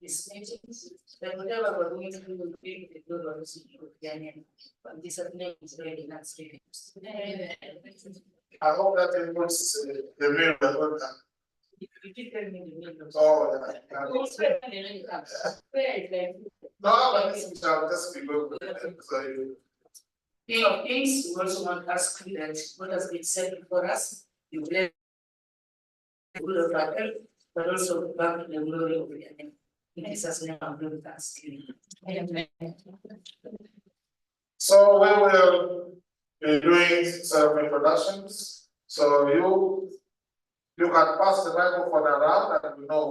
this meeting, then whatever we're going to do will be the good of the but this is really not speaking. I hope that it was the real one. You did tell me the name of Oh, yeah. no, but this is just people. King of Kings, we also want to ask you that what has been said before us, you bless the good of our health, but also back to the glory of your name. In Jesus' name, I'm going to ask you. Amen. So we will be doing some introductions. So you can pass the microphone around and we know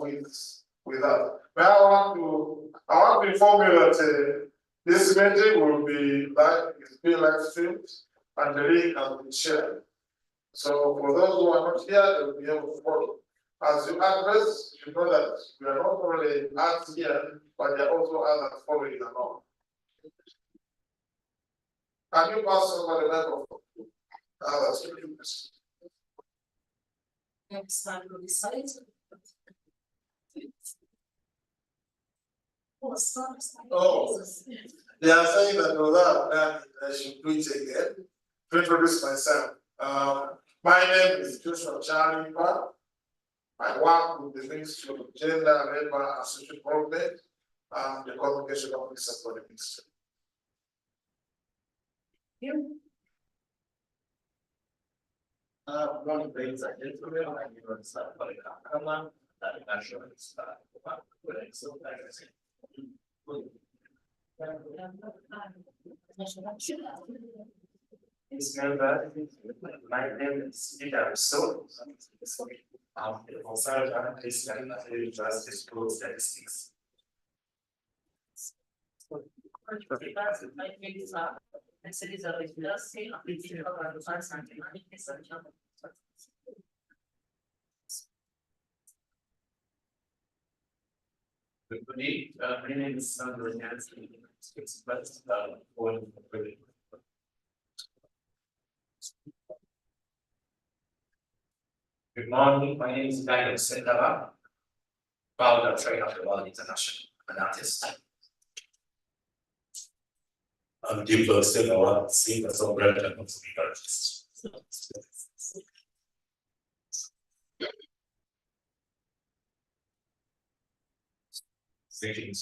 with that. But I want to inform you that this meeting will be live streamed and the link has been shared. So for those who are not here, they will be able to follow. As you address, you know that we are not only us here, but there are also others following along. Can you pass over the microphone? Others. Next one will be side. Oh, they are saying that without I should do it again. To introduce myself. My name is Joshua Charlie. I work with the Ministry of Gender, Labor, and Social Development, and the Communication Officer for the Ministry. One of the things I did for real, I knew it's not like that national is so This member, my name is Peter So. I'm the consultant in justice school statistics. My name is Sandra Nancy. Good morning, my name is Daniel Sendava, founder of Trade After World International, an artist. I'm Deep Sendava, singer, songwriter, and music artist.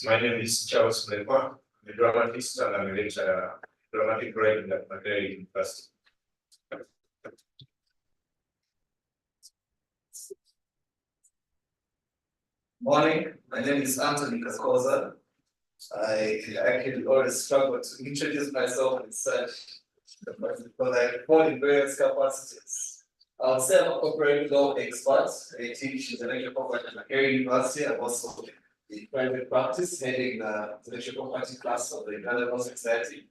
My name is Charles Lepa, I'm a dramatist and I'm a lecturer, dramatic writing at Makerere University. Morning, my name is Anthony Kakoza. I actually always struggle to introduce myself in such because I fall in various capacities. I'll say I'm a corporate law expert. I teach intellectual property at Makerere University. I'm also in private practice, heading the intellectual property class of the Uganda Law Society.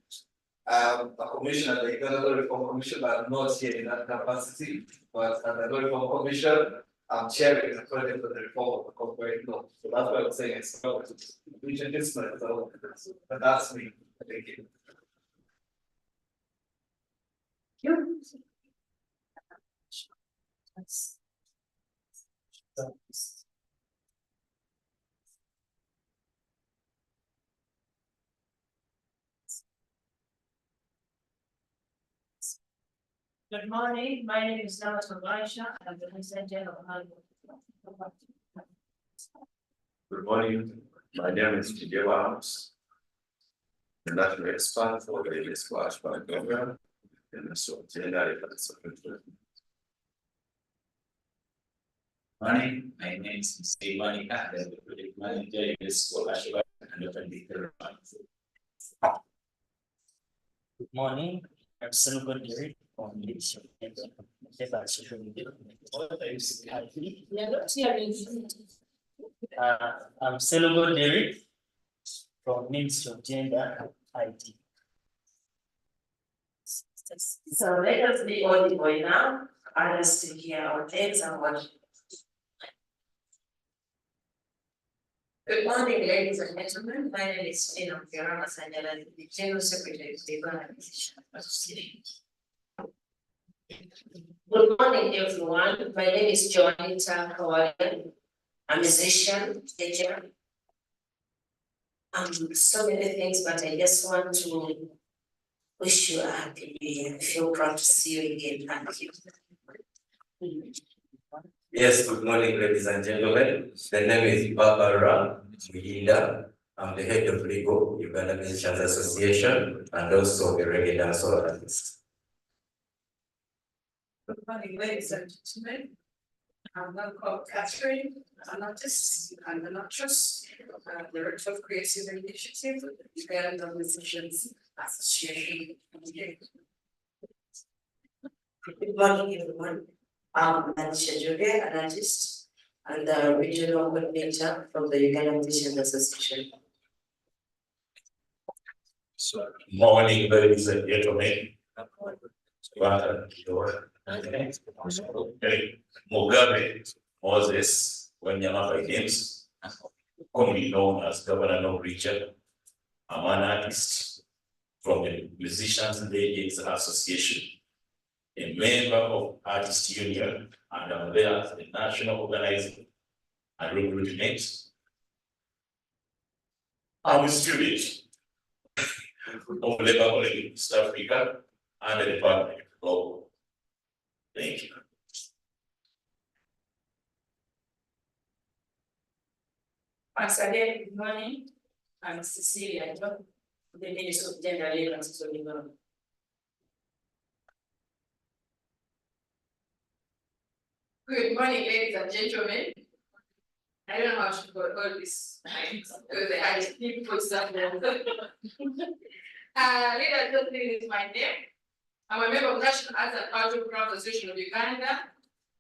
I'm a commissioner at the Uganda Law Reform Commission, but I'm not here in that capacity. But at the Law Reform Commission, I'm chairing the project for the reform of the corporate law. So that's why I'm saying it's about to introduce myself. But that's me. Thank you. Good morning, my name is Nawat Mabaisha, I'm the representative of Hollywood. Good morning, my name is Jidewa House, the national expert for the UNESCO Aschbege program, and also gender reference. Morning, my name is Mr. Iwanika, the project manager in UNESCO Aschbege and open the Good morning, I'm Solomon Derek from the social media. I'm Solomon Derek from Ministry of Gender and IT. So let us be on the way now. Others take care of our things and what. Good morning, ladies and gentlemen. My name is Tina Fiorana Sanjala, the General Secretary of the Uganda Musician Association. Good morning, everyone. My name is Joanita Kawaya. I'm a musician, teacher. So many things, but I just want to wish you a happy new year. I feel proud to see you again. Thank you. Yes, good morning, ladies and gentlemen. The name is Barbara Muyinda. I'm the head of legal Uganda Musicians Association and also a reggae dancehall artist. Good morning, ladies and gentlemen. I'm now called Catherine, an artist and an actress, director of creative initiative, Uganda Musicians Association. Good morning, everyone. I'm Aschbege, an artist and the regional coordinator from the Uganda Musicians Association. Morning, ladies and gentlemen. Mugabe Moses Wanyama Games, commonly known as Governor of Region. I'm an artist from the Musicians Legends Association, a member of Artist Union, and I'm there as the national organizer and recruitment. I'm a student of Labor College in East Africa and the Department of Law. Thank you. Once again, good morning. I'm Cecilia, the Minister of Gender, Labor and Social Development. Good morning, ladies and gentlemen. I don't know how to go all this because I just need to put stuff there. Leader Josephine is my name. I'm a member of National Arts and Cultural Craft Association of Uganda.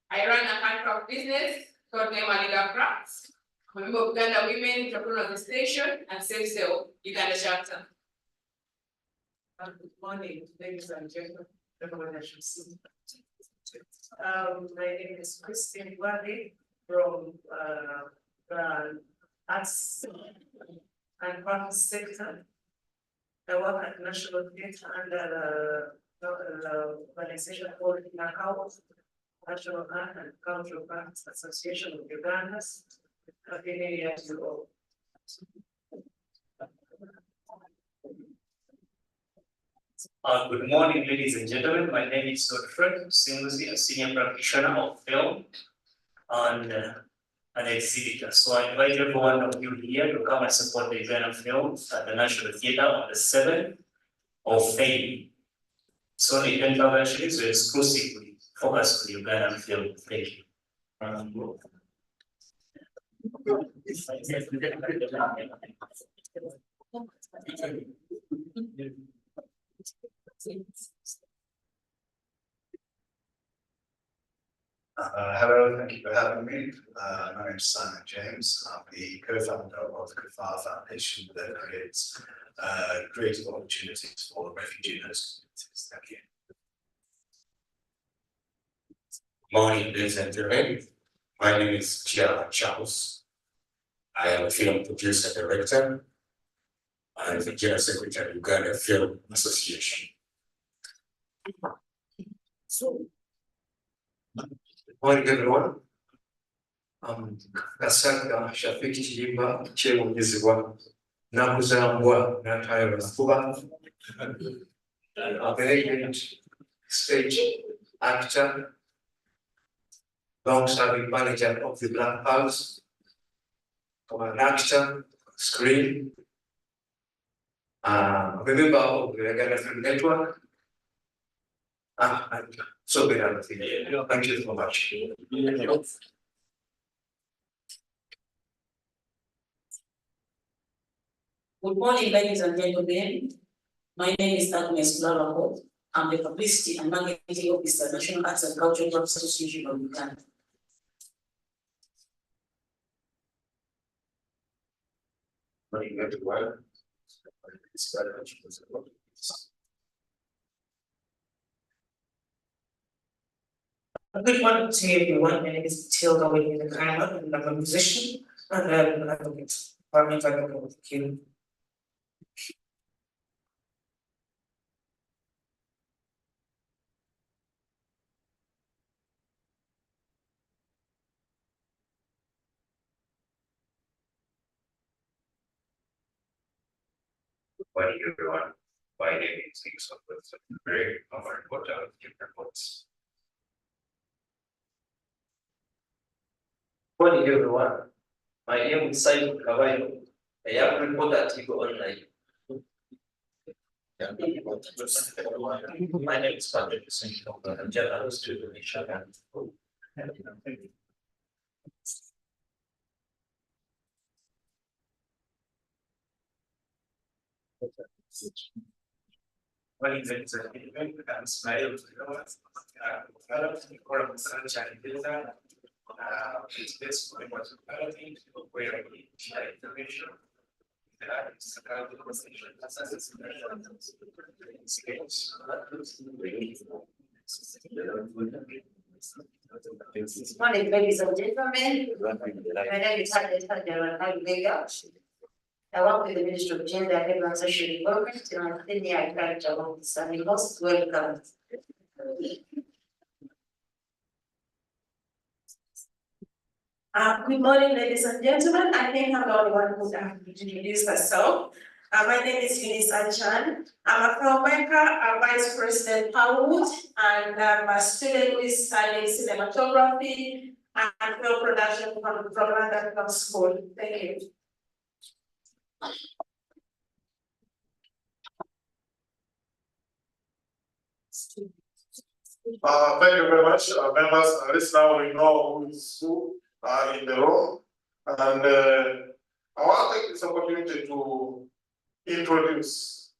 I run a handcraft business called Leader Crafts. I'm a member of Uganda Women Entrepreneurs Association and Save Sale Uganda chapter. Good morning, ladies and gentlemen. Everyone I should see. My name is Christine Wadi from the arts and craft sector. I work at National Theatre under the organization called National Art and Cultural Arts Association of Uganda. I've been here years ago. Good morning, ladies and gentlemen. My name is Godfrey Simuzi, a senior practitioner of film and an exhibitor. So I invite every one of you here to come and support the Uganda film at the National Theatre on the 7th of May. It's only 10,000 shillings, so exclusively focus on the Ugandan film. Thank you. Hello, thank you for having me. My name is Simon James. I'm the co-founder of the Kafar Foundation that creates creative opportunities for refugee and host communities. Thank you. Morning, ladies and gentlemen. My name is Chia Charles. I am a film producer director and the General Secretary of Uganda Film Association. Morning, everyone. Kasaka Shafiki Chimba, Chemo Nizwa, Nakuzambwa, Natayo Kuba, a very great stage actor, long-serving manager of the Black House, an actor, screen, a member of the Uganda Film Network. And so many other things. Thank you so much. Good morning, ladies and gentlemen. My name is Agnes Larabo. I'm the Publicity and Marketing Officer, National Arts and Cultural Association of Uganda. Morning, everyone. Good morning to everyone. My name is Tilda William-Kramer, and I'm a musician and an advocate. Thank you. Morning, everyone. My name is very important reports. Morning, everyone. My name is Simon Cavallo, a young reporter at Eagle Online. My name is Patrick Singh, I'm journalist to the nation. Morning, ladies and gentlemen. I'm Ismail. It's this very much important where we share information. Morning, ladies and gentlemen. My name is Aschbege. I work with the Ministry of Gender, Labour and Social Development, and I'm the senior agriculture officer. And most welcome. Good morning, ladies and gentlemen. I think I'm the only one who can introduce herself. My name is UNESÇO. I'm a filmmaker, a vice president Powerwood, and I'm a student who is studying cinematography and film production from London Film School. Thank you. Thank you very much, members. At least now we know who is who in the room. And I want to take this opportunity to introduce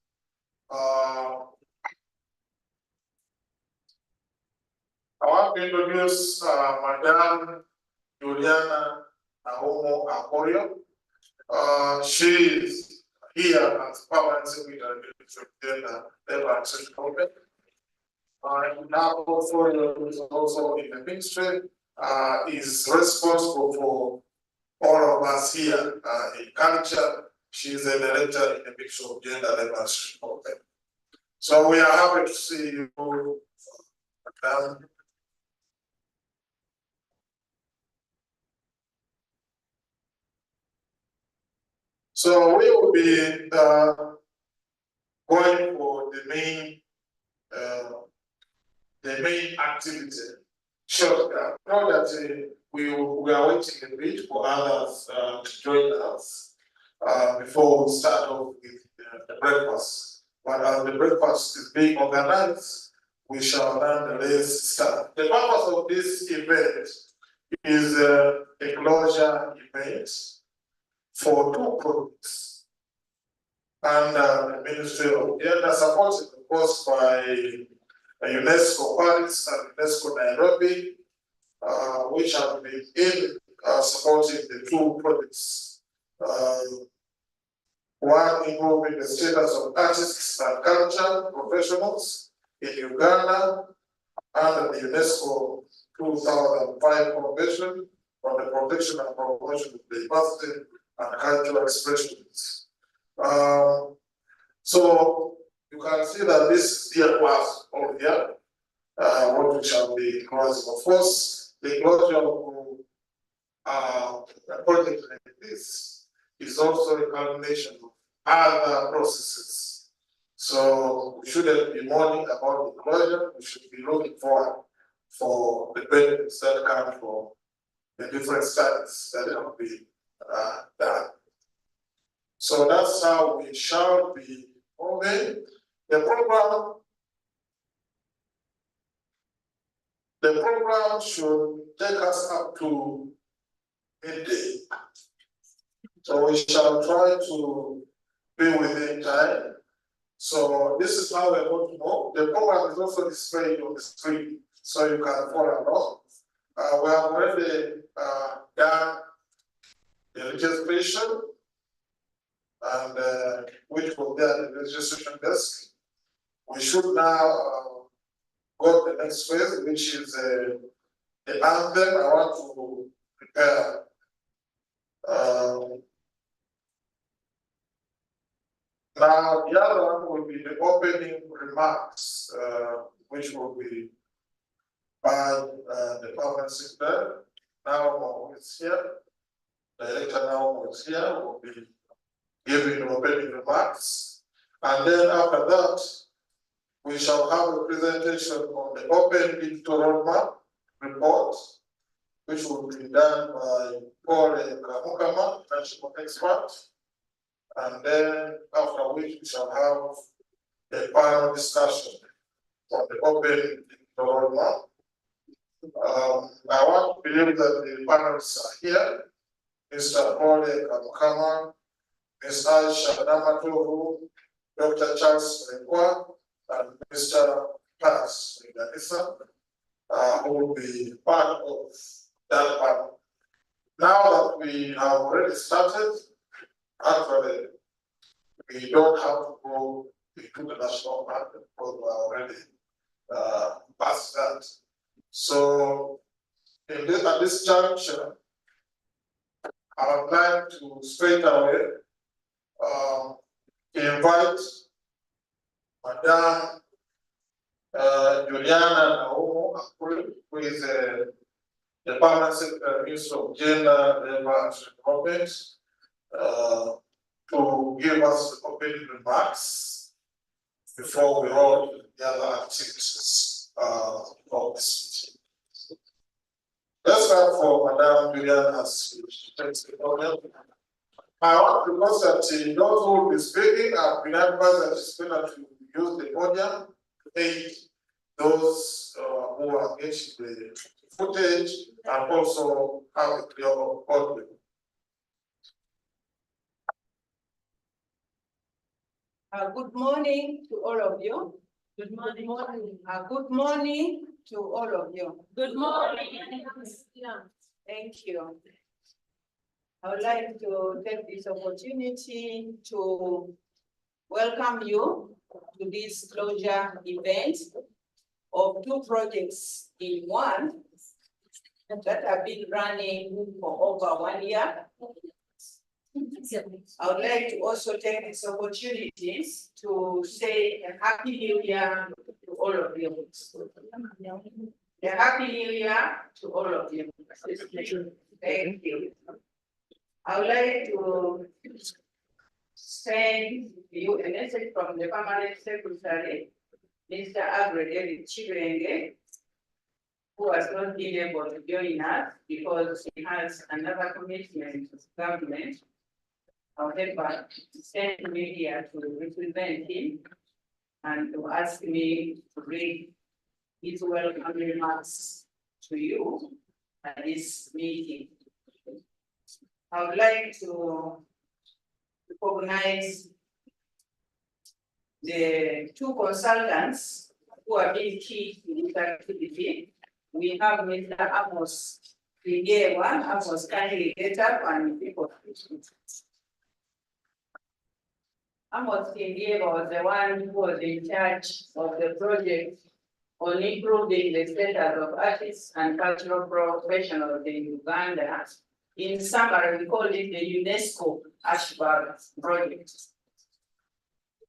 Madame Juliana Ahomo Aporio. She is here as permanent secretary of Gender, Labour and Social Development. Now portfolio is also in the ministry, is responsible for all of us here in culture. She is a director in the Ministry of Gender, Labour and Social Development. So we are happy to see you, Madam. So we will be going for the main activity. Sure, know that we are waiting a bit for others to join us before we start off with the breakfast. But as the breakfast is being organized, we shall nonetheless start. The purpose of this event is a closure event for 2 projects and the Ministry of Gender, supported of course by UNESCO Paris and UNESCO Nairobi, which have been in supporting the 2 projects. One involving the status of artists and culture professionals in Uganda under the UNESCO 2005 Convention on the Protection and Promotion of Diversity and Cultural Expressions. So you can see that this year was over here, what we shall be closing. Of course, the closure of a project like this is also a culmination of other processes. So we shouldn't be mourning about the closure, we should be looking forward for the benefits that come from the different studies that have been done. So that's how we shall be moving. The program should take us up to midday. So we shall try to be within time. So this is how we're going to move. The program is also displayed on the screen, so you can follow along. We have already done the registration, and which will be at the registration desk. We should now go to the next phase, which is the anthem. I want to prepare. Now, the other one will be the opening remarks, which will be by the permanent secretary. Now, who is here, Director now who is here, will be giving opening remarks. And then after that, we shall have a presentation on the open digital roadmap report, which will be done by Paul Kamukama, national expert. And then after which we shall have a panel discussion on the open digital roadmap. I want to believe that the panelists are here. Mr. Paul Kamukama, Ms. Aisha Namatovu, Dr. Charles Rekwa, and Mr. Pass Iganisa, who will be part of that panel. Now that we have already started, actually, we don't have to go into the national market because we are already past that. So, at this juncture, I would like to straight away invite Madam Juliana Naumo Akuri, who is the Permanent Secretary Minister of Gender, Labour and Development, to give us opening remarks before we roll to the other activities of this meeting. Let's start for Madam Juliana as she takes the podium. I want to note that those who will be speaking have been advised that it's better to use the podium to aid those who are engaged in the footage and also have a clear audio. Good morning to all of you. Good morning. Good morning to all of you. Good morning. Thank you. I would like to take this opportunity to welcome you to this closure event of two projects in one that have been running for over 1 year. I would like to also take this opportunity to say a happy new year to all of you. A happy new year to all of you. Thank you. I would like to send you a message from the Permanent Secretary, Mr. Aschbege Chibenge, who has not been able to join us because he has another commitment to government. However, he sent me here to represent him and to ask me to read his welcome remarks to you at this meeting. I would like to recognize the two consultants who have been key to this activity. We have Mr. Amos Ligewa. Amos, kindly get up and people. Amos Ligewa was the one who was in charge of the project on improving the status of artists and cultural professionals in Uganda. In summary, we call it the UNESCO Aschbege project.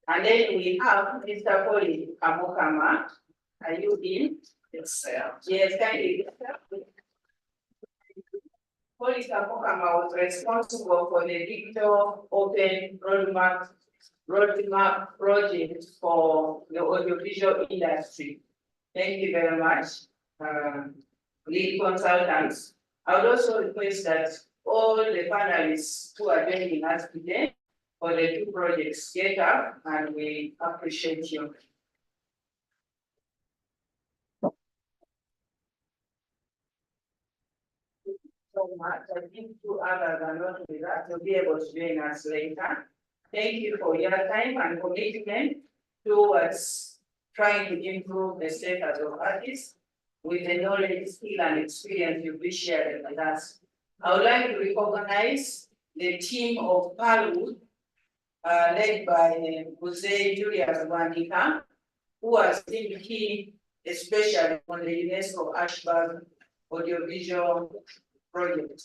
And then we have Mr. Paul Kamukama. Are you in? Yes, sir. Yes, kindly. Paul Kamukama was responsible for the digital open roadmap project for the audiovisual industry. Thank you very much, lead consultants. I would also request that all the panelists who are joining us today for the two projects get up, and we appreciate you. So much. I think two others are not with us. You'll be able to join us later. Thank you for your time and commitment towards trying to improve the status of artists with the knowledge, skill, and experience you've been sharing with us. I would like to recognize the team of Palu, led by Jose Julius Wandika, who has been key, especially on the UNESCO Aschbege audiovisual project.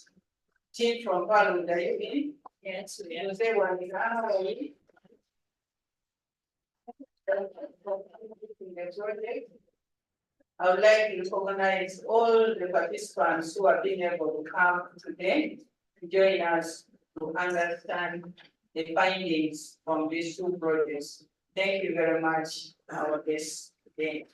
Team from Palu, are you in? Yes, Jose Wandika, how are you? I would like to recognize all the participants who have been able to come today to join us to understand the findings from these two projects. Thank you very much, our guests today.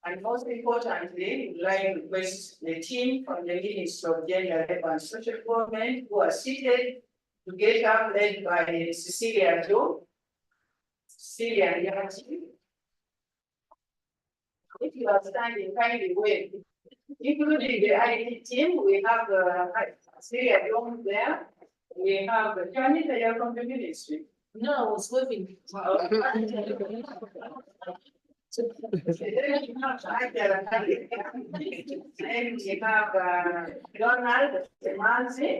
And most importantly, we'd like to request the team from the Ministry of Gender, Labor and Social Development who are seated to get up, led by Cecilia Joe. Cecilia Yati. If you are standing, kindly wave. Including the IT team, we have Cecilia Joe there. We have Janita from the ministry. No, I was waving. Then we have Donald Semanzi,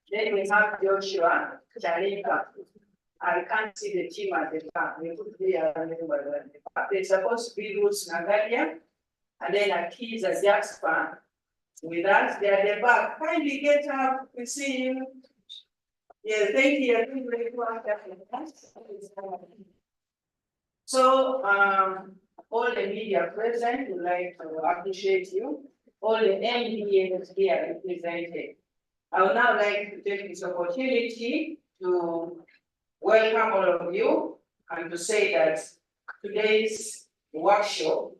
then we have Joshua Charika. I can't see the team at the back. We put the they're supposed to be Ruth Nagalia, and then Akiza Jasper with us. They are the back. Kindly get up, we see you. Yes, thank you. So, all the media present would like to appreciate you. All the MDAs here represented. I would now like to take this opportunity to welcome all of you and to say that today's workshop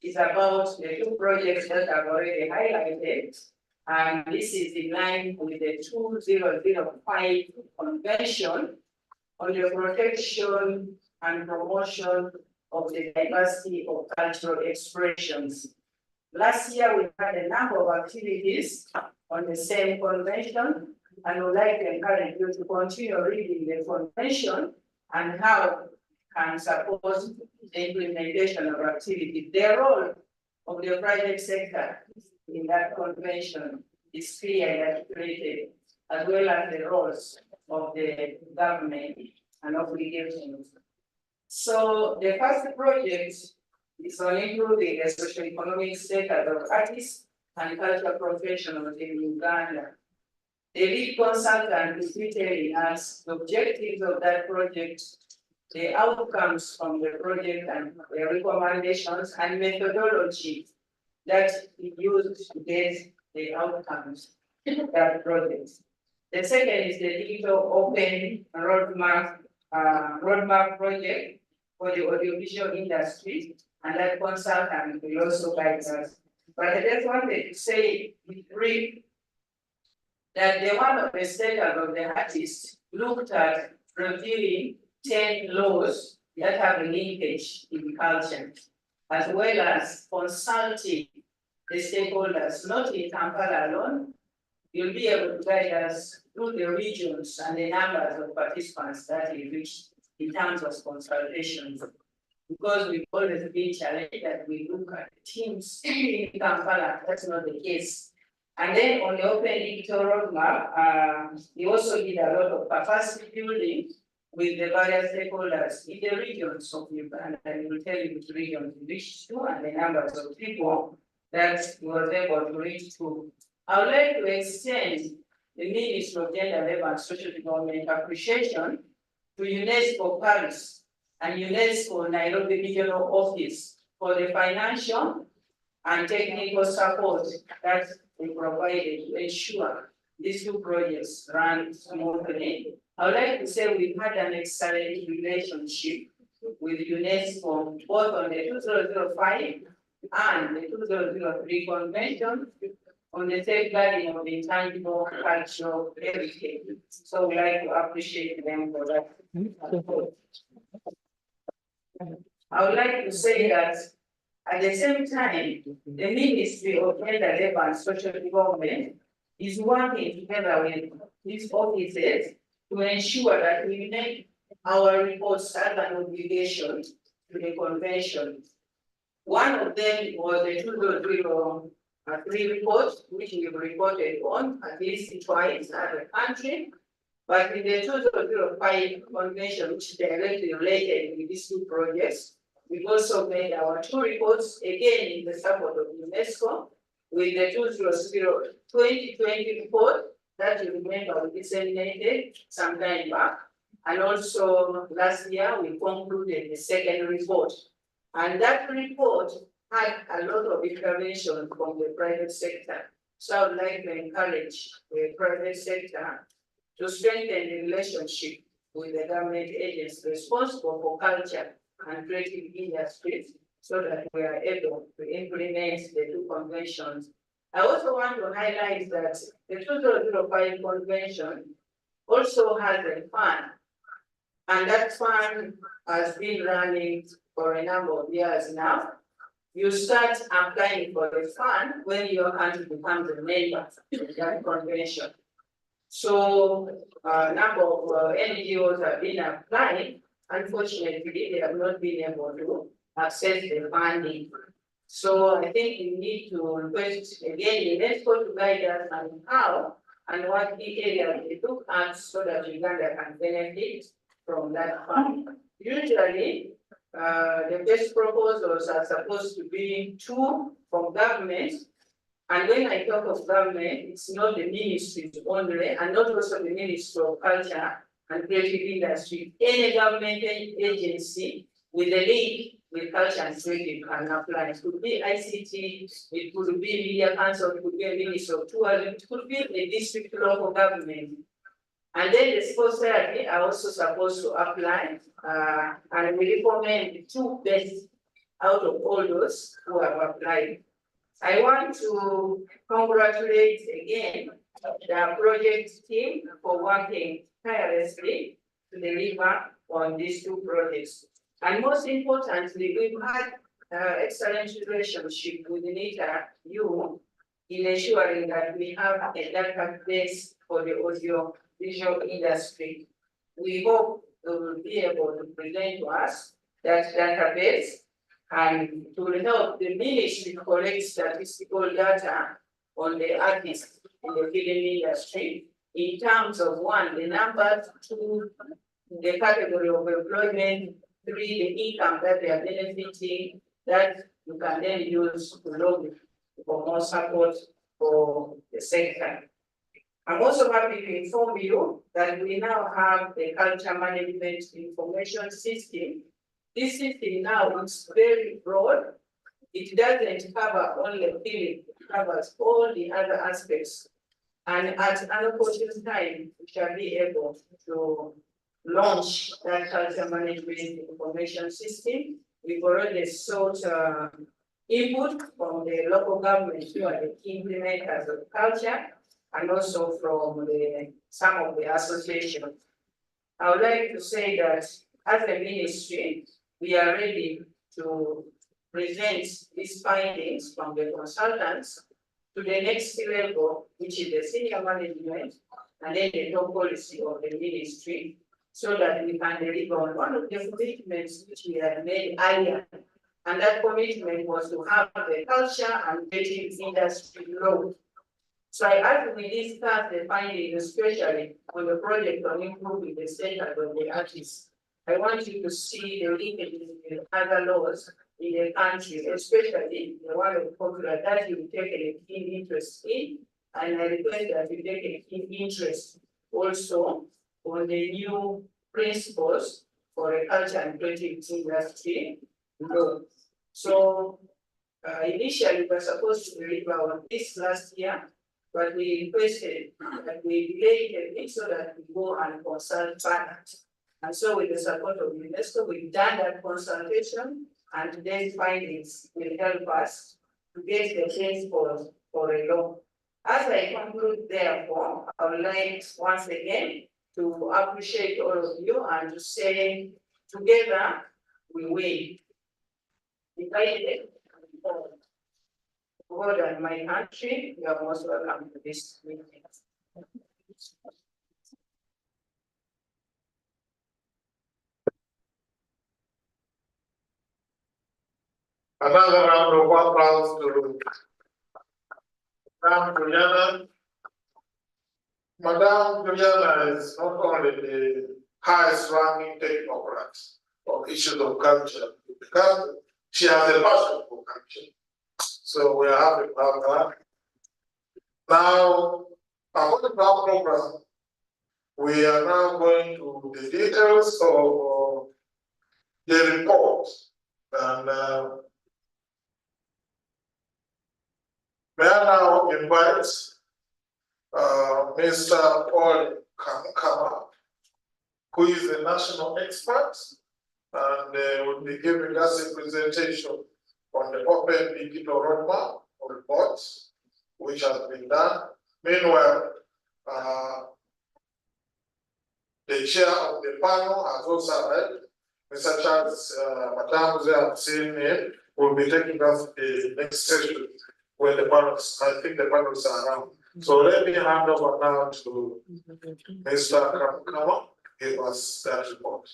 is about the two projects that I've already highlighted. And this is in line with the 2005 Convention on the protection and promotion of the diversity of cultural expressions. Last year, we had a number of activities on the same convention, and would like to encourage you to continue reading the convention and how it can support the implementation of activities. The role of the private sector in that convention is clearly articulated, as well as the roles of the government and obligations. So the first project is on improving the socio-economic status of artists and cultural professionals in Uganda. The lead consultant is detailing us the objectives of that project, the outcomes from the project, and the recommendations and methodology that we used to get the outcomes of that project. The second is the digital open roadmap project for the audiovisual industry, and that consultant will also guide us. But I just wanted to say in brief that the one of the status of the artist looked at reviewing 10 laws that have a linkage in culture, as well as consulting the stakeholders, not in Kampala alone. You'll be able to guide us through the regions and the numbers of participants that we reached in terms of consultations. Because we've always been challenged that we look at teams in Kampala, that's not the case. And then on the open digital roadmap, we also did a lot of capacity building with the various stakeholders in the regions of Uganda, and we will tell you which regions we reached to and the numbers of people that we were able to reach to. I would like to extend the Ministry of Gender, Labor and Social Development appreciation to UNESCO Paris and UNESCO Nairobi Regional Office for the financial and technical support that we provided to ensure these two projects run smoothly. I would like to say we've had an excellent relationship with UNESCO, both on the 2005 and the 2003 convention on the safeguarding of intangible cultural heritage. So we like to appreciate them for that. I would like to say that at the same time, the Ministry of Gender, Labor and Social Development is working together with these offices to ensure that we make our reports as an obligation to the convention. One of them was the 2003 report, which we've reported on at least twice as a country. But in the 2005 convention, which directly related with these two projects, we've also made our two reports, again in the support of UNESCO, with the 2020 report that you remember we disseminated some time back. And also last year, we concluded the second report. And that report had a lot of intervention from the private sector. So I would like to encourage the private sector to strengthen the relationship with the government agencies responsible for culture and creative industries so that we are able to implement the two conventions. I also want to highlight that the 2005 convention also has a fund, and that fund has been running for a number of years now. You start applying for the fund when your country becomes a member of that convention. So a number of NGOs have been applying. Unfortunately, they have not been able to access the funding. So I think we need to request again UNESCO to guide us on how and what key areas they look at so that Uganda can benefit from that fund. Usually, the best proposals are supposed to be 2 from government. And when I talk of government, it's not the ministries only, and not also the Ministry of Culture and Creative Industry. Any government agency with a link with culture and creative can apply. It could be ICT, it could be Media Council, it could be a Ministry of Tourism, it could be a district local government. And then the civil society are also supposed to apply, and we recommend the 2 best out of all those who have applied. I want to congratulate again the project team for working tirelessly to deliver on these 2 projects. And most importantly, we've had excellent relationship with NITA in ensuring that we have a database for the audio-visual industry. We hope they will be able to present to us that database, and to help the ministry collect statistical data on the artists in the film industry in terms of 1, the numbers, 2, the category of employment, 3, the income that they are benefiting, that you can then use to lobby for more support for the sector. I'm also happy to inform you that we now have the culture management information system. This system now is very broad. It doesn't cover only film, it covers all the other aspects. And at an opportune time, we shall be able to launch that culture management information system. We've already sought input from the local government who are the key implementers of culture, and also from some of the associations. I would like to say that as a ministry, we are ready to present these findings from the consultants to the next level, which is the senior management, and then the top policy of the ministry, so that we can deliver on one of the commitments which we had made earlier. And that commitment was to have the culture and creative industry law. So as we discuss the findings, especially on the project on improving the status of the artists, I want you to see the linkages with other laws in the country, especially the one of popular that you take a keen interest in, and I request that you take a keen interest also on the new principles for a culture and creative industry law. So initially we were supposed to deliver on this last year, but we requested that we delay it a bit so that we go and consult further. And so with the support of UNESCO, we've done that consultation, and today's findings will help us to get the principles for a law. As I conclude, therefore, I would like once again to appreciate all of you and to say, together we win. Divided God and my country, you are most welcome to this meeting. Another round of applause to Madame Juliana. Madame Juliana is not only the highest ranking technocrat on issues of culture, because she has a passion for culture. So we are happy to have her. Now, according to our program, we are now going to the details of the report. And may I now invite Mr. Paul Kamukama, who is a national expert and they will be giving us a presentation on the open digital roadmap report, which has been done. Meanwhile, the chair of the panel has also arrived. Mr. Charles Matamuze, I've seen him, will be taking us the next session where the panels, I think the panels are around. So let me hand over now to Mr. Kamkama, give us that report.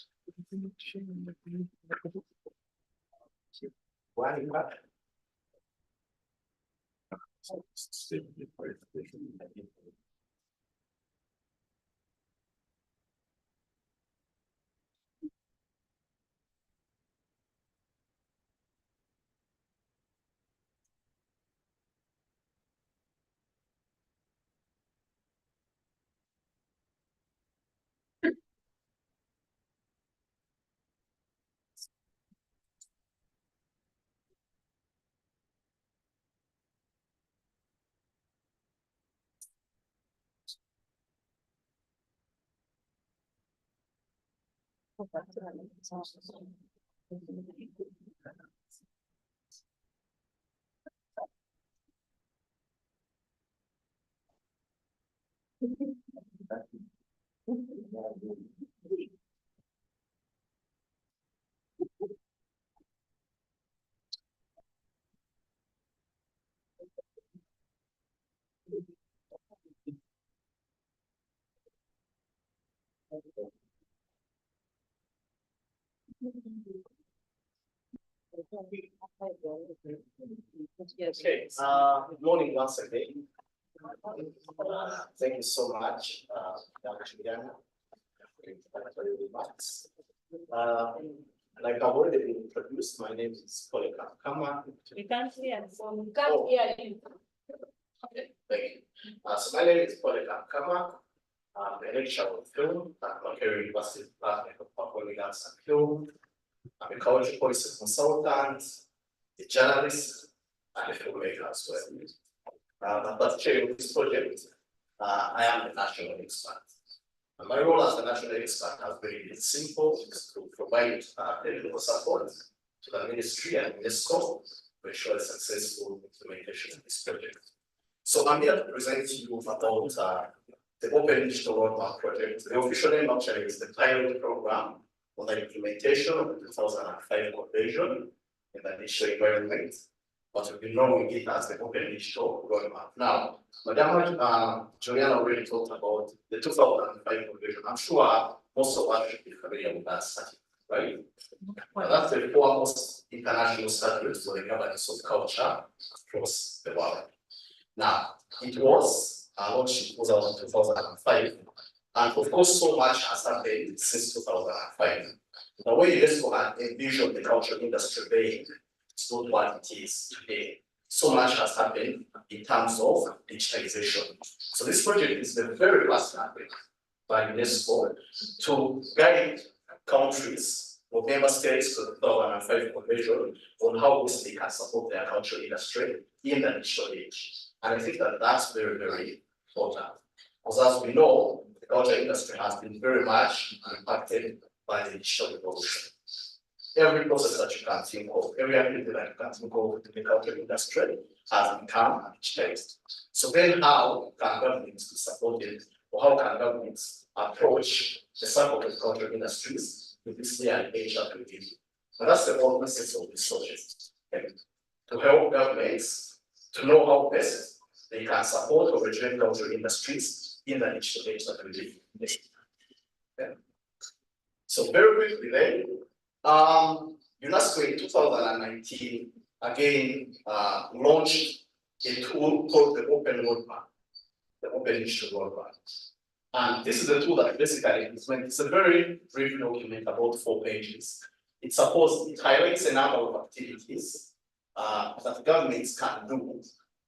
Okay, good morning once again. Thank you so much, Dr. Juliana, for your remarks. Like I've already been introduced, my name is Polycarp Kama. You can't hear, so we can't hear you. Okay, thank you. So my name is Polycarp Kama. I'm a lecturer of film at Makerere University Department of Performing Arts and Film. I'm a cultural policy consultant, a journalist, and a filmmaker as well. But chairing this project, I am the national expert. And my role as the national expert has been simple, is to provide technical support to the ministry and UNESCO to ensure the successful implementation of this project. So I'm here to present to you about the Open Digital Roadmap project. The official name actually is the pilot program for the implementation of the 2005 convention in the digital environment, but we've been knowing it as the Open Digital Roadmap. Now, Madam Juliana already talked about the 2005 convention. I'm sure most of us should be familiar with that statute, right? And that's the foremost international statute for the governance of culture across the world. Now, it was launched in 2005, and of course, so much has happened since 2005. The way UNESCO had envisioned the cultural industry being, it's not what it is today. So much has happened in terms of digitalization. So this project is the very first happened by UNESCO to guide countries or member states to the 2005 convention on how they can support their cultural industry in the digital age. And I think that that's very, very important. Because as we know, the culture industry has been very much impacted by the digital revolution. Every process that you can think of, every activity that you can think of in the culture industry has become digitized. So then how can governments support it, or how can governments approach the support of cultural industries with this day and age that we live in? And that's the whole message of this project, okay? To help governments to know how best they can support or originate cultural industries in the digital age that we live in. Okay. So very quickly then, UNESCO in 2019 again launched a tool called the Open Roadmap, the Open Digital Roadmap. And this is a tool that basically it's a very brief document, about 4 pages. It highlights a number of activities that governments can do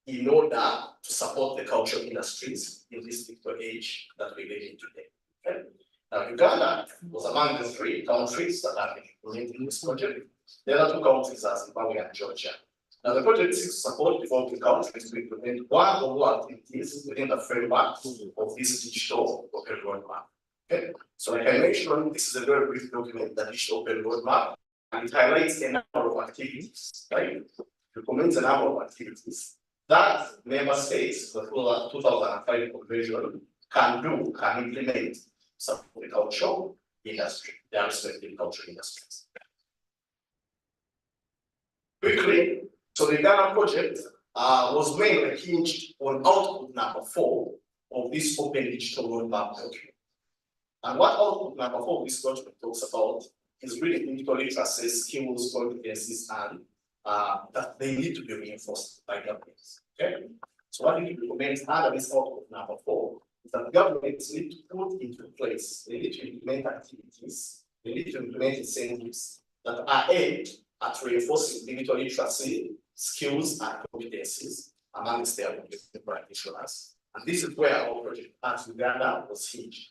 in order to support the cultural industries in this digital age that we live in today. Okay? Now, Uganda was among the 3 countries that have been implementing this project. The other 2 countries are Zimbabwe and Georgia. Now, the project seeks to support developing countries to implement one or more activities within the framework of this digital open roadmap. Okay? So, like I mentioned, this is a very brief document, the digital open roadmap. and it highlights a number of activities, right? It recommends a number of activities that member states, the 2005 convention, can implement some agricultural industry, their respective cultural industries. Quickly, so the Ghana project was mainly hinged on output number 4 of this open digital roadmap document. And what output number 4 of this document talks about is really digital literacy skills, competencies, and that they need to be reinforced by governments. Okay? So what we recommend under this output number 4 is that governments need to put into place, they need to implement activities, they need to implement incentives that are aimed at reinforcing digital literacy, skills, and competencies amongst their practitioners. And this is where our project at Uganda was hinged.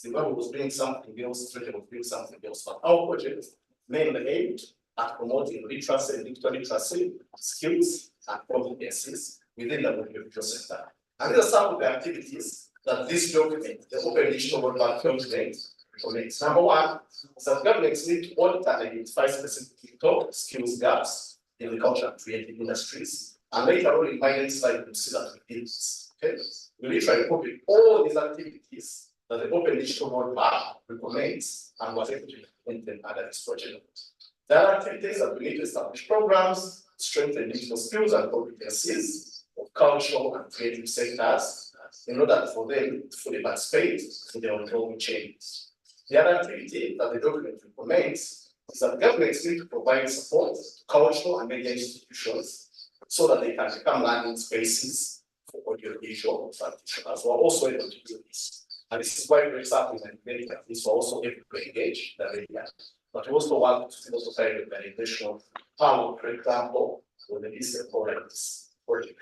Zimbabwe was doing something else, Australia was doing something else, but our project mainly aimed at promoting literacy, digital literacy, skills, and competencies within the audiovisual sector. And these are some of the activities that this document, the Open Digital Roadmap document, recommends. Number 1 is that governments need to audit and identify specific digital skills gaps in the culture and creative industries. And later on in my next slide, we'll see that we did this. Okay? We literally copied all these activities that the Open Digital Roadmap recommends and was able to implement under this project. There are activities that we need to establish programs, strengthen digital skills and competencies of cultural and creative sectors in order for them to fully participate in the ongoing changes. The other activity that the document recommends is that governments need to provide support to cultural and media institutions so that they can become learning spaces for audiovisual practitioners who are also able to do this. And this is why, for example, in many countries, we're also able to engage the media. But we also want to also find a validation power, for example, with the recent this project.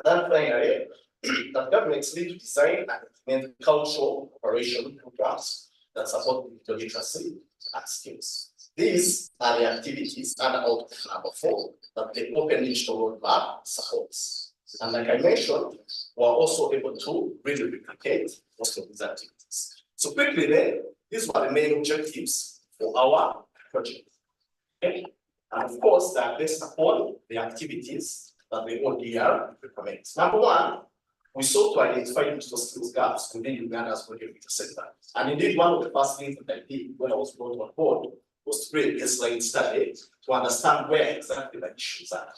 Another thing area that governments need to design and implement cultural operation programs that support digital literacy and skills. These are the activities under output number 4 that the Open Digital Roadmap supports. And like I mentioned, we're also able to really replicate most of these activities. So quickly then, these were the main objectives for our project. Okay? And of course, they are based upon the activities that the ODR recommends. Number 1, we sought to identify digital skills gaps within Uganda's audiovisual sector. And indeed, one of the first things that I did when I was brought on board was to create a baseline study to understand where exactly the issues are.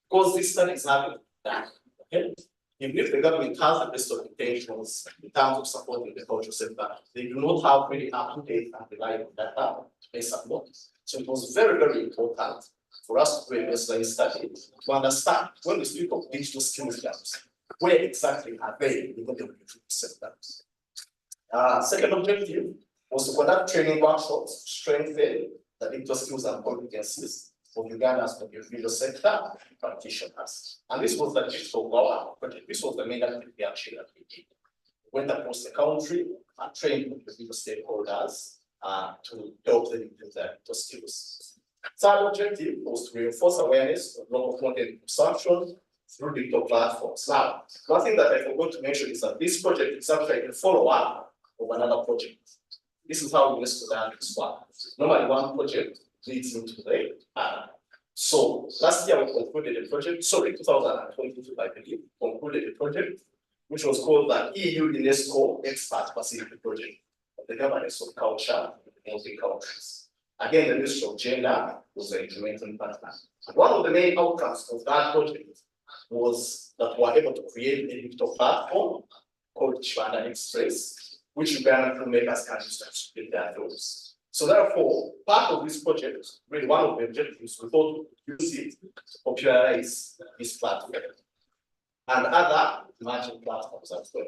Because this study is having that, okay? Even if the government has the best of intentions in terms of supporting the cultural sector, they do not have really up-to-date and reliable data to base upon. So it was very, very important for us to do a baseline study to understand when we speak of digital skills gaps, where exactly are they in the audiovisual sector. Second objective was to conduct training workshops to strengthen the digital skills and competencies of Uganda's audiovisual sector practitioners. And this was the gist of our project. This was the main activity actually that we did. We went across the country and trained audiovisual stakeholders to help them improve their digital skills. Third objective was to reinforce awareness of local content consumption through digital platforms. Now, one thing that I forgot to mention is that this project is actually a follow-up of another project. This is how UNESCO dynamics work. Normally, one project leads into the other. So last year we concluded a project, 2022, I believe, concluded a project which was called the EU UNESCO Expert Facility Project of the Governance of Culture in Multi-Countries. Again, the Ministry of Gender was the implementing partner. One of the main outcomes of that project was that we were able to create a digital platform called Chibanda Express, which Ugandan filmmakers can use to execute their films. So therefore, part of this project, really one of the objectives, we thought to use it to popularize this platform and other emerging platforms as well.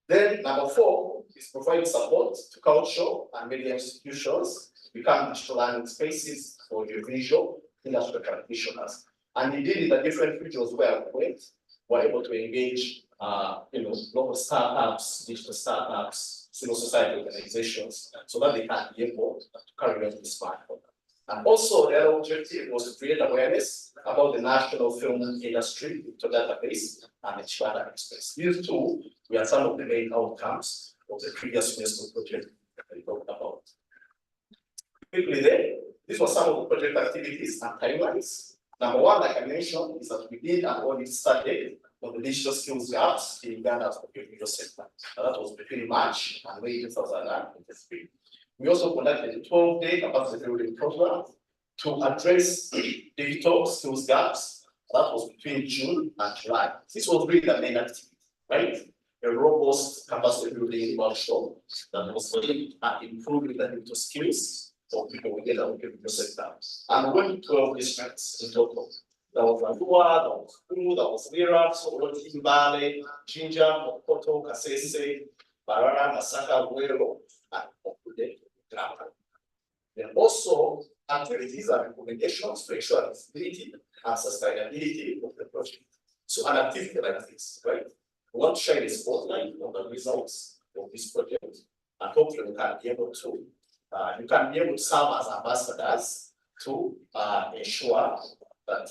Then number 4 is provide support to cultural and media institutions to become digital learning spaces for audiovisual industry practitioners. And indeed, in the different regions where we went, we were able to engage local startups, digital startups, civil society organizations, so that they can be able to carry on this platform. And also, the other objective was to create awareness about the national film industry database and the Chibanda Express. These two were some of the main outcomes of the previous UNESCO project that we talked about. Quickly then, these were some of the project activities and timelines. Number one, like I mentioned, is that we did an audit study on the digital skills gaps in Uganda for the digital sector. And that was between March and May 2023. We also conducted a 12-day capacity building program to address digital skills gaps. That was between June and July. This was really the main activity, right? A robust capacity building workshop that was aimed at improving the digital skills of people within the digital sector. And we went to 12 districts in total. There was Randua, there was Kuru, there was Lira, Soroti, Mbale, Jinja, Mokoto, Kasese, Barara, Masaka, Wero, and Okude. Then also activities and recommendations to ensure the feasibility and sustainability of the project. So an activity like this, right? We want to share a spotlight on the results of this project, and hopefully we can be able to serve as ambassadors to ensure that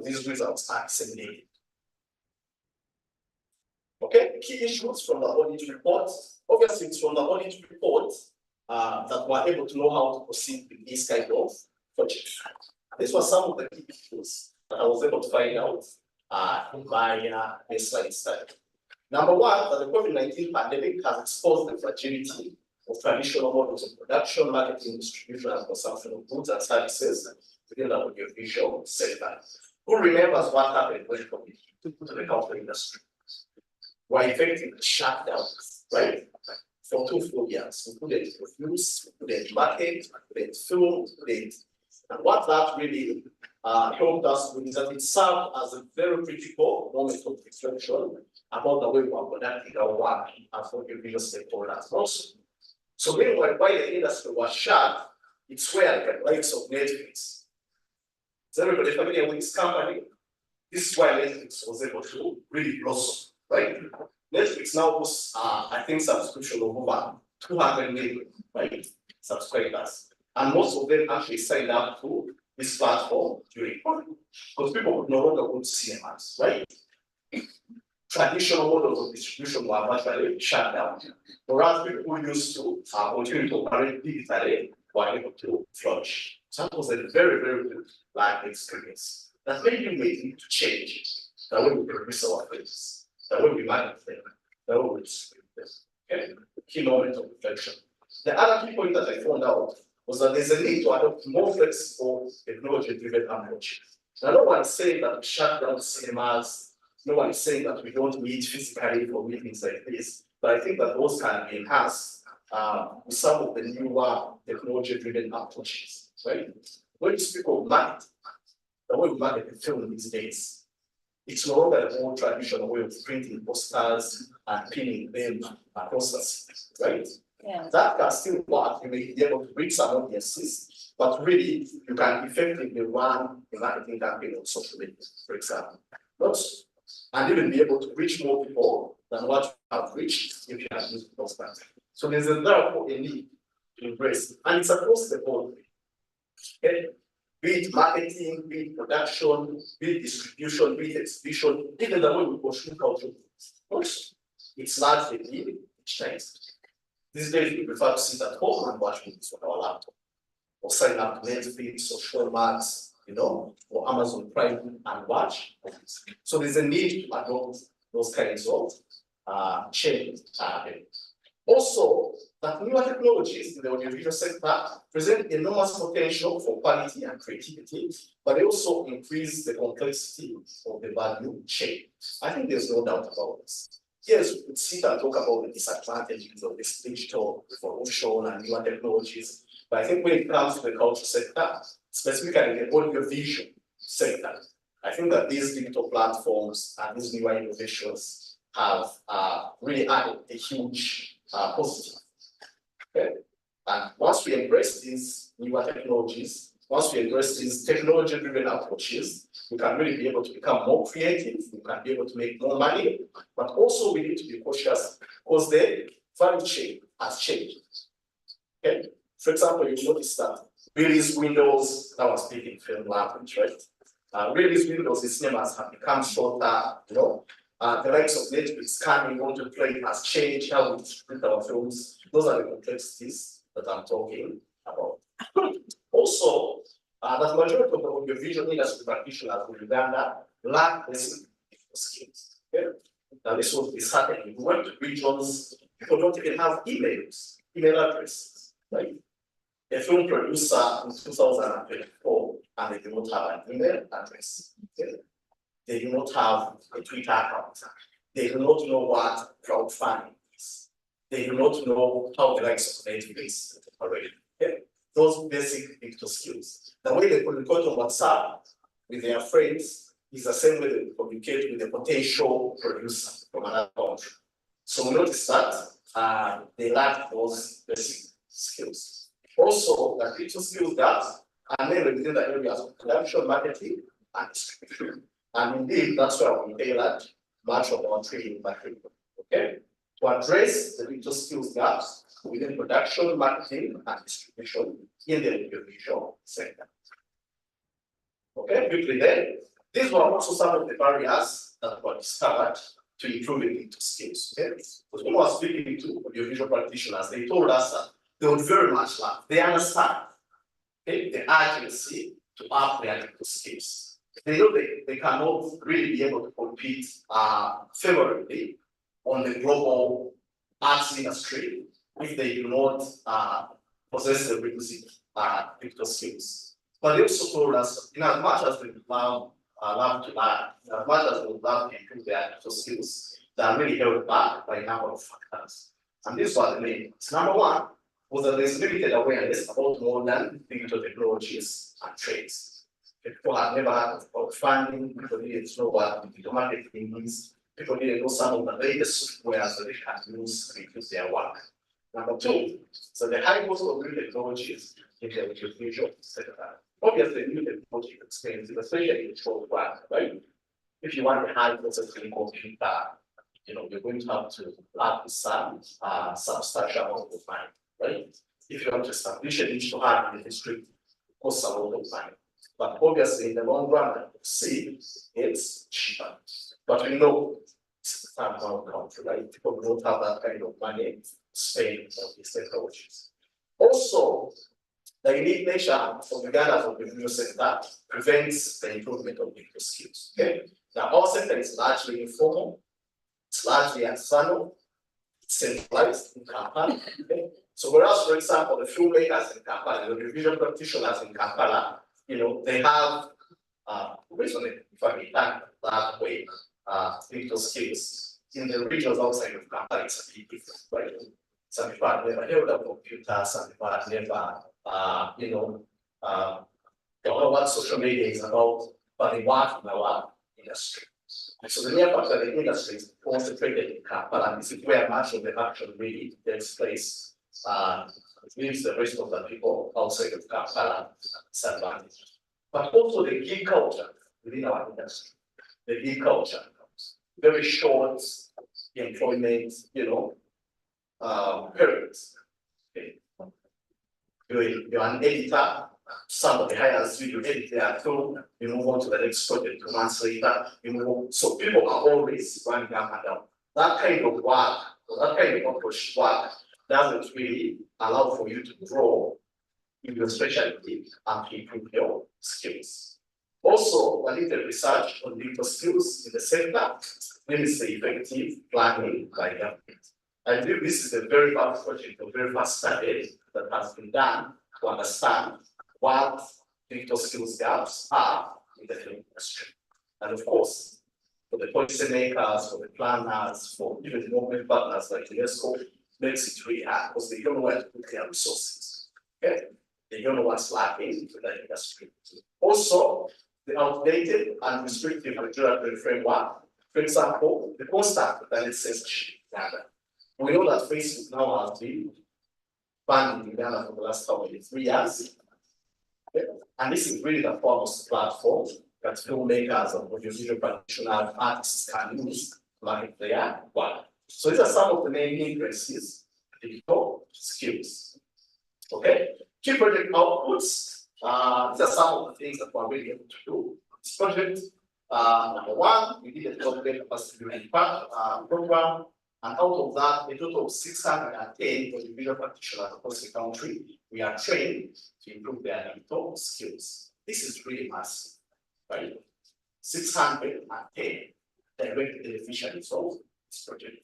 these results are disseminated. Okay, key issues from the audit report. Obviously, it's from the audit report that we're able to know how to proceed with this kind of project. These were some of the key issues that I was able to find out in my baseline study. Number one, that the COVID-19 pandemic has exposed the fragility of traditional models of production, marketing, distribution, and consumption of goods and services within the audiovisual sector. Who remembers what happened when COVID hit to the cultural industry? Were effectively shut down, right? For 2 full years. We couldn't produce, we couldn't market, we couldn't film, we couldn't. And what that really helped us with is that it served as a very critical moment of reflection about the way we are conducting our work as audiovisual stakeholders also. So meanwhile, while the industry was shut, it's where the likes of Netflix. Is everybody familiar with this company? This is why Netflix was able to really blossom, right? Netflix now hosts, I think, subscription of over 200 million, right, subscribers. And most of them actually signed up to this platform during COVID, because people would no longer go to cinemas, right? Traditional models of distribution were virtually shut down. Whereas people who used to continue to operate digitally were able to flourish. So that was a very, very good life experience. That maybe we need to change the way we produce our films, the way we market them, the way we distribute them. Okay, key moment of reflection. The other key point that I found out was that there's a need to adopt more flexible technology-driven approaches. Now, no one is saying that we shut down cinemas. No one is saying that we don't meet physically for meetings like this, but I think that those can be enhanced with some of the newer technology-driven approaches, right? When you speak of marketing, the way we market the film these days, it's no longer the old traditional way of printing posters and pinning them across the city, right? Yeah. That can still work. You may be able to reach some audiences, but really you can effectively run a marketing campaign on social media, for example. And even be able to reach more people than what you have reached if you have used those plans. So there's therefore a need to embrace, and it's across the board. Okay? Be it marketing, be it production, be it distribution, be it exhibition, even the way we pursue culture. It's largely needed each time. These days we prefer to sit at home and watch movies on our laptop, or sign up to Netflix or Showmax, or Amazon Prime and watch. So there's a need to adopt those kinds of changes. Also, that newer technologies in the audiovisual sector present enormous potential for quality and creativity, but they also increase the complexity of the value chain. I think there's no doubt about this. Yes, we could sit and talk about the disadvantages of this digital revolution and newer technologies, but I think when it comes to the culture sector, specifically the audiovisual sector, I think that these digital platforms and these newer innovations have really added a huge positive. Okay? And once we embrace these newer technologies, once we embrace these technology-driven approaches, we can really be able to become more creative, we can be able to make more money, but also we need to be cautious because the value chain has changed. Okay? For example, you notice that release windows, that was speaking film language, right? Release windows in cinemas have become shorter, the likes of Netflix coming onto play has changed how we distribute our films. Those are the complexities that I'm talking about. Also, the majority of the audiovisual industry practitioners in Uganda lack basic skills. Okay? Now this was disheartening. We went to regions, people don't even have email addresses, right? A film producer in 2024, and they do not have an email address. Okay? They do not have a Twitter account. They do not know what crowdfunding is. They do not know how the likes of Netflix operate. Okay? Those basic digital skills. The way they communicate on WhatsApp with their friends is the same way they communicate with a potential producer from another country. So we notice that they lack those basic skills. Also, the digital skills gaps are mainly within the areas of production, marketing, and distribution. And indeed, that's where we tailored much of our training material. Okay? To address the digital skills gaps within production, marketing, and distribution in the audiovisual sector. Okay, quickly then, these were also some of the barriers that were discovered to improving digital skills. Okay? Because when I was speaking to audiovisual practitioners, they told us that they would very much like, they understand, okay, the urgency to up their digital skills. They know they cannot really be able to compete favorably on the global arts industry if they do not possess the requisite digital skills. But they also told us, in as much as we love to learn, in as much as we would love to improve their digital skills, they are really held back by a number of factors. And these were the main ones. Number one was that there's limited awareness about modern digital technologies and trades. People have never heard of funding, people didn't know what digital marketing is, people didn't know some of the latest software that they can use to improve their work. Number two, so the high cost of new technologies in the audiovisual sector. Obviously, new technology is expensive, especially in short work, right? If you want a high processing computer, you're going to have to add some substantial amount of money, right? If you want to establish a digital hub in the district, it costs a lot of money. But obviously, in the long run, see, it's cheaper. But we know it's a third world country, right? People don't have that kind of money to spend on these technologies. Also, the unique nature of Uganda's audiovisual sector prevents the improvement of digital skills. Okay? Now, our sector is largely informal, it's largely artisanal, it's centralized in Kampala. Okay? So, whereas, for example, the filmmakers in Kampala, the audiovisual practitioners in Kampala, they have reasonably, if I may that way, digital skills. In the regions outside of Kampala, it's a bit different, right? Some people have never held a computer, some people have never, don't know what social media is about, but they work in our industry. So the near fact that the industry is concentrated in Kampala, this is where much of the action really takes place. It leaves the rest of the people outside of Kampala disadvantaged. But also the gig culture within our industry. The gig culture, very short employment, periods. Okay. You're an editor, somebody hires you, you edit their film, you move on to the next project 2 months later, so people are always running up and down. That kind of work, that kind of approach work doesn't really allow for you to grow in your specialty and to improve your skills. Also, I think the research on digital skills in the sector limits the effective planning by government. I believe this is a very first project, a very first study that has been done to understand what digital skills gaps are in the film industry. And of course, for the policymakers, for the planners, for even the movement partners like UNESCO, makes it really hard because they don't know where to put their resources. Okay? They don't know what's lacking in the industry. Also, the outdated and restrictive regulatory framework, for example, the constant that censorship in Uganda. We know that Facebook now has been banned in Uganda for the last 3 years. Okay? And this is really the foremost platform that filmmakers and audiovisual practitioners, artists can use to market their work. So these are some of the main hindrances to digital skills. Okay? Key project outputs. These are some of the things that we're really able to do. This project, number one, we did a global capacity building program And out of that, a total of 610 individual practitioners across the country, we are trained to improve their digital skills. This is really massive, right? 610 direct beneficiaries of this project.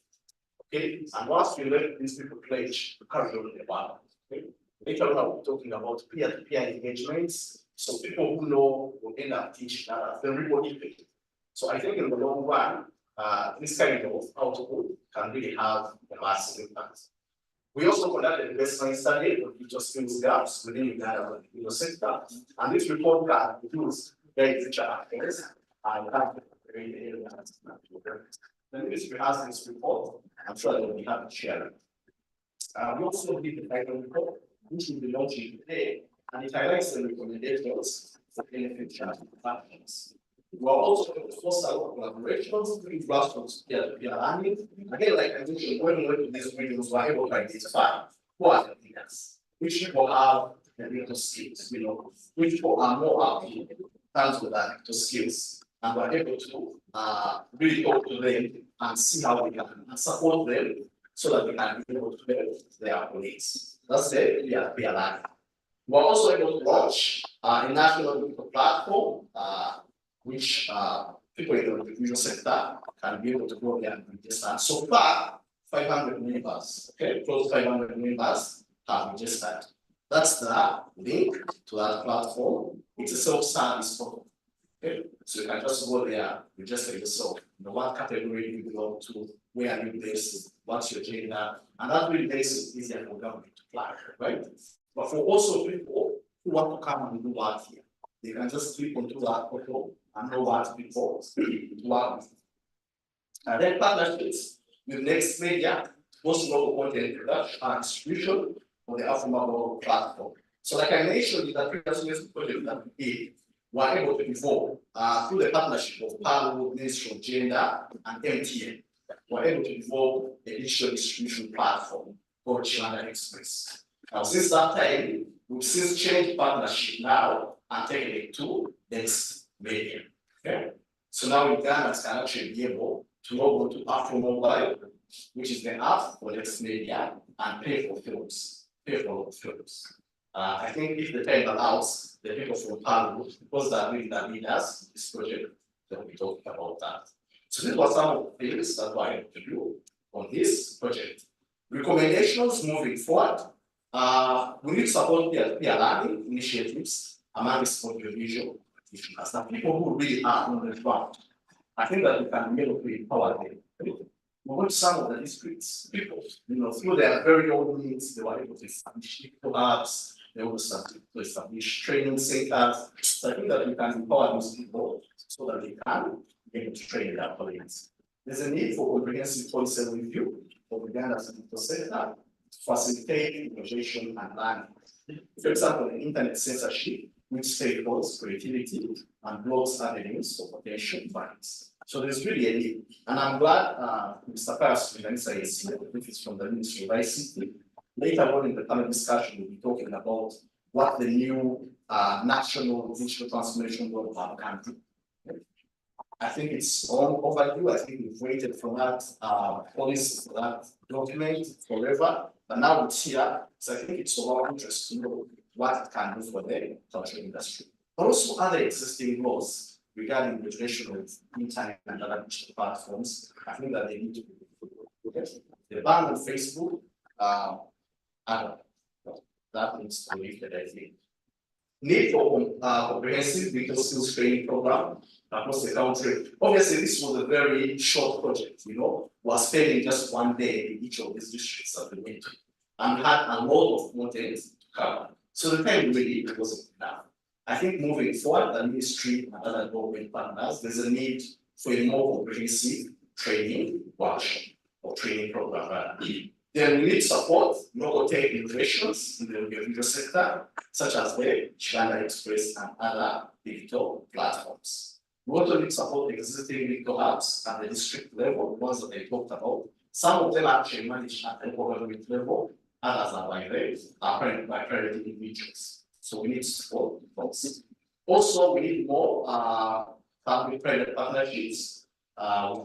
Okay, and once we let these people pledge to carry on the work, okay? Later on, we're talking about peer-to-peer engagements. So people who know will end up teaching others, then everybody pay. So I think in the long run, this kind of output can really have a massive impact. We also conducted a baseline study of digital skills gaps within Uganda and the digital sector, and this report can include very future actors and the ministry has this report. I'm sure they will be happy to share it. We also did the final report, which will be launching today, and it highlights the recommendations for benefit platforms. We are also going to foster collaborations between grassroots peer-to-peer learning. Again, like I mentioned, when we went to these regions, we are able to identify who are the leaders, which people have the digital skills, which people are more up in terms of their digital skills, and we are able to really talk to them and see how we can support them so that they can be able to help their colleagues. That's the peer-to-peer learning. We're also able to launch a national digital platform, which people in the individual sector can be able to go there and register. So far, 500 members, okay, close to 500 members have registered. That's the link to that platform. It's a self-service portal. Okay, so you can just go there, register yourself. What category you belong to, where are you based, what's your gender, and that really makes it easier for government to plan, right? But for also people who want to come and do work here, they can just click onto that portal and know what people work with. And then partnerships with Next Media, most local content production and distribution for the Afro platform. So like I mentioned, that previous project that we did, we are able to evolve through the partnership of PALU, Ministry of Gender, and MTN. We are able to evolve a digital distribution platform called Chilanda Express. Now, since that time, we've since changed partnership now and taken it to Next Media. Okay? So now Ugandans can actually be able to log on to Afro Mobile, which is the app for Next Media, and pay for films. I think if the time allows, the people from PALU, because they're really the leaders this project, they'll be talking about that. So these were some of the things that we're able to do on this project. Recommendations moving forward. We need to support peer learning initiatives among audiovisual practitioners, the people who really are on the ground. I think that we can be able to empower them. We want some of the districts, people, through their very own means, they were able to establish apps, they also to establish training centers. So I think that we can empower those people so that they can be able to train their colleagues. There's a need for comprehensive policy review of Uganda's digital sector to facilitate innovation and learning. For example, the internet censorship, which staples creativity and blocks avenues for potential funds. So there's really a need. And I'm glad Mr. Paris is here, which is from the Ministry of ICT. Later on in the panel discussion, we'll be talking about what the new national digital transformation roadmap can do. I think it's all overdue. I think we've waited for that policy, for that document forever. But now it's here. So I think it's of our interest to know what it can do for the cultural industry. But also other existing laws regarding the regulation of internet and other digital platforms. I think that they need to be looked at. The ban on Facebook, that needs to be lifted, I think. Need for comprehensive digital skills training program across the country. Obviously, this was a very short project, we're spending just one day in each of these districts that we went to, and had a lot of content to cover. So the time really wasn't enough. I think moving forward, the ministry and other government partners, there's a need for a more comprehensive training workshop or training program. Then we need support local tech innovations in the audiovisual sector, such as the Chilanda Express and other digital platforms. We also need support existing digital apps at the district level, the ones that I talked about. Some of them are actually managed at the government level, others are by private individuals. So we need support folks. Also, we need more public-private partnerships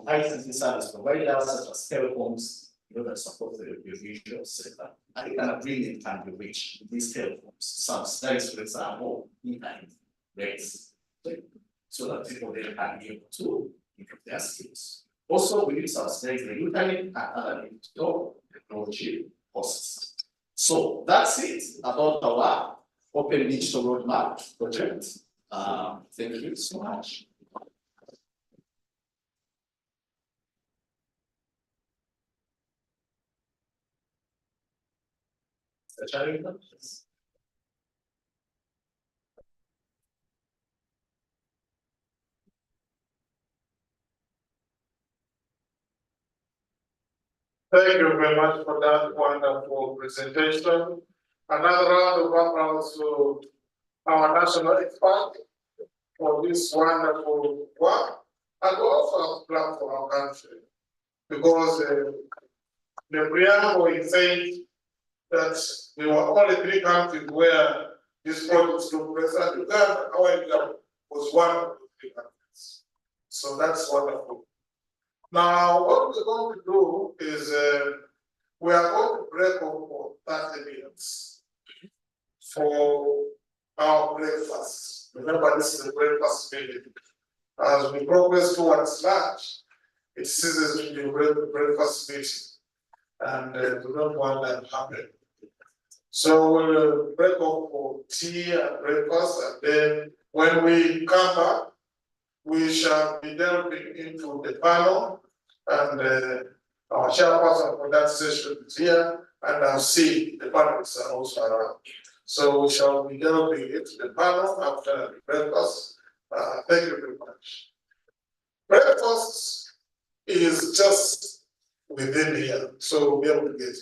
licensing service providers such as telecoms, that support the visual sector. I think an agreement can be reached with these telecoms, subsidize, for example, internet rates, so that people then can be able to improve their skills. Also, we need subsidize the internet and other digital technology costs. So that's it about our Open Digital Roadmap project. Thank you so much. Thank you very much for that wonderful presentation. Another round of applause to our national expert for this wonderful work and also a plan for our country. Because the preamble is saying that there were only 3 countries where this project took place, and Uganda, our example, was one of the 3 countries. So that's wonderful. Now, what we're going to do is we are going to break off for 30 minutes for our breakfast. Remember, this is a breakfast meeting. As we progress towards lunch, it ceases to be a breakfast meeting, and we don't want that to happen. So we'll break off for tea and breakfast, and then when we come back, we shall be delving into the panel, and our chairperson for that session is here, and I'll see the panelists are also around. So we shall be delving into the panel after the breakfast. Thank you very much. Breakfast is just within here, so we'll be able to get it.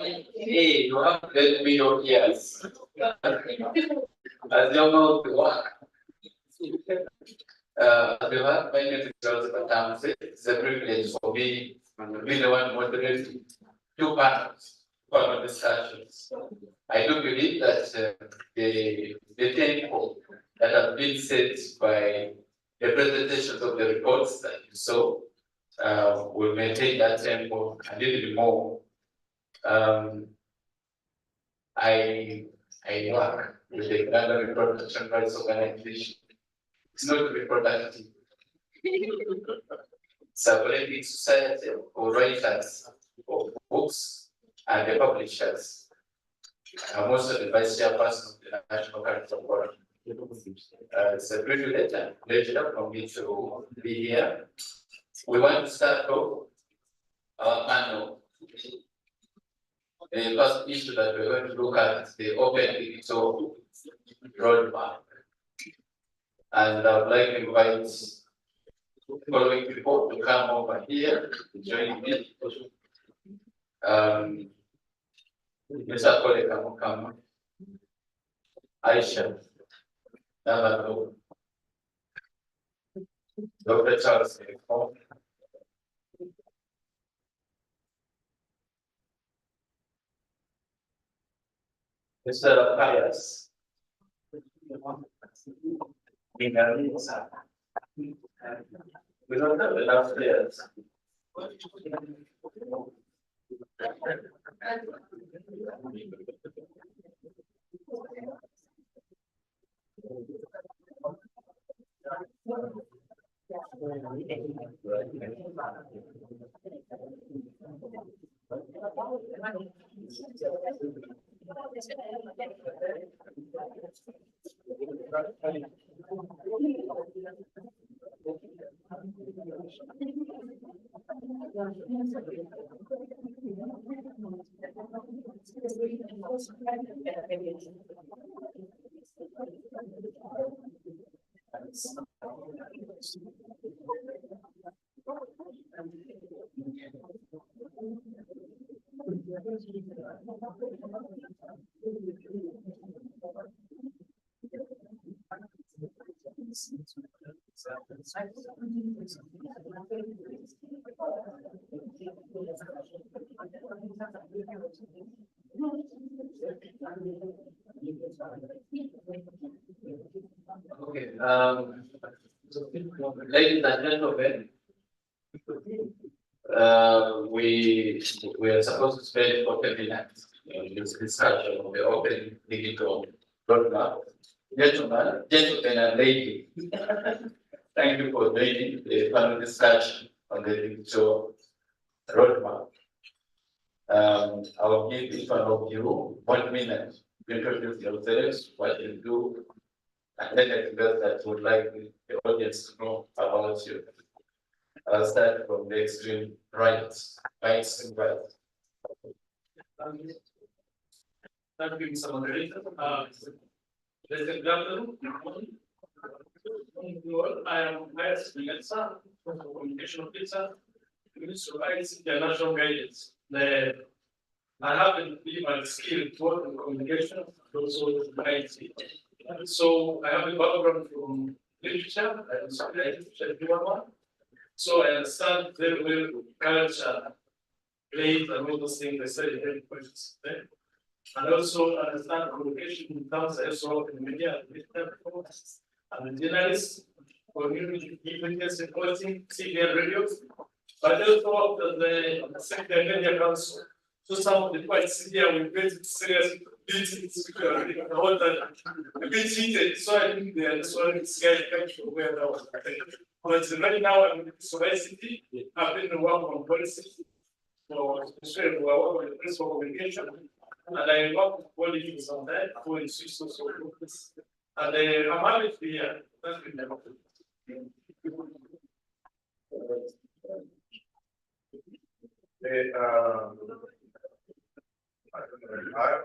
Hey, you have to let me know, yes. As you know, my name is Joseph Atamse. It's a privilege for me to be the one moderating two panels for our discussions. I do believe that the tempo that have been set by the presentations of the reports that you saw will maintain that tempo a little more. I work with the Uganda Reproduction Rights Organization. It's not reproductive. It's a very big society of writers of books and the publishers. I'm also the vice chairperson of the National Cultural Forum. It's a privilege and pleasure for me to be here. We want to start off our panel. The first issue that we're going to look at is the open digital roadmap. And I would like to invite following people to come over here to join me. Mr. Kole Kamukama, Aisha, Navato, Dr. Charles Ekho, Mr. Pius, we don't have enough players. Okay, ladies and gentlemen, we are supposed to spend 40 minutes in this discussion of the open digital roadmap. Gentlemen and ladies, thank you for joining the panel discussion on the digital roadmap. I will give each one of you 1 minute to introduce yourselves, what you do, and then I guess that would like the audience to know about you. I'll start from the extreme right, extreme right. Thank you, Mr. Moderator. Good afternoon. I am Pius from the Communication Officer, Ministry of ICT and National Guidance. I happen to be my skill both in communication and also in IT. So I have a background from literature, I studied literature, so I understand very well culture, plays, and all those things I studied very questions. And also understand communication in terms of also in media and journalists, community events, reporting, TV and radio, but also the Secretary Media Council. So some of the points here we get serious meetings, the whole time, a bit heated, so I think they are sorry this guy came from where I was. But right now I'm in society, I've been working on policy, so especially we are working with principal communication, and I work with politics on that, who is social groups. And I'm happy to be here. Thank you.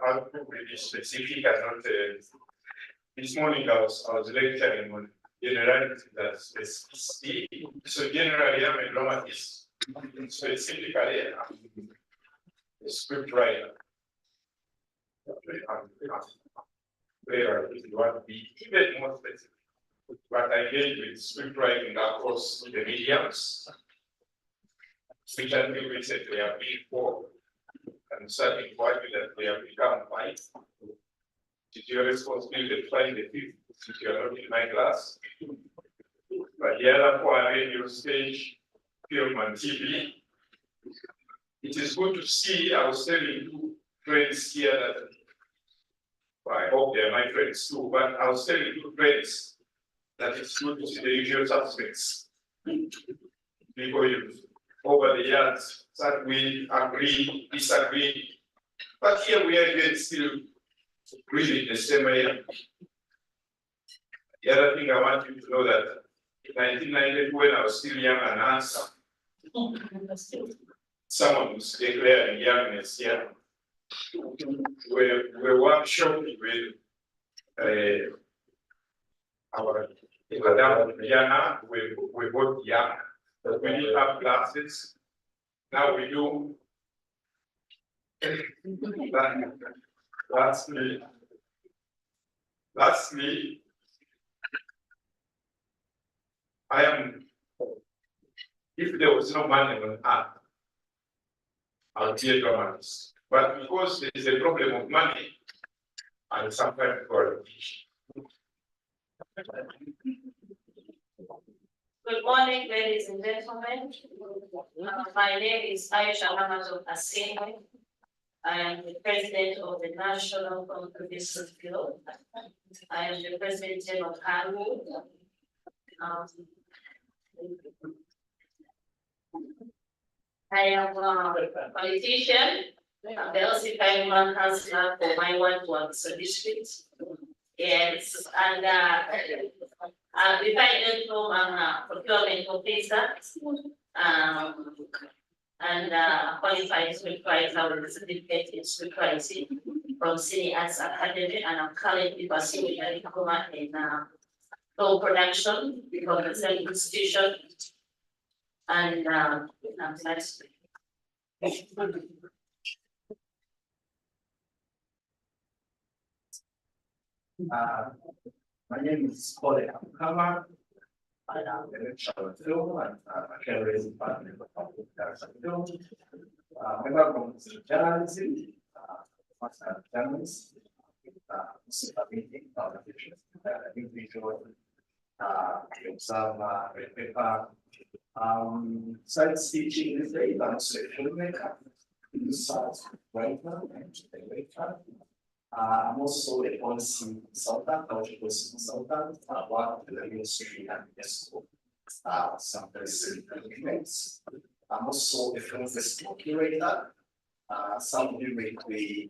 I'll be really specific. I not this morning I was lecturing on generality that specificity. So generally I'm a dramatist. Specifically I'm a script writer. want to ask. Where if you want to be even more specific. But I engage with script writing across the mediums, which until recently have been 4, and starting to argue that they have become 5. It's your responsibility to find the 5th if you are not in my class. But the other 4 are radio stage, film and TV. It is good to see, I was telling 2 friends here that, well, I hope they are my friends too, but I was telling 2 friends that it's good to see the usual suspects. People over the years that we agree, disagree, but here we are again still breathing the same air. The other thing I want you to know that in 1990, when I was still young and handsome, someone was declaring youngness here. We workshopped with our Madam Diana, we both young, but we didn't have classes. Now we do. Lastly, I am, if there was no money on earth, I'll be a dramatist. But because there is a problem of money, I'll sometimes go to teach. Good morning, ladies and gentlemen. My name is Aisha Hamazov Asene. I am the president of the National Conservation Guild. I am the president of HANU. I am a politician. I'm the LC one councillor for my ward district. Yes, and if I don't know, I'm a procurement officer, and qualified script writer with a certificate in script writing from City Arts Academy, and I'm currently pursuing a diploma in film production from the same institution, and I'm glad to be. My name is Kole Akama. I am the lecturer of film and a career partner of public film. My background is in journalism, master journalist, meeting publications, individual, observer, paper, science teaching is very advanced filmmaker, research writer, and writer. I'm also a policy consultant, cultural policy consultant, work with the ministry and UNESCO, some very significant events. I'm also a film festival curator. Some of you may be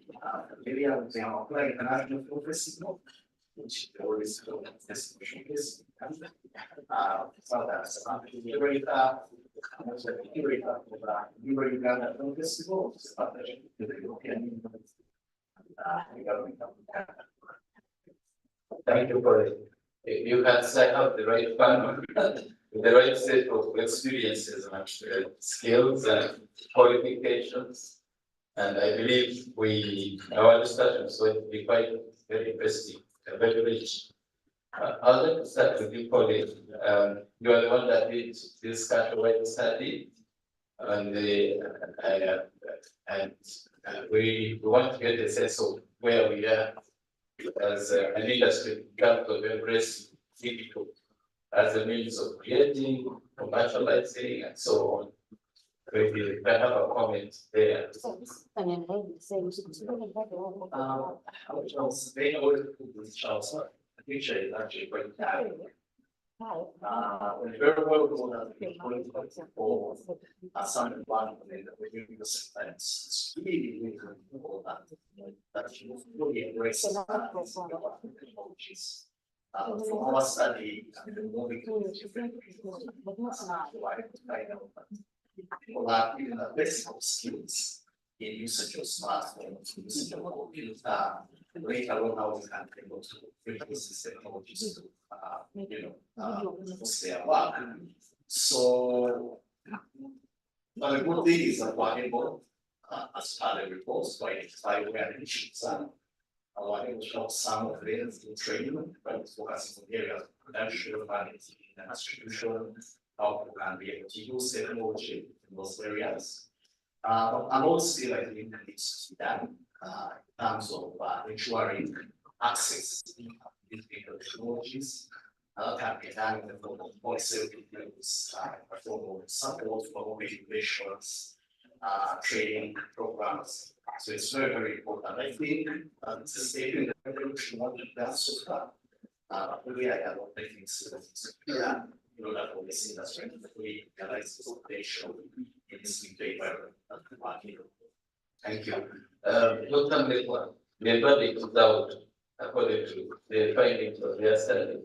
familiar with the Amapula International Film Festival, which is the oldest film festival showcase in Uganda. So that's a curator. I'm also a curator for the Uganda Film Festival, which is a partnership with the European Union. Thank you for it. You can set up the right panel with the right set of experiences and skills and qualifications. And I believe our discussion is going to be quite very interesting, very rich. I'd like to start with you, Pauline. You are the one that did this category study, and we want to get a sense of where we are as an industry in terms of embracing digital as a means of creating, commercializing, and so on. If you can have a comment there. I was very aware of this child's picture is actually quite bad. Very well known as the political for some environment that we use sometimes. It's really important that you fully embrace technologies. From our study, moving to different people have even the basic skills in usage of smartphones, usage of computer, later on how we can be able to bring these technologies to for their work. So the good thing is that we're able, as part of the reports, to identify where the issues are. our initial some of it in training, but focusing on areas of potential quality and distribution, how we can be able to use technology in those areas. And also, I think it needs to be done in terms of ensuring access to these technologies. Can be done in the form of policy reviews, form of support for regulations, training programs. So it's very, very important. I think this is taking the revolution what we've done so far. Really, I have other things to do that. You know, that for this industry, we realize this potential in this new paper. Thank you. Dr. Mekwa, the verdict is out according to the findings of their study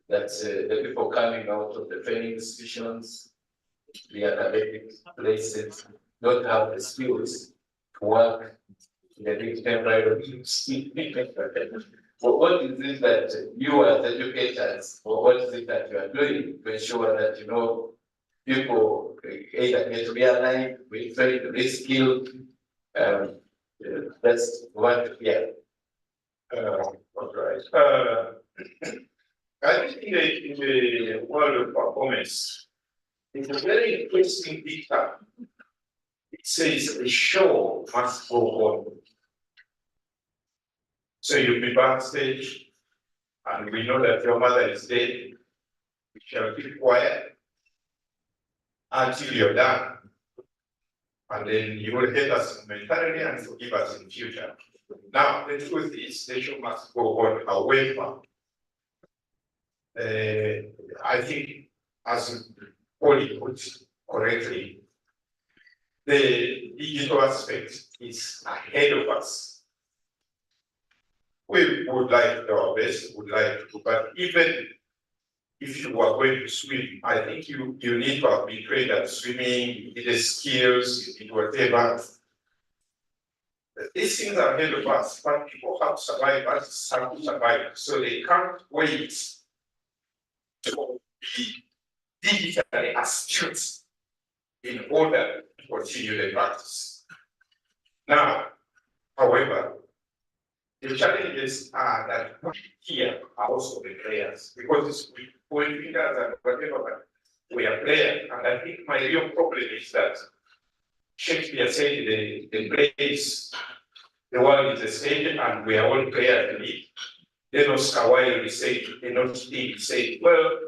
that the people coming out of the training institutions, the academic places, don't have the skills to work in the digital environment. What is it that you as educators, or what is it that you are doing to ensure that people either get realigned, we train, reskilled? That's one here. All right. I think in the world of performance, it's a very interesting detail. It says the show must go on. So you'll be backstage, and we know that your mother is dead. We shall keep quiet until you're done. And then you will hate us momentarily and forgive us in future. Now, the truth is, the show must go on. However, I think, as Polly put correctly, the digital aspect is ahead of us. We would like to do our best, would like to, but even if you are going to swim, I think you need to have been trained at swimming, you need the skills, you need whatever. These things are ahead of us, but people have to survive, have to survive, so they can't wait to be digitally astute in order to continue the practice. Now, however, the challenges are that here are also the players, because it's point fingers and whatever, but we are players. And I think my real problem is that Shakespeare said the play is, the world is a stage and we are all players in it. Then Oscar Wilde said, he said, well,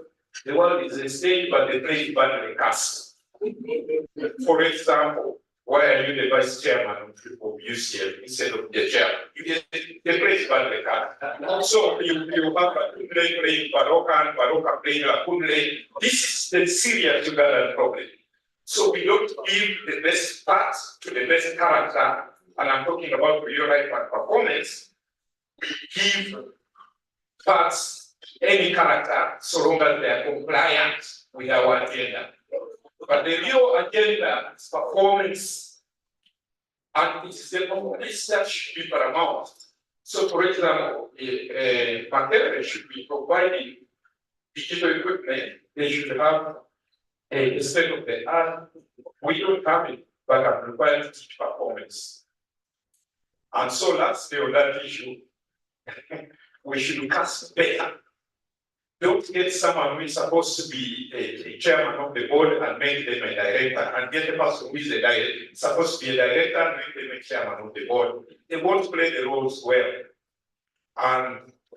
the world is a stage, but the play is badly cast. For example, why are you the vice chairman of UCL instead of the chairman? The play is badly cast. So you have a Kunle playing Baroka and Baroka playing a Kunle. This is the serious Ugandan problem. So we don't give the best parts to the best character, and I'm talking about real life and performance. We give parts any character so long as they are compliant with our agenda. But the real agenda is performance, and it's the performance that should be paramount. So, for example, Mandela should be providing digital equipment. They should have a state of the art. We don't have it, but I'm required to teach performance. And so, lastly, on that issue, we should cast better. Don't get someone who is supposed to be a chairman of the board and make them a director, and get a person who is supposed to be a director and make them a chairman of the board. They won't play the roles well.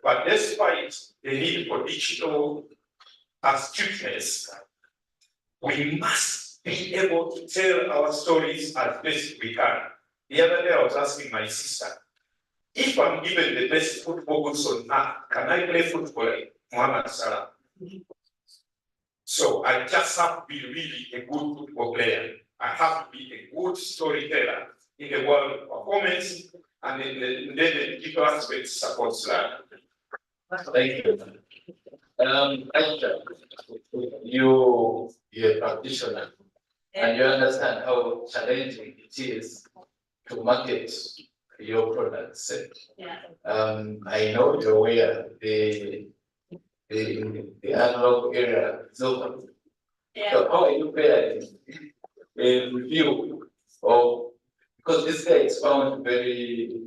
But despite the need for digital astuteness, we must be able to tell our stories as best we can. The other day I was asking my sister, if I'm given the best football boots on earth, can I play football like Mohamed Salah? So I just have to be really a good football player. I have to be a good storyteller in the world of performance, and then the digital aspect supports that. Thank you. You're a practitioner, and you understand how challenging it is to market your products. Yeah. I know you're aware the analog era is over. Yeah. So how are you faring in review of, because this guy is found very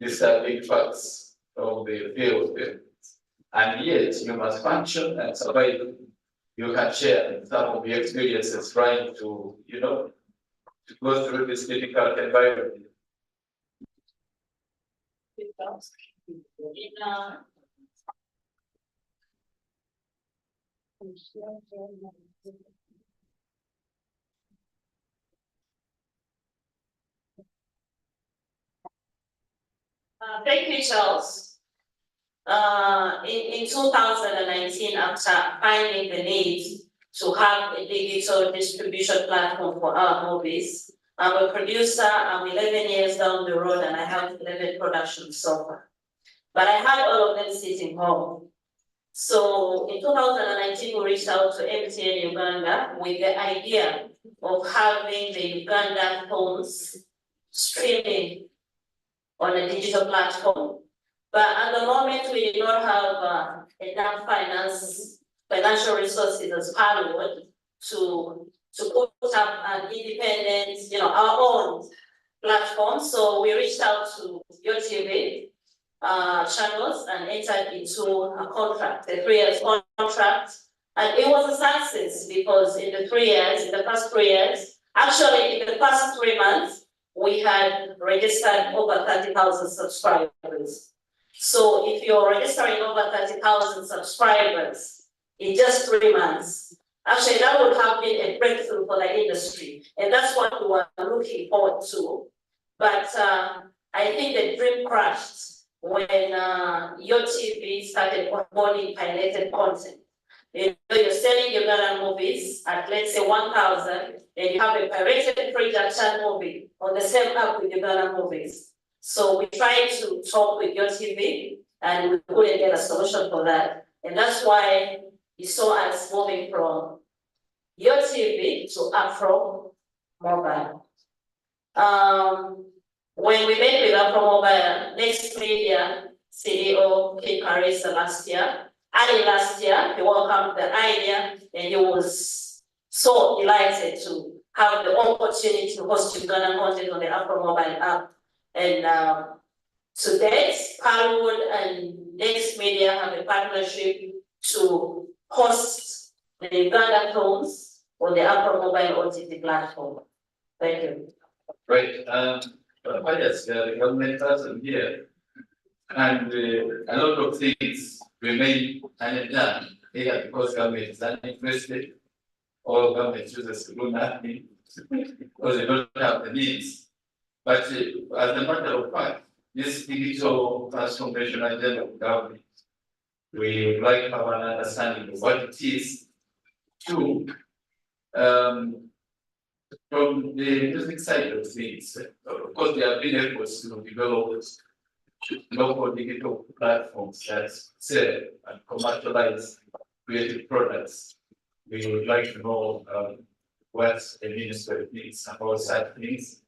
These are big facts of the field. And yet you must function and survive. You can share some of the experiences trying to, to go through this difficult environment. Thank you, Charles. In 2019, after finding the need to have a digital distribution platform for our movies, I'm a producer, I'm 11 years down the road and I have 11 productions so far. But I had all of them sitting home. So in 2019, we reached out to MTN Uganda with the idea of having the Uganda phones streaming on a digital platform. But at the moment, we do not have enough financial resources as Parliament to put up an independent, our own platform. So we reached out to your TV channels and entered into a contract, a 3 years contract. And it was a success because in the past 3 years, actually in the past 3 months, we had registered over 30,000 subscribers. So if you're registering over 30,000 subscribers in just 3 months, actually that would have been a breakthrough for the industry. And that's what we were looking forward to. But I think the dream crashed when your TV started onboarding pirated content. You're selling Ugandan movies at, let's say, 1,000, and you have a pirated pre-production movie on the same app with Ugandan movies. So we tried to talk with your TV, and we couldn't get a solution for that. And that's why you saw us moving from your TV to Afro Mobile. When we met with Afro Mobile, Next Media CEO Kim Carissa early last year, he welcomed the idea and he was so delighted to have the opportunity to host Ugandan content on the Afro Mobile app. And to date, Parliament and Next Media have a partnership to host the Ugandan films on the Afro Mobile OTT platform. Thank you. Right. Yes, the government doesn't here. And a lot of things remain undone, either because government is uninterested or government chooses to do nothing because they don't have the needs. But as a matter of fact, this digital transformation agenda of government, we would like to have an understanding of what it is. Two, from the music side of things, of course, there have been efforts to develop local digital platforms that sell and commercialize creative products. We would like to know what the ministry thinks about such things.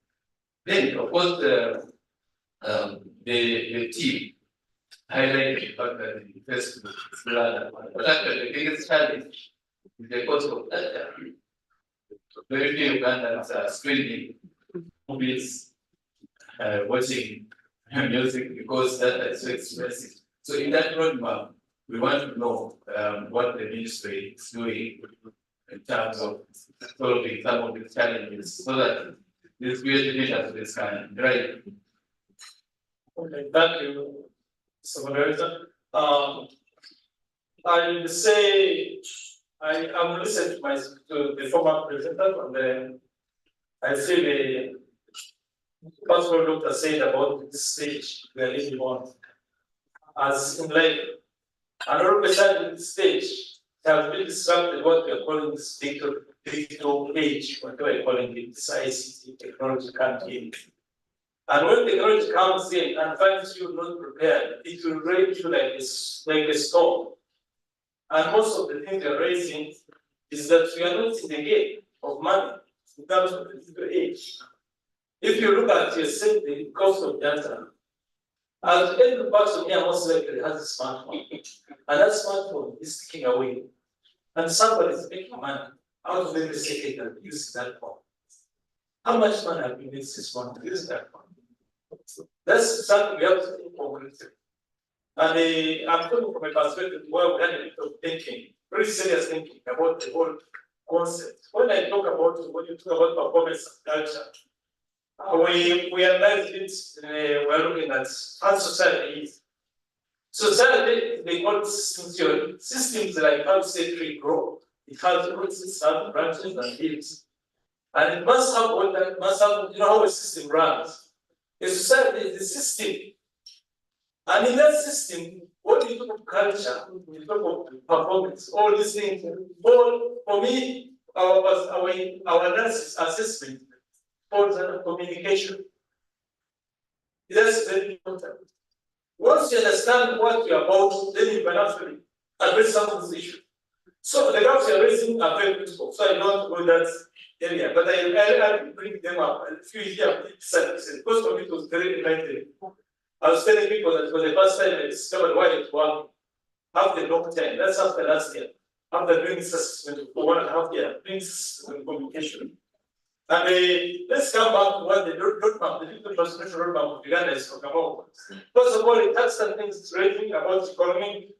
Then, of course, the team highlighted the fact that the festival is rather, but actually the biggest challenge is the cost of data. Very few Ugandans are screening movies, watching music because data is so expensive. So in that roadmap, we want to know what the ministry is doing in terms of solving some of the challenges so that this creative initiatives can drive. Okay, thank you, Mr. Moderator. I will say I am listening to the former presenter, and then I see the possible doctor said about this stage we are living on. As in life, and all of a sudden, this stage has been disrupted what we are calling this digital age, what we are calling it, this ICT technology comes in. And when technology comes in and finds you not prepared, it will raise you like a storm. And most of the things you're raising is that we are not in the game of money in terms of the digital age. If you look at yourself, the cost of data, and every person here most likely has a smartphone, and that smartphone is ticking away, and somebody is making money out of every second that uses that phone. How much money have you made this month to use that phone? That's something we have to think of. And I'm coming from a perspective where we had a bit of thinking, very serious thinking about the whole concept. When I talk about, when you talk about performance culture, we analyze it, we're looking at how society is. Society, they call systems theory. Systems like how say tree grow, it has roots, it has branches and leaves. And it must have all that, must have, you know how a system runs. A society is a system. And in that system, what you talk of culture, you talk of performance, all these things, all for me, our analysis assessment falls under communication. That's very important. Once you understand what you're about, then you can actually address some of these issues. So the gaps you're raising are very critical. So I don't go that area, but I bring them up. A few years, because for me it was very enlightening. I was telling people that for the first time I discovered why it worked. After long time, that's after last year. After doing this assessment for 1.5 years, doing this communication. And let's come back to what the roadmap, the digital transformation roadmap of Uganda is talking about. First of all, it has some things raising about economy,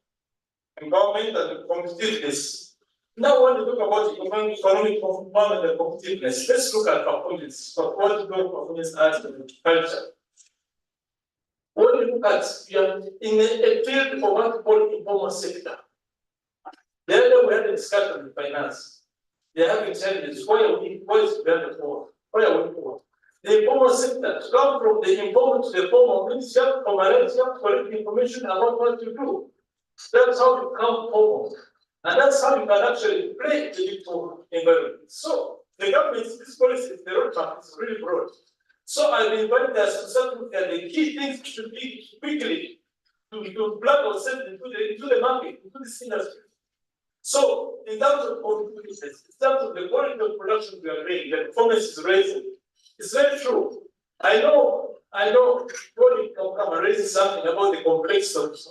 empowerment, and competitiveness. Now, when we talk about economic empowerment and competitiveness, let's look at performance. So, what do performance as in culture? When you look at, you are in a field of what we call informal sector. The other we had a discussion with finance. They have challenges. Why is Uganda poor? Why are we poor? The informal sector, to come from the informal to the formal, means you have to formalize, you have to collect information about what you do. That's how you come forward. And that's how you can actually play the digital environment. So the government, this policy, the roadmap is really broad. So I will invite us to start looking at the key things should be quickly to plug ourselves into the market, into this industry. So in terms of competitiveness, in terms of the quality of production we are doing, the performance is raising. It's very true. I know, Tony can come and raise something about the complexity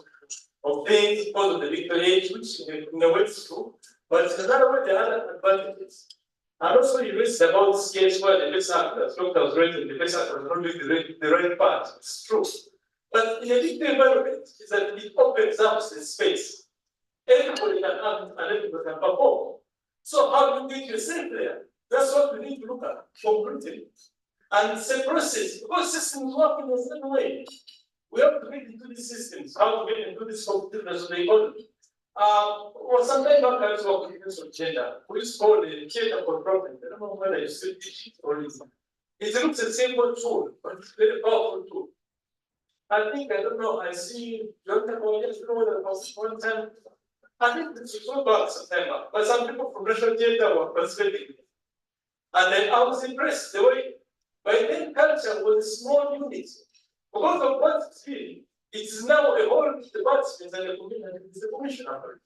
of things because of the digital age, which in a way is true. But in another way, there are other advantages. And also you raised about the scales where the best actors, doctors raising the best actors not doing the right part. It's true. But in a digital environment, is that it opens up the space. Everybody can act and everybody can perform. So how do you get yourself there? That's what we need to look at completely. And it's a process, because systems work in a certain way. We have to get into these systems, how to get into this competitiveness of the economy. Well, sometimes back I was working with gender. We used to call it gender for problem. I don't know whether you still teach it or not. It looks a simple tool, but it's a very powerful tool. I think, I don't know, I see Jonathan, I don't know whether it was one time. I think it's so about September, but some people from National Theatre were participating. And then I was impressed the way, by then culture was a small unit. Because of what it's been, it's now a whole department and a commission, it's a commissioner.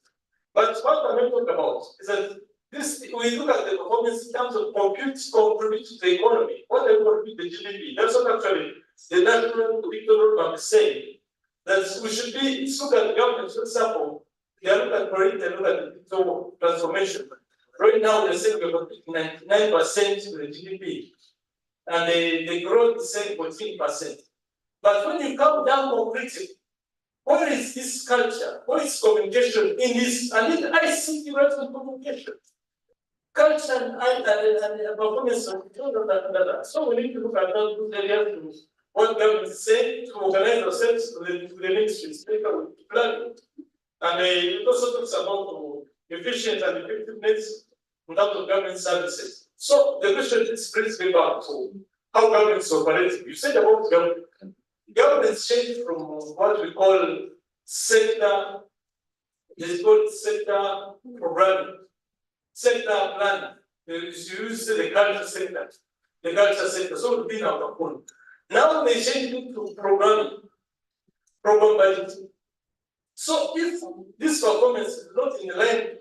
But what I'm going to talk about is that this, we look at the performance in terms of contribute to the economy. What they contribute to the GDP. That's what actually the National Digital Roadmap is saying. That we should be, look at the government, for example, they are looking at Korea, they look at the digital transformation. Right now, they're saying we're contributing 99% to the GDP. And the growth is saying 14%. But when you come down concretely, what is this culture? What is communication in this? And then I see the right of communication. Culture and performance of so we need to look at those areas to what government is saying to organize ourselves to the ministries, planning. And it also talks about efficiency and effectiveness in terms of government services. So the question is brings me back to how governments operate. You said about government. Governments change from what we call sector, it's called sector programming, sector planning. You used to the culture sector, so it would be our phone. Now they change it to programming, program budgeting. So if this performance is not in line,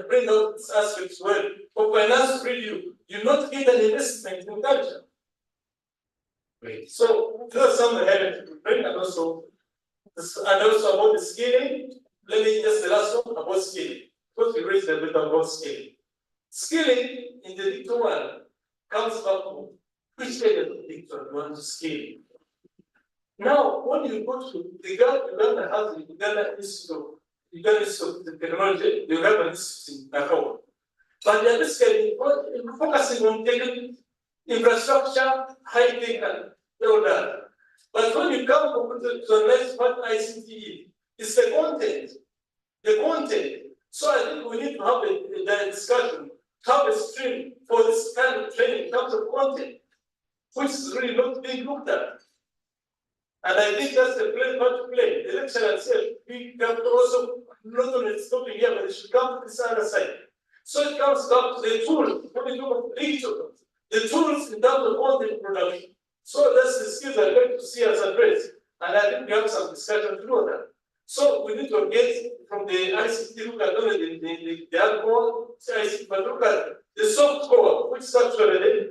bring out these aspects well, for finance review, you not get an investment in culture. Great. So those are some of the elements to bring, and also about the scaling. Let me just the last one about scaling. Because we raised a bit about scaling. Scaling in the digital world comes back to which area of digital you want to scale. Now, when you go to Uganda has the Uganda Institute of Technology, the Uganda Institute in Nairobi. But they are basically focusing on taking infrastructure, high tech, and all that. But when you come to the next part, ICT, it's the content. The content. So I think we need to have a discussion, have a stream for this kind of training in terms of content, which is really not being looked at. And I think that's the place not to play. The lecturer said, we can also not only stopping here, but it should come to this other side. So it comes back to the tools, when we talk of digital, the tools in terms of content production. So that's the skills I'm going to see us address. And I think we have some discussion to do on that. So we need to get from the ICT, look at only the hardcore ICT, but look at the soft core, which is actually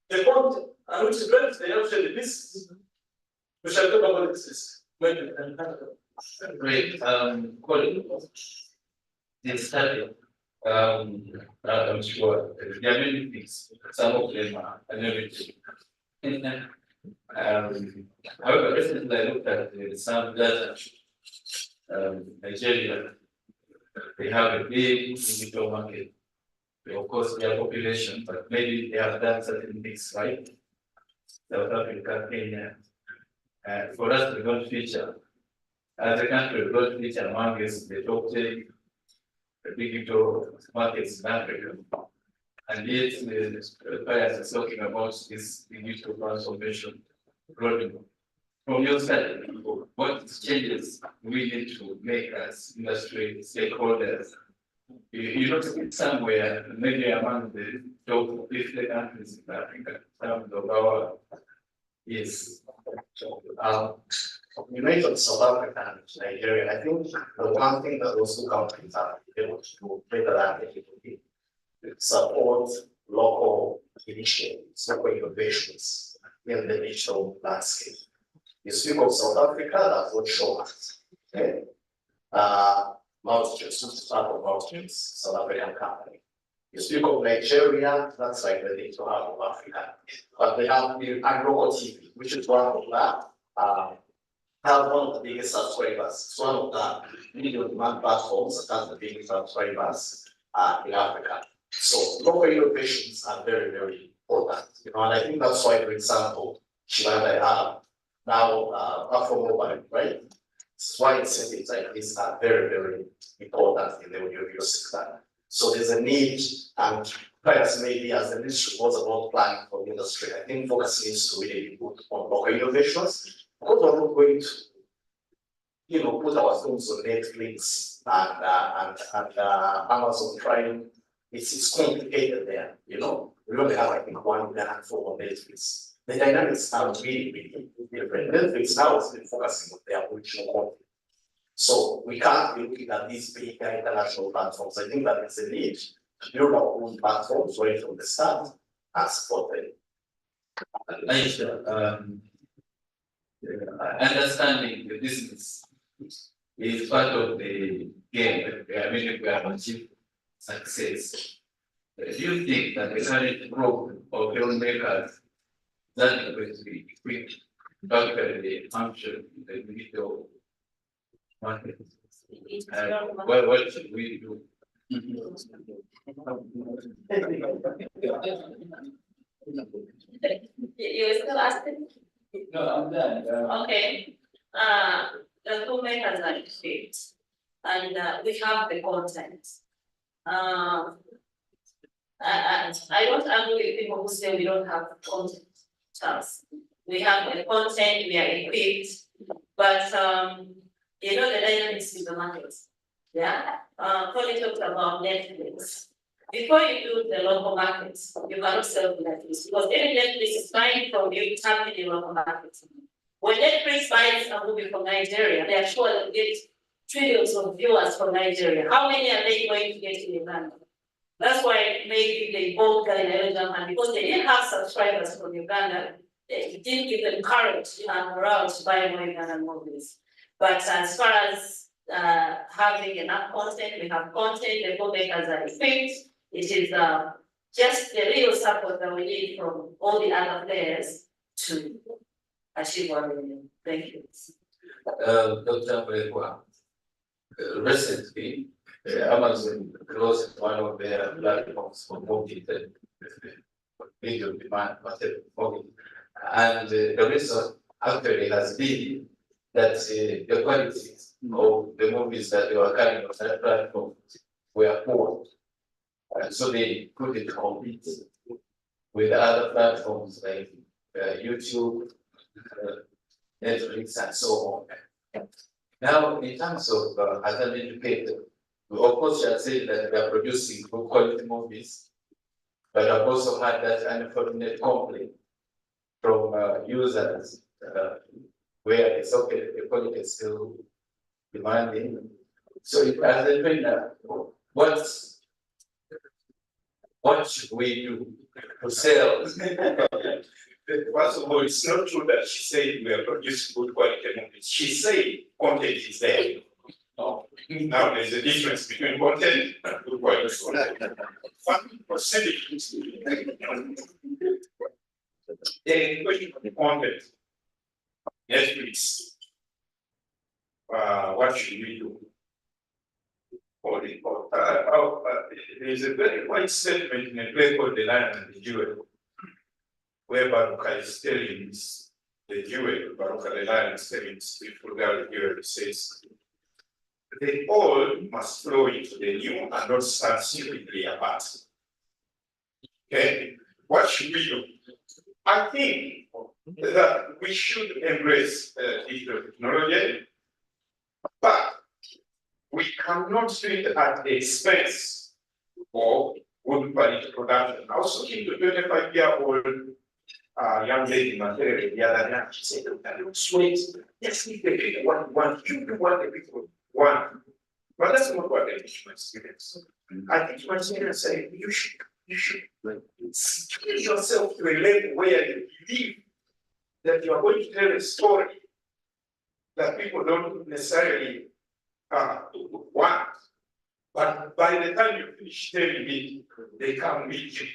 the content, and which is actually this. We shall talk about this. Great, Colin. The study, I'm sure there are many things, some of them are innovative. However, recently I looked at some data. Nigeria, they have a big digital market. Of course, their population, but maybe they have done certain things right. South Africa, Kenya. For us, we don't feature. As a country, we don't feature amongst the top 10 digital markets in Africa. And yet, the players are talking about this digital transformation roadmap. From your side, what changes we need to make as industry stakeholders? You know, somewhere, maybe among the top 50 countries in Africa, some of our is. You mentioned South Africa and Nigeria. I think the one thing that those two countries are able to do better than they support local initiatives, local innovations in the digital landscape. You speak of South Africa, that's what show us. Okay? Multitudes, which is part of Multitudes, South African company. You speak of Nigeria, that's like the digital hub of Africa. But they have the Agro TV, which is one of that. Have one of the biggest subscribers. It's one of the video demand platforms that has the biggest subscribers in Africa. So local innovations are very, very important. You know, and I think that's why, for example, Shibanda have now platform mobile, right? That's why incentives like this are very, very important in the audiovisual sector. So there's a need, and perhaps maybe as the ministry was about planning for the industry, I think focus needs to really be put on local innovations. Because we're not going to, you know, put our films on Netflix and Amazon Prime. It's complicated there, you know. We only have, I think, 1 million for Netflix. The dynamics are really, really different. Netflix now has been focusing on their original content. So we can't be looking at these big international platforms. I think that it's a need to build our own platforms right from the start and support them. Understanding the business is part of the game. I mean, we have achieved success. Do you think that the current growth of filmmakers that is going to be quick, the function in the digital market? What should we do? You're still asking? No, I'm done. Okay. The filmmakers are equipped, and we have the content. I don't agree with people who say we don't have content. Charles, we have the content, we are equipped, but you know the dynamics in the market. Yeah. Colin talked about Netflix. Before you do the local markets, you cannot sell to Netflix because every Netflix is buying from you, targeting the local markets. When Netflix buys a movie from Nigeria, they are sure they get trillions of viewers from Nigeria. How many are they going to get in Uganda? That's why maybe they bought Galileo and because they didn't have subscribers from Uganda, they didn't give them courage and morale to buy more Ugandan movies. But as far as having enough content, we have content, the filmmakers are equipped. It is just the real support that we need from all the other players to achieve our goal. Thank you. Dr. Mbekwa, recently, Amazon closed one of their platforms for moving the video demand, and the reason actually has been that the quality of the movies that they were carrying on that platform were poor. So they couldn't compete with other platforms like YouTube, Netflix, and so on. Now, in terms of as an educator, of course, you are saying that we are producing good quality movies, but I've also had that unfortunate complaint from users where it's okay, the quality is still demanding. So, as a trainer, what should we do to sell? First of all, it's not true that she said we are producing good quality movies. She said content is there. No. Now there's a difference between content and good quality content. The question of the content. Yes, please. What should we do? There's a very wide statement in a play called The Lion and the Jewel, where Baruka is telling the jewel, Baruka the Lion is telling this beautiful girl here, it says, they all must flow into the new and not stand secretly apart. Okay, what should we do? I think that we should embrace digital technology, but we cannot do it at the expense of good quality production. I was talking to a 25-year-old young lady, the other night. She said, "Sweet, just leave the people what you want. You do what the people want." But that's not what I teach my students. I teach my students say you should skill yourself to a level where you believe that you are going to tell a story that people don't necessarily want. But by the time you finish telling it, they come with you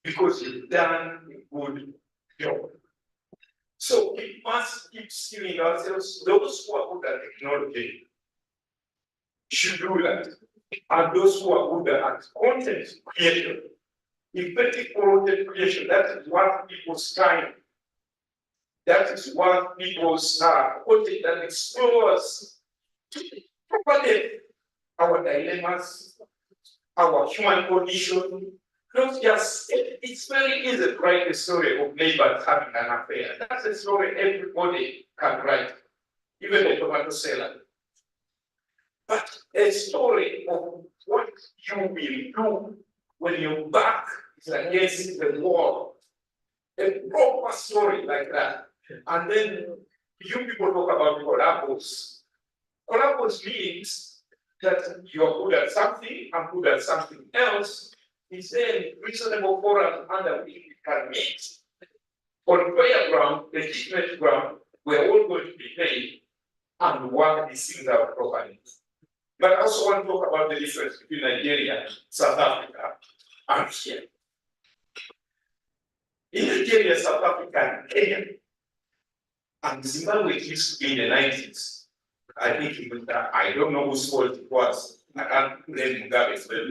because you've done a good job. So we must keep skilling ourselves. Those who are good at technology should do that. And those who are good at content creation, effective content creation, that is what people's time. That is what people's content that explores properly our dilemmas, our human condition. Not just, it's very easy to write a story of neighbors having an affair. That's a story everybody can write, even a tomato seller. But a story of what you will do when your back is against the wall, a proper story like that. And then you people talk about collabos. Collabos means that you are good at something, I'm good at something else. Is there a reasonable forum under which we can meet? On fair ground, legitimate ground, we're all going to be paid and work these things out properly. But I also want to talk about the difference between Nigeria, South Africa, and here. In Nigeria, South Africa, and Kenya, and Zimbabwe used to be in the 90s. I think it was, I don't know whose fault it was. I can't blame Mugabe, but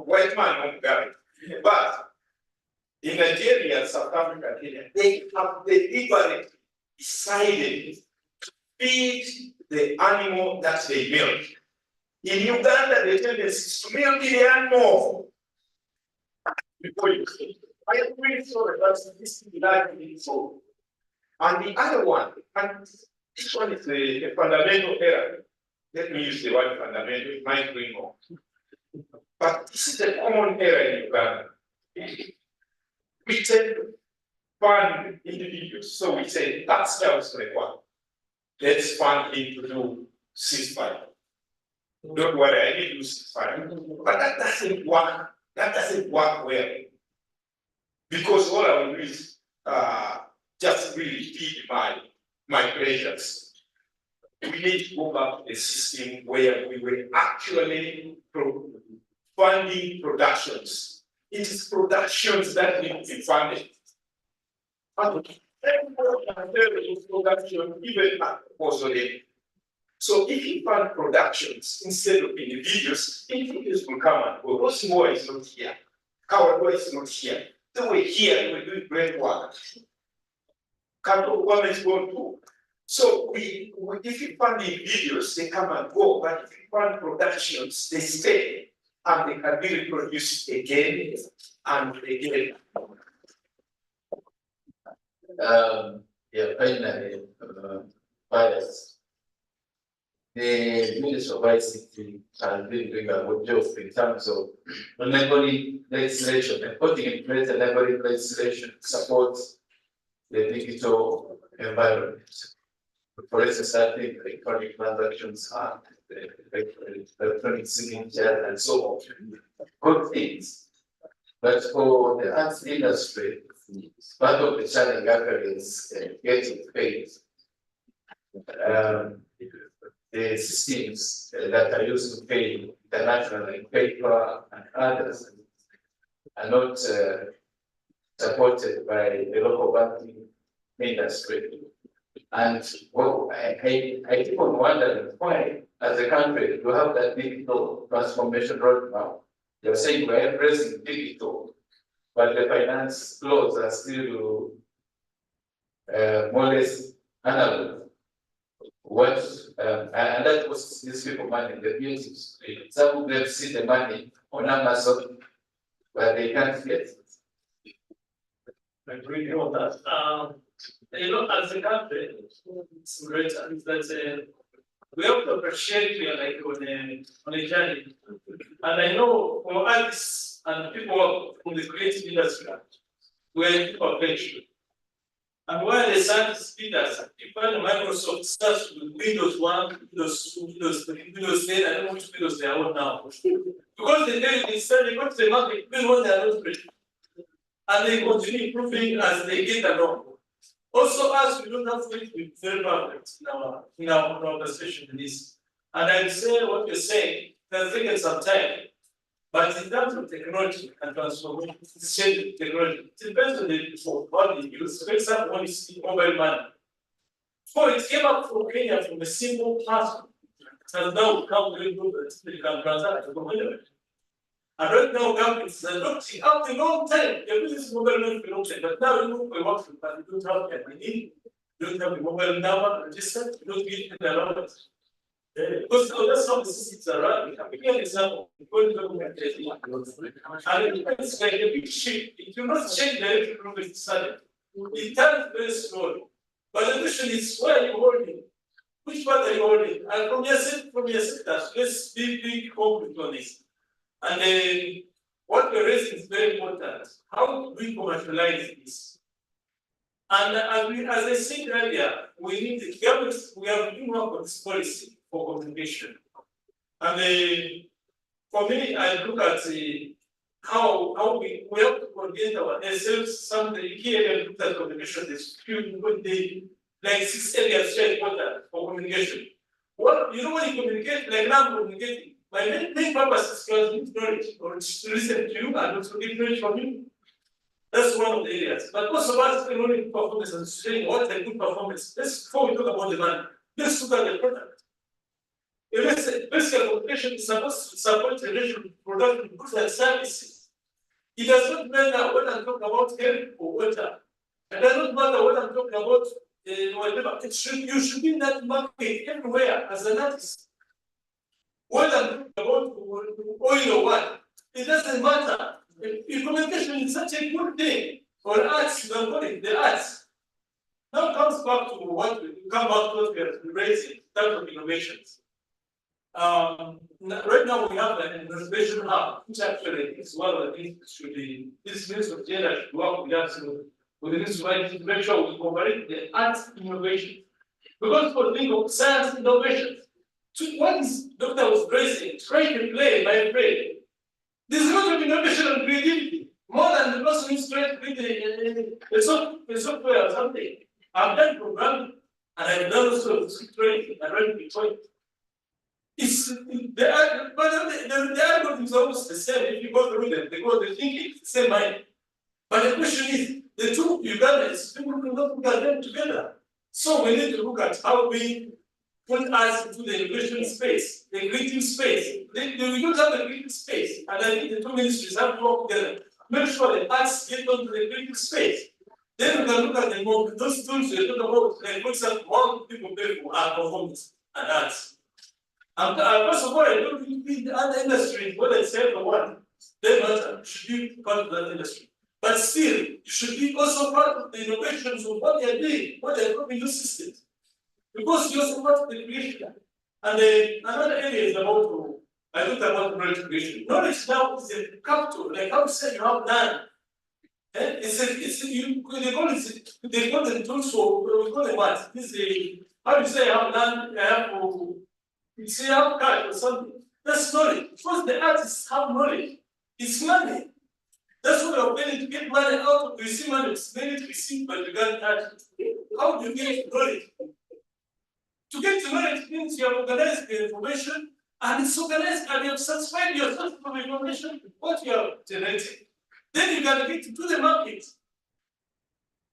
white man Mugabe. But in Nigeria, South Africa, Kenya, they have deliberately decided to feed the animal that they milk. In Uganda, the tendency is to milk the animal before you eat. I am really sorry, that's this largely so. And the other one, and this one is a fundamental error. Let me use the word fundamental, it might bring more. But this is a common error in Uganda. We tend to fund individuals. So we say, that's just one. Let's fund him to do ceasefire. Don't worry, I didn't do ceasefire. But that doesn't work. That doesn't work well. Because all I will do is just really feed my pleasures. We need to go back to a system where we were actually funding productions. It is productions that need to be funded. And production, even also there. So if you fund productions instead of individuals, individuals will come and go. Rosimore is not here. Kawadwa is not here. They were here, we were doing great work. Couple women go too. So if you fund individuals, they come and go, but if you fund productions, they stay and they can be reproduced again and again. Yeah, finally, bias. The Ministry of ICT has been doing a good job in terms of enabling legislation and putting in place enabling legislation to support the digital environment. For instance, I think electronic transactions and electronic signature and so on. Good things. But for the arts industry, part of the challenge actually is getting paid. The systems that are used to pay internationally, paper and others, are not supported by the local banking industry. And well, I keep on wondering why, as a country, you have that digital transformation roadmap. You're saying we're embracing digital, but the finance laws are still more or less analog. What and that was these people money, the business. Some of them see the money on Amazon, but they can't get it. I agree on that. As a country, it's great that we have to appreciate we are like on a journey. And I know for artists and people from the creative industry, we're perfection. And while the scientists did that, even Microsoft starts with Windows 1, Windows 2, Windows 3, Windows 10, I don't know which Windows they are on now. Because they tell you instead they go to the market, even when they are not ready. And they continue improving as they get along. Also, as we don't have to be very perfect in our conversation in this. And I say what you're saying, that's taken some time. But in terms of technology and transformation, it's changing technology. It depends on what they use. For example, when you see mobile money. So it came up from Kenya from a single person. And now come to that you can transact to communicate. And right now, governments are adopting after a long time. They're using this mobile money for a long time. But now you move work, but you don't have the ID, you don't have the mobile number registered, you don't get the allowance. Because that's how the systems are running. I'll give you an example. And it's like a big ship. If you not change the electric room, it's sudden. It turns very slowly. But the question is, where are you holding? Which part are you holding? And from your sector, let's be concrete on this. And then what we're raising is very important. How do we commercialize this? And as I said earlier, we need the governments, we have been working on this policy for communication. And for me, I look at how we have to coordinate ourselves. Something here, look at communication, there's like 6 areas very important for communication. What you know when you communicate, like now I'm communicating, my main purpose is to transmit knowledge or to listen to you and also get knowledge from you. That's one of the areas. But most of us can only performance and saying what a good performance. Before we talk about the money, let's look at the product. Basically, communication is supposed to support the relation with product, goods and services. It does not matter when I'm talking about health or water. It does not matter when I'm talking about whatever. You should be in that market everywhere as an artist. When I'm talking about oil or what, it doesn't matter. If communication is such a good thing for arts, you can call it the arts. Now comes back to what we are raising in terms of innovations. Right now we have an innovation hub, which actually is one of the things should be this Ministry of Gender should work with us with the Ministry to make sure we cooperate the arts innovation. Because for the thing of science innovation, what is Doctor was raising, trying to play my brain. There's a lot of innovation and creativity, more than the person who's trying to create a software or something. I've done programming and I've done also training and running Bitcoin. It's the algorithm is almost the same if you go through them, because the thinking is the same mind. But the question is, The two Ugandans, people cannot look at them together. So we need to look at how we put us into the innovation space, the creative space. We don't have the creative space, and I think the two ministries have to work together. Make sure the arts get onto the creative space. Then we can look at those tools we talk about, like for example, one people pay for art performance and arts. And first of all, I don't think the other industries, whether it's the one, they matter, should be part of that industry. But still, you should be also part of the innovations of what they are doing, what they are putting in your systems. Because you also part of the creation. And another area is about, I looked about knowledge creation. Knowledge now is a capital, like how you said you have done. They call it also, we call it what? This is how you say I have done, I have to, you say I have cash or something. That's knowledge. Because the artists have knowledge. It's money. That's what we're planning to get money out of. We see money, it's mainly to receive, but you got that. How do you get knowledge? To get to knowledge means you have organized the information and it's organized and you have satisfied yourself from the information, what you are generating. Then you can get to the market.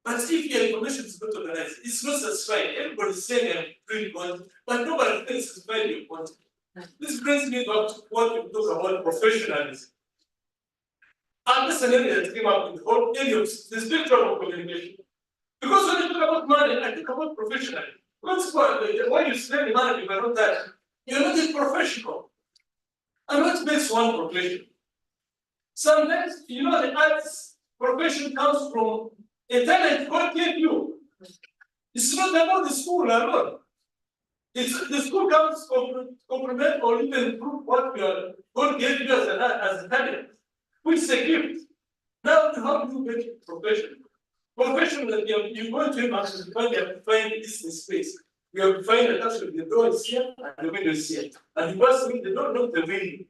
But if your information is not organized, it's not satisfied. Everybody's saying I'm doing content, but nobody can satisfy your content. This brings me back to what we talk about professionalism. And this is an area that came up with the whole area of the spectrum of communication. Because when you talk about money, I talk about professionalism. When you spend money, you are not that. You're not a professional. And what makes one professional? Sometimes, you know, the arts profession comes from a talent God gave you. It's not about the school alone. The school comes to complement or even improve what God gave you as a talent, which is a gift. Now, how do you make it professional? Professional that you go to him actually find you have to find this in space. You have to find that actually the door is here and the window is here. And the person with the door, not the window.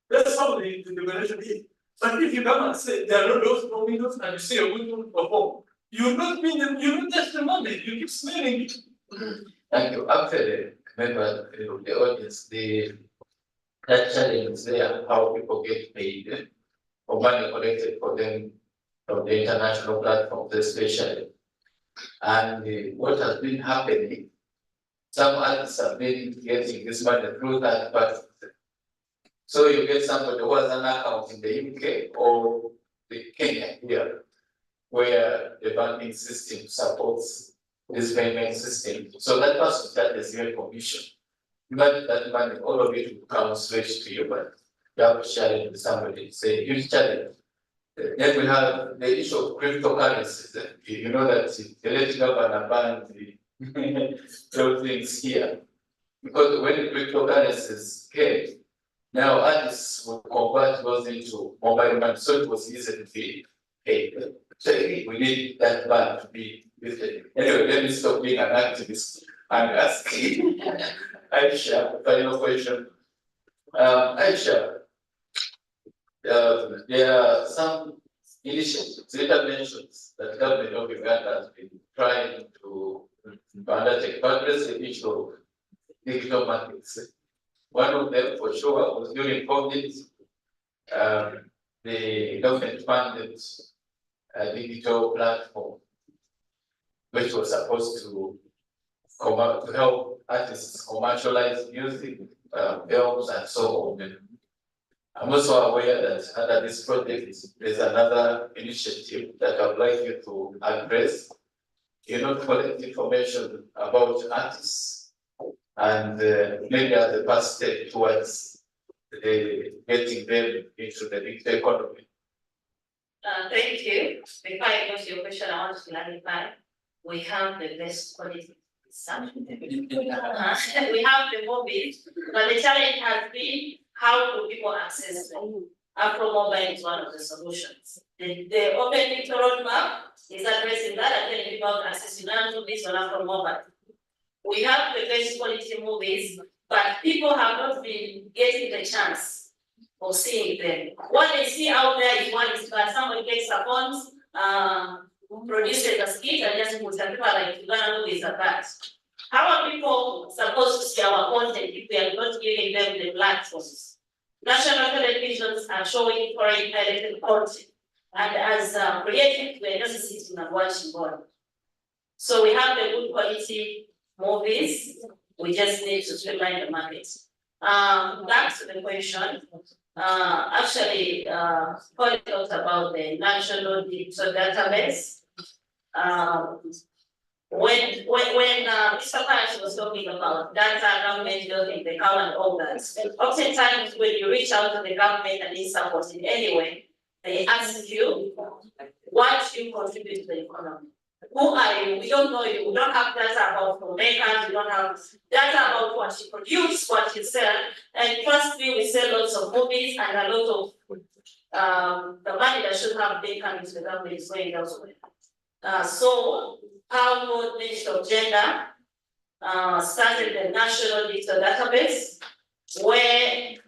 That's how the definition is. But if you come and say there are no doors, no windows, and you say a window perform, you not mean them, you not touch the money, you keep smelling it. Thank you. Actually, remember the audience, that challenge is there, how people get paid for money collected for them from the international platforms, especially. And what has been happening, some artists have been getting this money through that part. So you get somebody who has an account in the UK or the Kenya here, where the banking system supports this payment system. So that person charges your commission. Not that money, all of it will come straight to you, but you have to share it with somebody. Say, huge challenge. Then we have the issue of cryptocurrencies. You know that the late governor banned those things here. Because when the cryptocurrencies came, now artists would convert those into mobile money, so it was easy to be paid. So we need that ban to be lifted. Anyway, let me stop being an activist and ask Aisha, final question. Aisha, there are some initiatives, interventions that government of Uganda has been trying to undertake, but there's the issue of digital markets. One of them, for sure, was during COVID. The government funded a digital platform which was supposed to help artists commercialize music, films, and so on. I'm also aware that under this project, there's another initiative that I'd like you to address. You know, collect information about artists and maybe as a first step towards getting them into the digital economy. Thank you. Before I go to your question, I want to clarify. We have the best quality. We have the movies, but the challenge has been how do people access them? Afro Mobile is one of the solutions. The open digital roadmap is addressing that and telling people access to movies on Afro Mobile. We have the best quality movies, but people have not been getting the chance of seeing them. What they see out there is one is that somebody takes a phone, produces a skit and just puts a paper like Uganda movies at that. How are people supposed to see our content if we are not giving them the platforms? National televisions are showing foreign edited content. And as creative, we're just sitting and watching board. So we have the good quality movies, we just need to streamline the market. Back to the question, actually, Paul talked about the national digital database. When Mr. Paris was talking about data, government building the cow and all that, oftentimes when you reach out to the government and need support in any way, they ask you, what you contribute to the economy? Who are you? We don't know you. We don't have data about filmmakers. We don't have data about what you produce, what you sell. And trust me, we sell lots of movies and a lot of the money that should have been coming to the government is going elsewhere. So how would Ministry of Gender started the National Digital Database where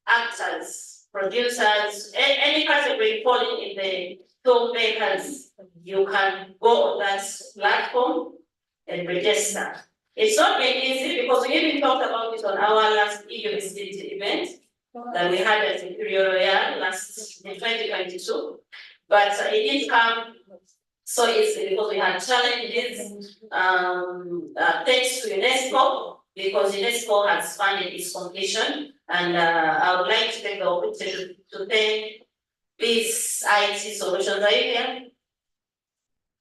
actors, producers, any category falling in the filmmakers, you can go on that platform and register. It's not been easy because we even talked about it on our last EU visibility event that we had at Imperial Royal in 2022. But it didn't come so easily because we had challenges thanks to UNESCO, because UNESCO has funded its completion. And I would like to take the opportunity to thank these IT solutions. Are you here?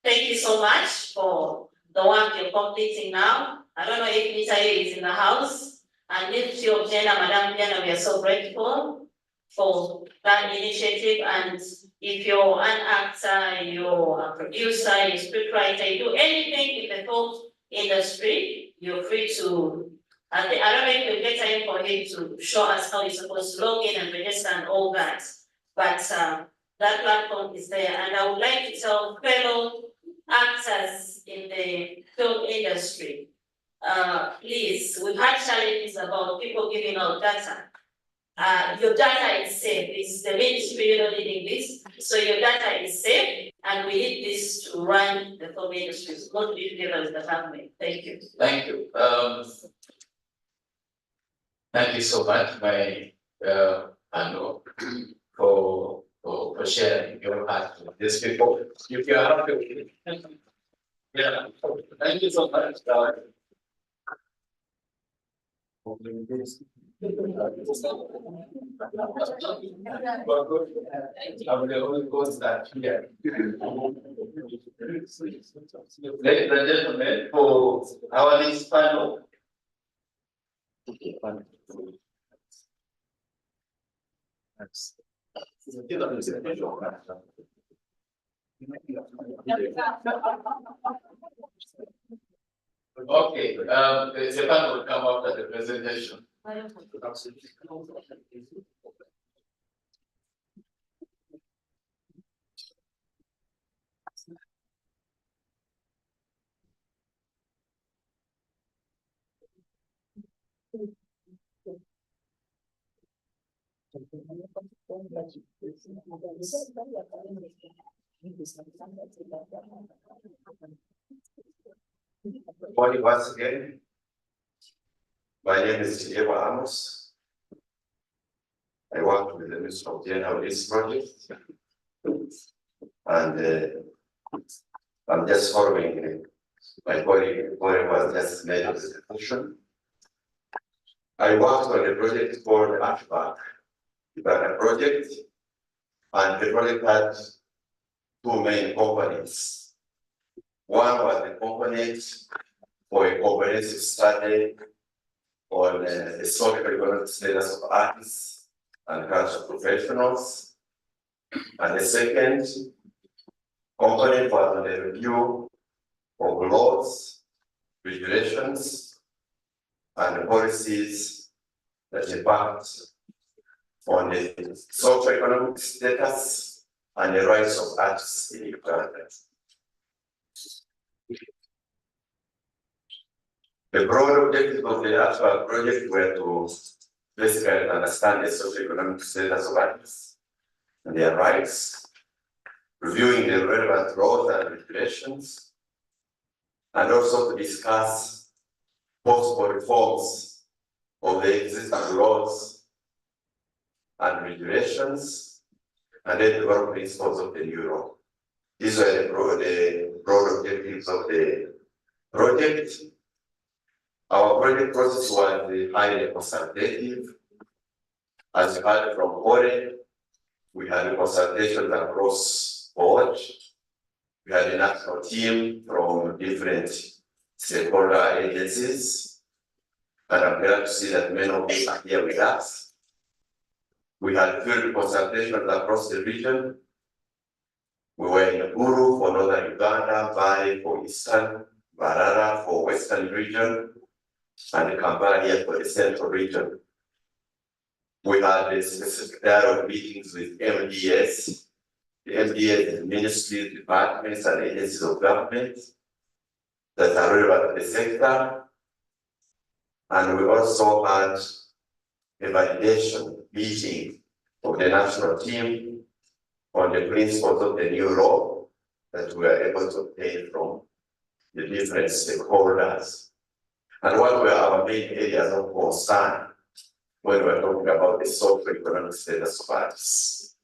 Thank you so much for the work you're completing now. I don't know if Nitaye is in the house. And Ministry of Gender, Madam Diana, we are so grateful for that initiative. And if you're an actor, you're a producer, you're a scriptwriter, you do anything in the film industry, you're free to. I don't know if we'll get time for him to show us how you're supposed to log in and register and all that. But that platform is there. And I would like to tell fellow actors in the film industry, please, we've had challenges about people giving out data. Your data is safe. It's the ministry leading this. So your data is safe, and we need this to run the film industry, not be together with the government. Thank you. Thank you. Thank you so much, my Ando, for sharing your heart with these people. If you are happy with it. Yeah, thank you so much. Ladies and gentlemen, for our next panel. Okay, the panel will come after the presentation. Morning once again. My name is Diego Amos. I work with the Ministry of Gender on this project. And I'm just following my colleague was just made a presentation. I worked on a project called Aschbege. It was a project, and the project had two main components. One was the component for a comprehensive study on the socio-economic status of artists and cultural professionals. And the second component was on the review of laws, regulations, and policies that impact on the socio-economic status and the rights of artists in Uganda. The broad objectives of the Aschbege project were to basically understand the socio-economic status of artists and their rights, reviewing the relevant laws and regulations, and also to discuss possible reforms of the existing laws and regulations, and then develop principles of the new law. These were the broad objectives of the project. Our project process was highly consultative. As you heard from Ore, we had consultations across board. We had a national team from different stakeholder agencies, and I'm glad to see that many of you are here with us. We had field consultations across the region. We were in Guru for northern Uganda, Bari for eastern, Barara for western region, and Kampala here for the central region. We had a specific dialogue meetings with MDS. The MDS is ministries, departments, and agencies of government that are relevant to the sector. And we also had a validation meeting of the national team on the principles of the new law that we were able to obtain from the different stakeholders. And what were our main areas of concern when we're talking about the socio-economic status of artists?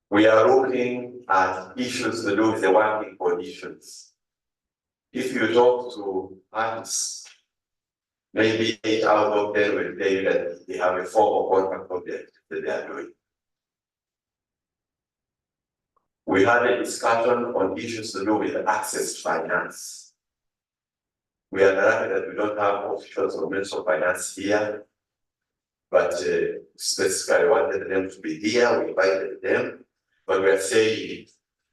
We are looking at issues to do with the working conditions. If you talk to artists, maybe 8 out of 10 will tell you that they have a formal contract project that they are doing. We had a discussion on issues to do with access to finance. We are lucky that we don't have officials of Ministry of Finance here, but specifically wanted them to be here. We invited them, but we are saying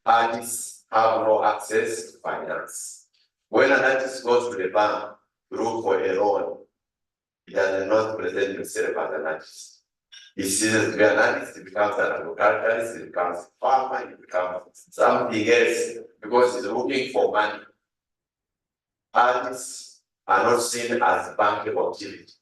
artists have no access to finance. When an artist goes to the bank to look for a loan, he does not present himself as an artist. He ceases to be an artist, he becomes an agriculturist, he becomes a farmer, he becomes something else because he's looking for money. Artists are not seen as bankable activity.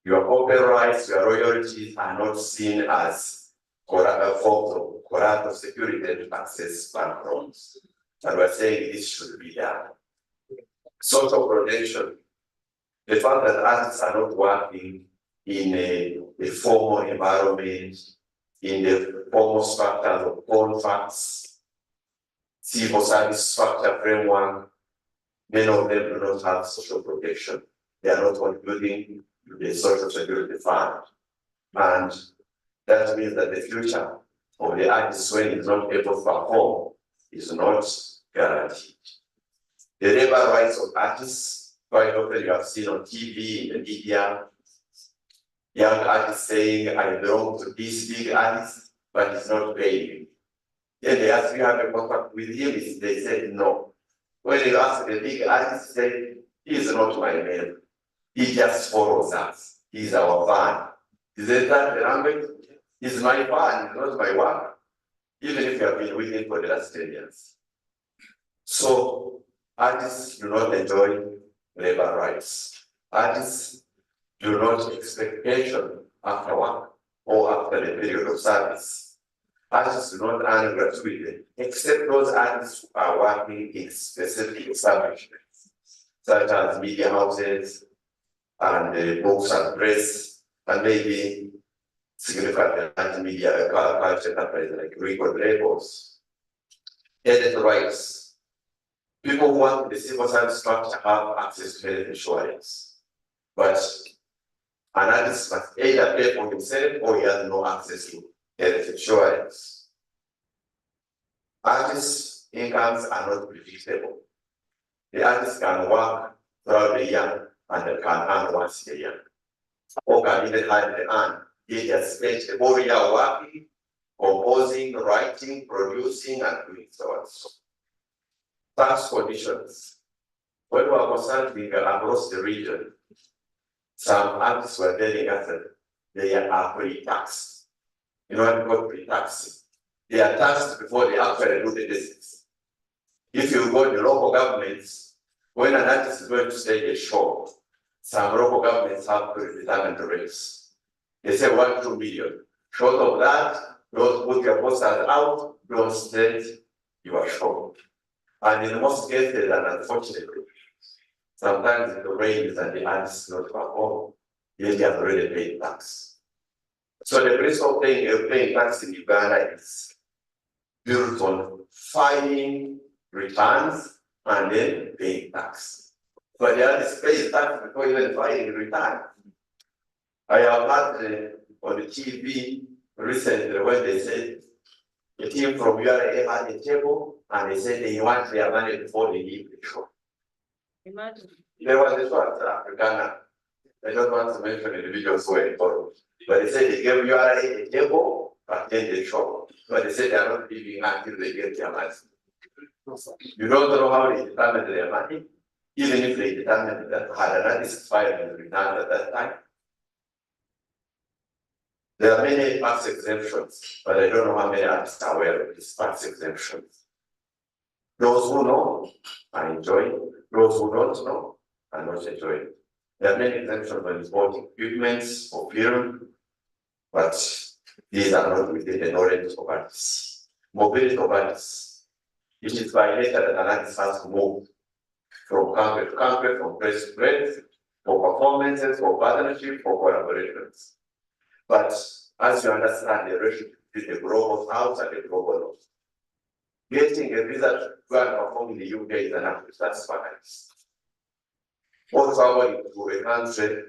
Your copyrights, your royalties are not seen as forms of collateral security to access bank loans. And we're saying this should be done. Social protection. The fact that artists are not working in a formal environment, in the formal structures of contracts, civil service structure framework, many of them do not have social protection. They are not contributing to the social security fund. And that means that the future of the artist when he's not able to perform is not guaranteed. The labor rights of artists, quite often you have seen on TV, in the media, young artists saying, I belong to this big artist, but he's not paying me. Then they ask, you have a contract with him? They said, no. When you ask the big artist, they say, he's not my man. He just follows us. He's our fan. Is that the language? He's my fan, he's not my work. Even if you have been with him for the last 10 years. So, artists do not enjoy labor rights. Artists do not expect pension after work or after the period of service. Artists do not earn gratuity, except those artists who are working in specific establishments, such as media houses and books and press, and maybe significant multimedia culture enterprises like record labels. Health rights. People who work in the civil service structure have access to health insurance, but an artist must either pay for himself or he has no access to health insurance. Artists' incomes are not predictable. The artist can work throughout the year and they can earn once a year, or can even hardly earn. He has spent a whole year working, composing, writing, producing, and doing so on. Tax conditions. When we are consulting across the region, some artists were telling us that they are pre-taxed. You know what we call pre-taxing? They are taxed before they actually do the business. If you go to local governments, when an artist is going to stage a show, some local governments have to determine the rates. They say 1-2 million. Short of that, don't put your posters out, don't state your show. And in most cases, and unfortunately, sometimes it rains and the artist not perform, yet he has already paid tax. So the principle of paying tax in Uganda is built on filing returns and then paying tax. But the other is paying tax before even filing return. I have heard on the TV recently when they said a team from URA had a table and they said they want their money before they leave the show. Imagine. There was this one Africana. I don't want to mention individuals who were involved. But they said they gave URA a table, but then they show. But they said they are not leaving until they get their money. You don't know how they determined their money, even if they determined that had another expired return at that time. There are many tax exemptions, but I don't know how many artists are aware of these tax exemptions. Those who know are enjoying, those who don't know are not enjoying. There are many exemptions on importing equipment for film, but these are not within the knowledge of artists. Mobility of artists. It is by nature that an artist has to move from country to country, from place to place, for performances, for partnership, for collaborations. But as you understand the relationship between the global south and the global north, getting a visa to go and perform in the UK is an act of satisfaction. Or traveling to a country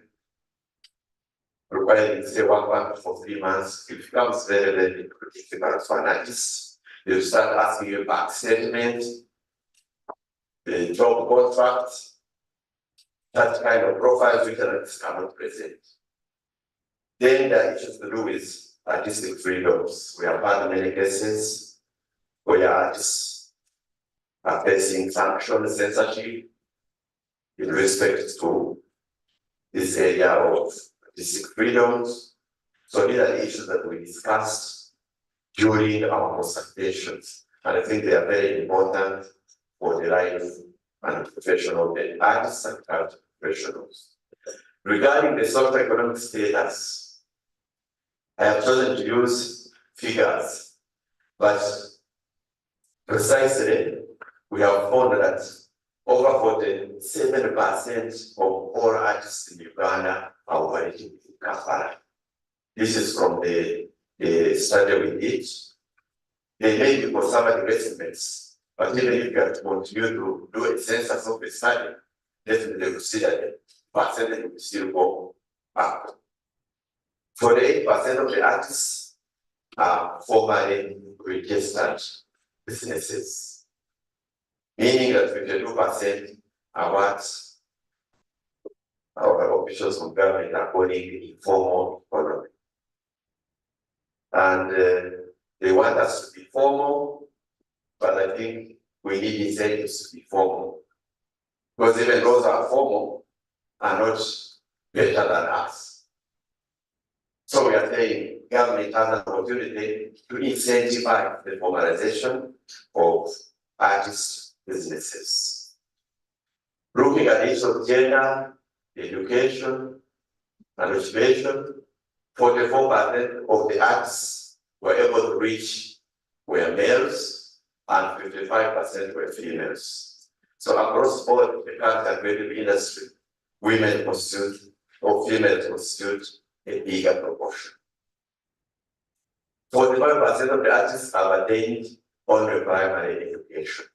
requiring say work for 3 months, it becomes very, very difficult for an artist. They start asking you back statement, the job contract, that kind of profiles which artists cannot present. Then there are issues to do with artistic freedoms. We have had many cases where artists are facing sanction censorship in respect to this area of artistic freedoms. So these are the issues that we discussed during our consultations. And I think they are very important for the life and professional of the artists and cultural professionals. Regarding the socio-economic status, I have chosen to use figures, but precisely we have found that over 47% of all artists in Uganda are operating in Kampala. This is from the study we did. They may be conservative estimates, but even if you have to continue to do a census of the study, definitely we see that the percentage will still go up. 48% of the artists are formally registered businesses, meaning that 52% are what our officials from government are calling the informal economy. And they want us to be formal, but I think we need incentives to be formal. Because even those who are formal are not better than us. So we are saying government has an opportunity to incentivize the formalization of artist businesses. Looking at issues of gender, education, and education, 44% of the artists were able to reach were males and 55% were females. So across board the country and creative industry, women constitute or females constitute a bigger proportion. 45% of the artists have attained only primary education.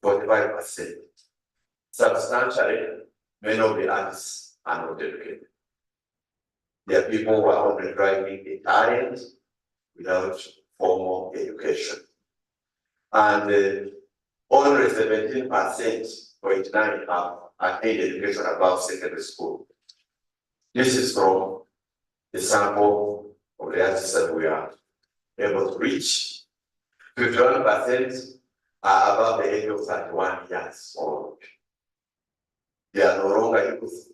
45%. Substantially, many of the artists are not educated. There are people who are only driving a talent without formal education. And only 17.9% have attained education above secondary school. This is from the sample of the artists that we are able to reach. 51% are above the age of 31 years old. They are no longer youth.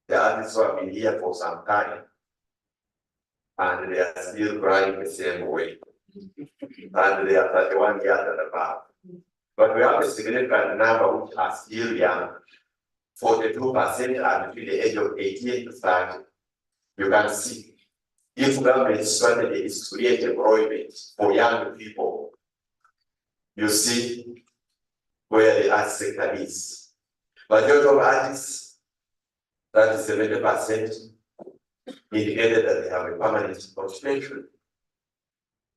The artists who have been here for some time, and they are still crying the same way. And they are 31 years and above. But we have a significant number which are still young. 42% are between the age of 18 to 30. You can see if government strategy is to create employment for young people, you see where the art sector is. But the of artists, that is 70%, indicated that they have a permanent occupation.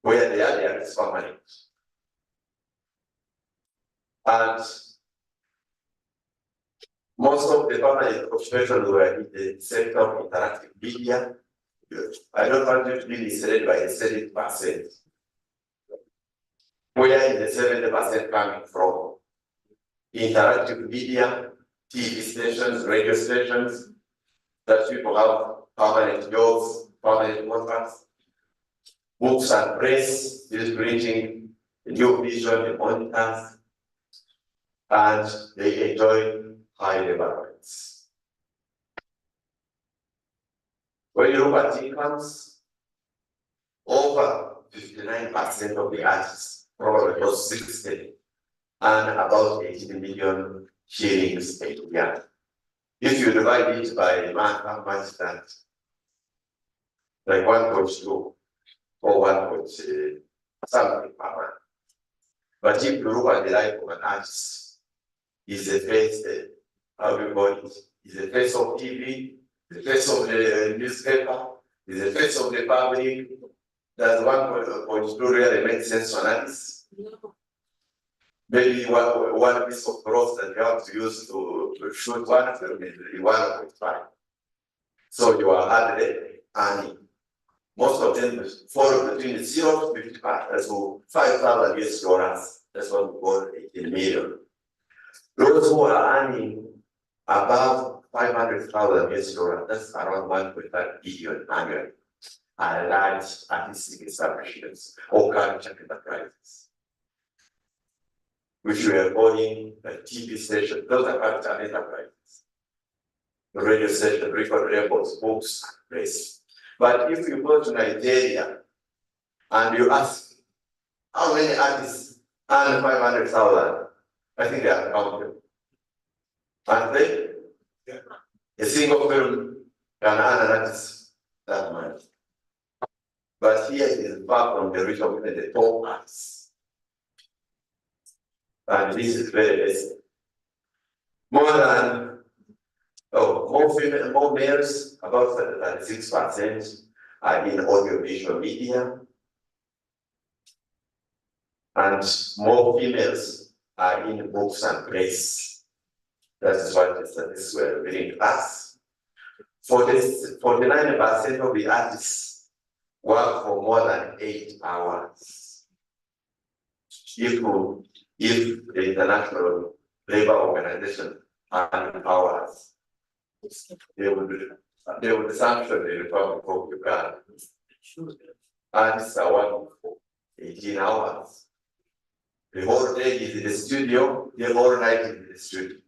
Where the area is permanent. And most of the permanent occupations were in the sector of interactive media. I don't want you to be misled by the 70%. Where is the 70% coming from? Interactive media, TV stations, radio stations, that people have permanent jobs, permanent contracts. Books and press, distributing new vision and monitors, and they enjoy high labor rates. When you look at incomes, over 59% of the artists, probably close 60, and about 18 million shillings a year. If you divide it by month, how much that? Like 1.2 or 1. Something per month. But if you look at the life of an artist, is the face, how do you call it? Is the face of TV, the face of the newspaper, is the face of the public. Does 1.2 really make sense to analysis? Maybe one piece of cloth that you have to use to shoot one film is 1.5. So you are hardly earning. Most of them fall between 0 to 50%, so 5,000 US dollars. That's what we call 18 million. Those who are earning above 500,000 US dollars, that's around 1.5 billion annually, are large artistic establishments or culture enterprises, which we are calling a TV station. Those are culture enterprises. The radio station, record labels, books, press. But if you go to Nigeria and you ask how many artists earn 500,000, I think they are counted. Aren't they? Yeah. A single film can earn an artist that much. But here it is far from the reach of the top artists. And this is very basic. More males, about 36% are in audiovisual media, and more females are in books and press. That is what the statistics were revealing to us. 49% of the artists work for more than 8 hours. If the International Labour Organization had hours, they would sanction the Republic of Uganda. Artists are working for 18 hours. The whole day is in the studio, the whole night is in the studio.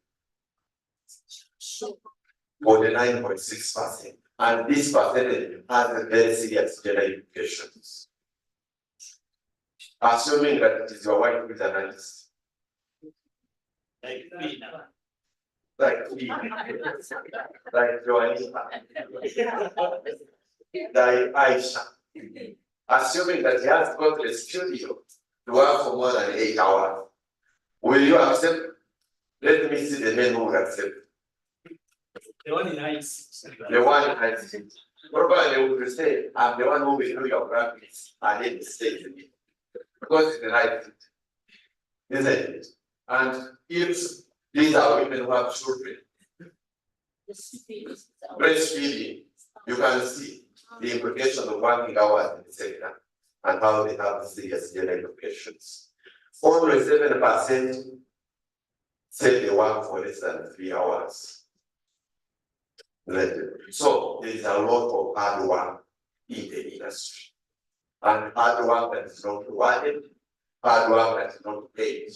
49.6%. And this percentage has very serious gender implications. Assuming that it is your wife with an artist. Like me now. Like me. Like Joanita. Like Aisha. Assuming that he has to go to the studio to work for more than 8 hours. Will you accept? Let me see the men who will accept. The one in ICE. The one in ICE. Probably they would say, I'm the one who will do your practice. I need to stay with me. Because it's the right thing. Isn't it? And if these are women who have children, breastfeeding, you can see the implications of working hours in the sector and how they have serious gender implications. Only 7% say they work for less than 3 hours. So there is a lot of hard work in the industry. And hard work that is not rewarded, hard work that is not paid.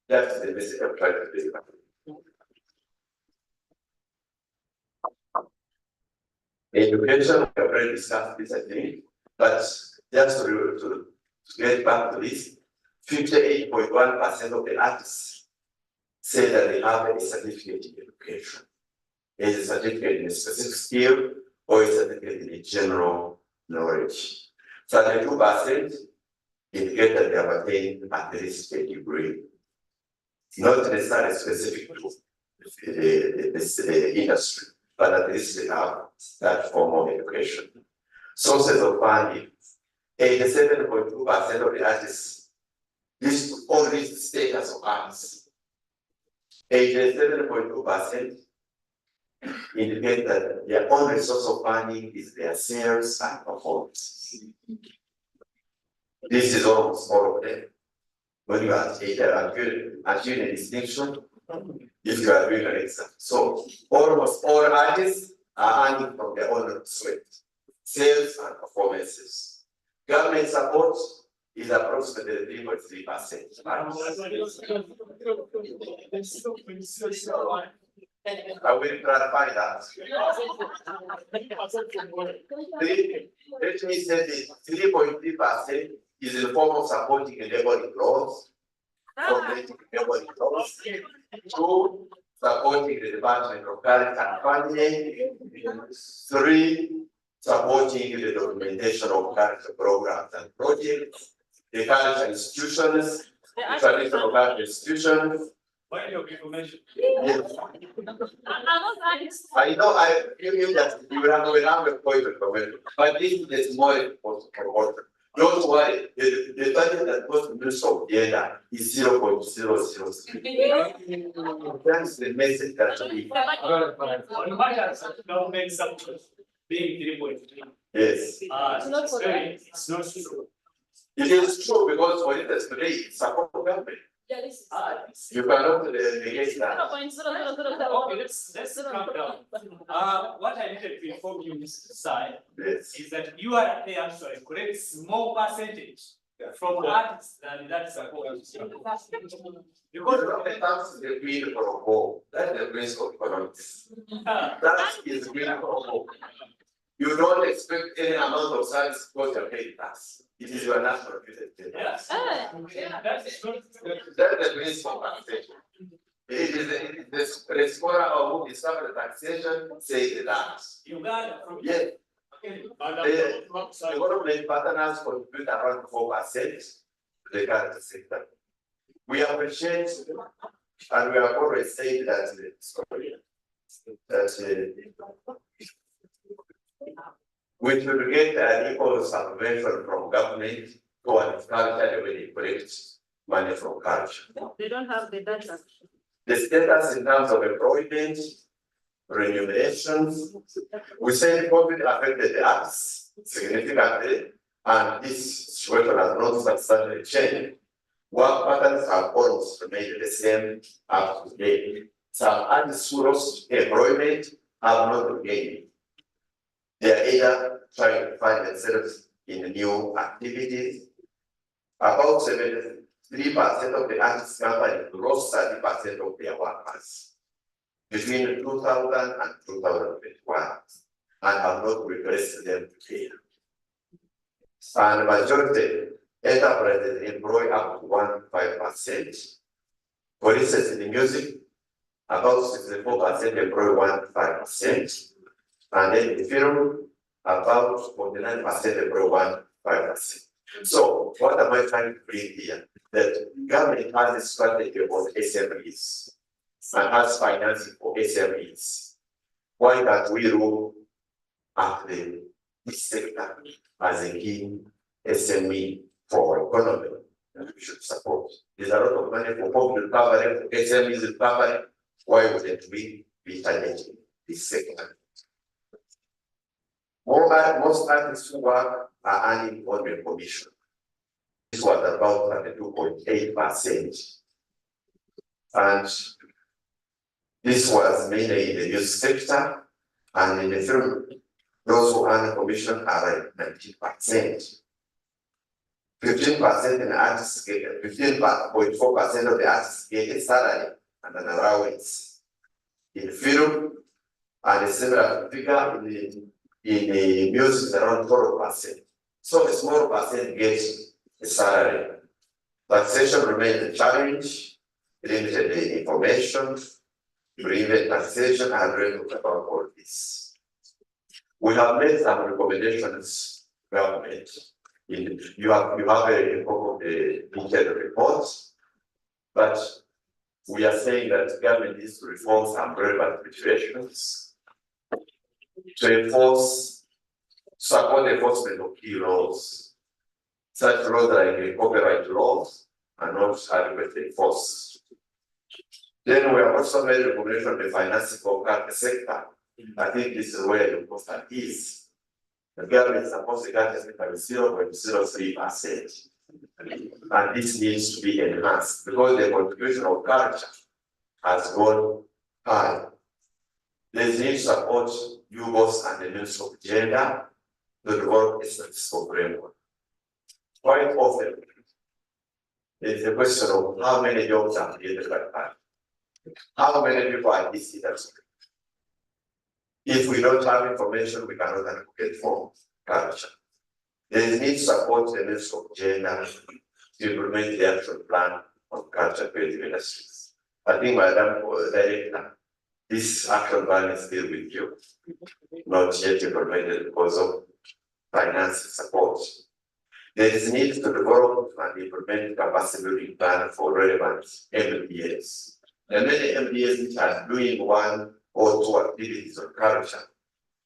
That's the message I'm trying to deliver. Education, we have already discussed this, I think, but just to get back to this, 58.1% of the artists say that they have a certificate in education. Is a certificate in a specific skill or a certificate in a general knowledge. 32% indicate that they have attained at least a degree. Not necessarily specific to the industry, but at least they have that form of education. Sources of funding, 87.2% of the artists list only status of arts. 87.2% indicate that their only source of funding is their sales and performance. This is almost all of them. When you are achieving a distinction, if you are doing an exam. So almost all artists are earning from their own sweat, sales and performances. Government support is approximately 3.3%. I will clarify that. Let me say this, 3.3% is in the form of supporting enabling laws, supporting enabling laws, 2, supporting the development of current and funding, 3, supporting the documentation of current programs and projects, the current institutions, the traditional current institutions. Why your information? Yes. I know you just you have a point of comment, but this is more important. Don't worry, the budget that goes to UNESCO data is 0.003. That's the message that we Government support being 3.3. yes. It's not true. It is true because for instance today it's support government. You cannot negate that. Okay, let's calm down. What I needed to inform you, Mr. Sai, is that you are there to collect small percentage from artists than that support. Because the tax is the green for all. That's the principle of economics. That is green for all. You don't expect any amount of service because you're paying tax. It is your national budget. Yes. That's the principle of taxation. It is the scholar who discovered taxation say that. Uganda. Yes. The government partners contribute around 4% to the current sector. We appreciate and we have always said that we should get an equal subvention from government towards culture when they collect money from culture. They don't have the data. The status in terms of employment, remunerations, we say COVID affected the arts significantly, and this situation has not substantially changed. Work patterns have almost remained the same up to date. Some artists who lost employment have not regained. They are either trying to find themselves in new activities. About 73% of the artists companies lost 30% of their workers between 2000 and 2021 and have not replaced them today. And the majority enterprises employ up to 15%. For instance, in the music, about 64% employ 15%. And then the film, about 49% employ 15%. So what am I trying to bring here? That government has a strategy for SMEs and has financing for SMEs. Why can't we look at this sector as a key SME for economy that we should support? There's a lot of money for public recovery, for SMEs recovery. Why wouldn't we be challenging this sector? Most artists who work are earning on the commission. This was about 32.8%. And this was mainly in the youth sector, and in the film, those who earn commission are at 19%. 15% in the artists get 15.4% of the artists get a salary and an allowance. In film, and a similar figure in the music is around 12%. So a small percent gets a salary. Taxation remains a challenge, limited information, prevent taxation, and read about all this. We have made some recommendations, government. You have a of the detailed reports, but we are saying that government needs to reform some relevant regulations. to enforce, support enforcement of key laws. Such laws like copyright laws are not adequately enforced. Then we have also made recognition of the financing of the sector. I think this is where the important is. The government is supposed to get 0.03%. And this needs to be enhanced because the contribution of culture has gone high. There is need to support UNESCO and the Ministry of Gender to develop a statistical framework. Quite often, there is a question of how many jobs are created by culture. How many people are in this industry? If we don't have information, we cannot advocate for culture. There is need to support the Ministry of Gender to implement the action plan on culture creative industries. I think, Madam Director, this action plan is still with you, not yet implemented because of financial support. There is need to develop and implement capacity building plan for relevant MDAs. There are many MDAs which are doing 1 or 2 activities on culture,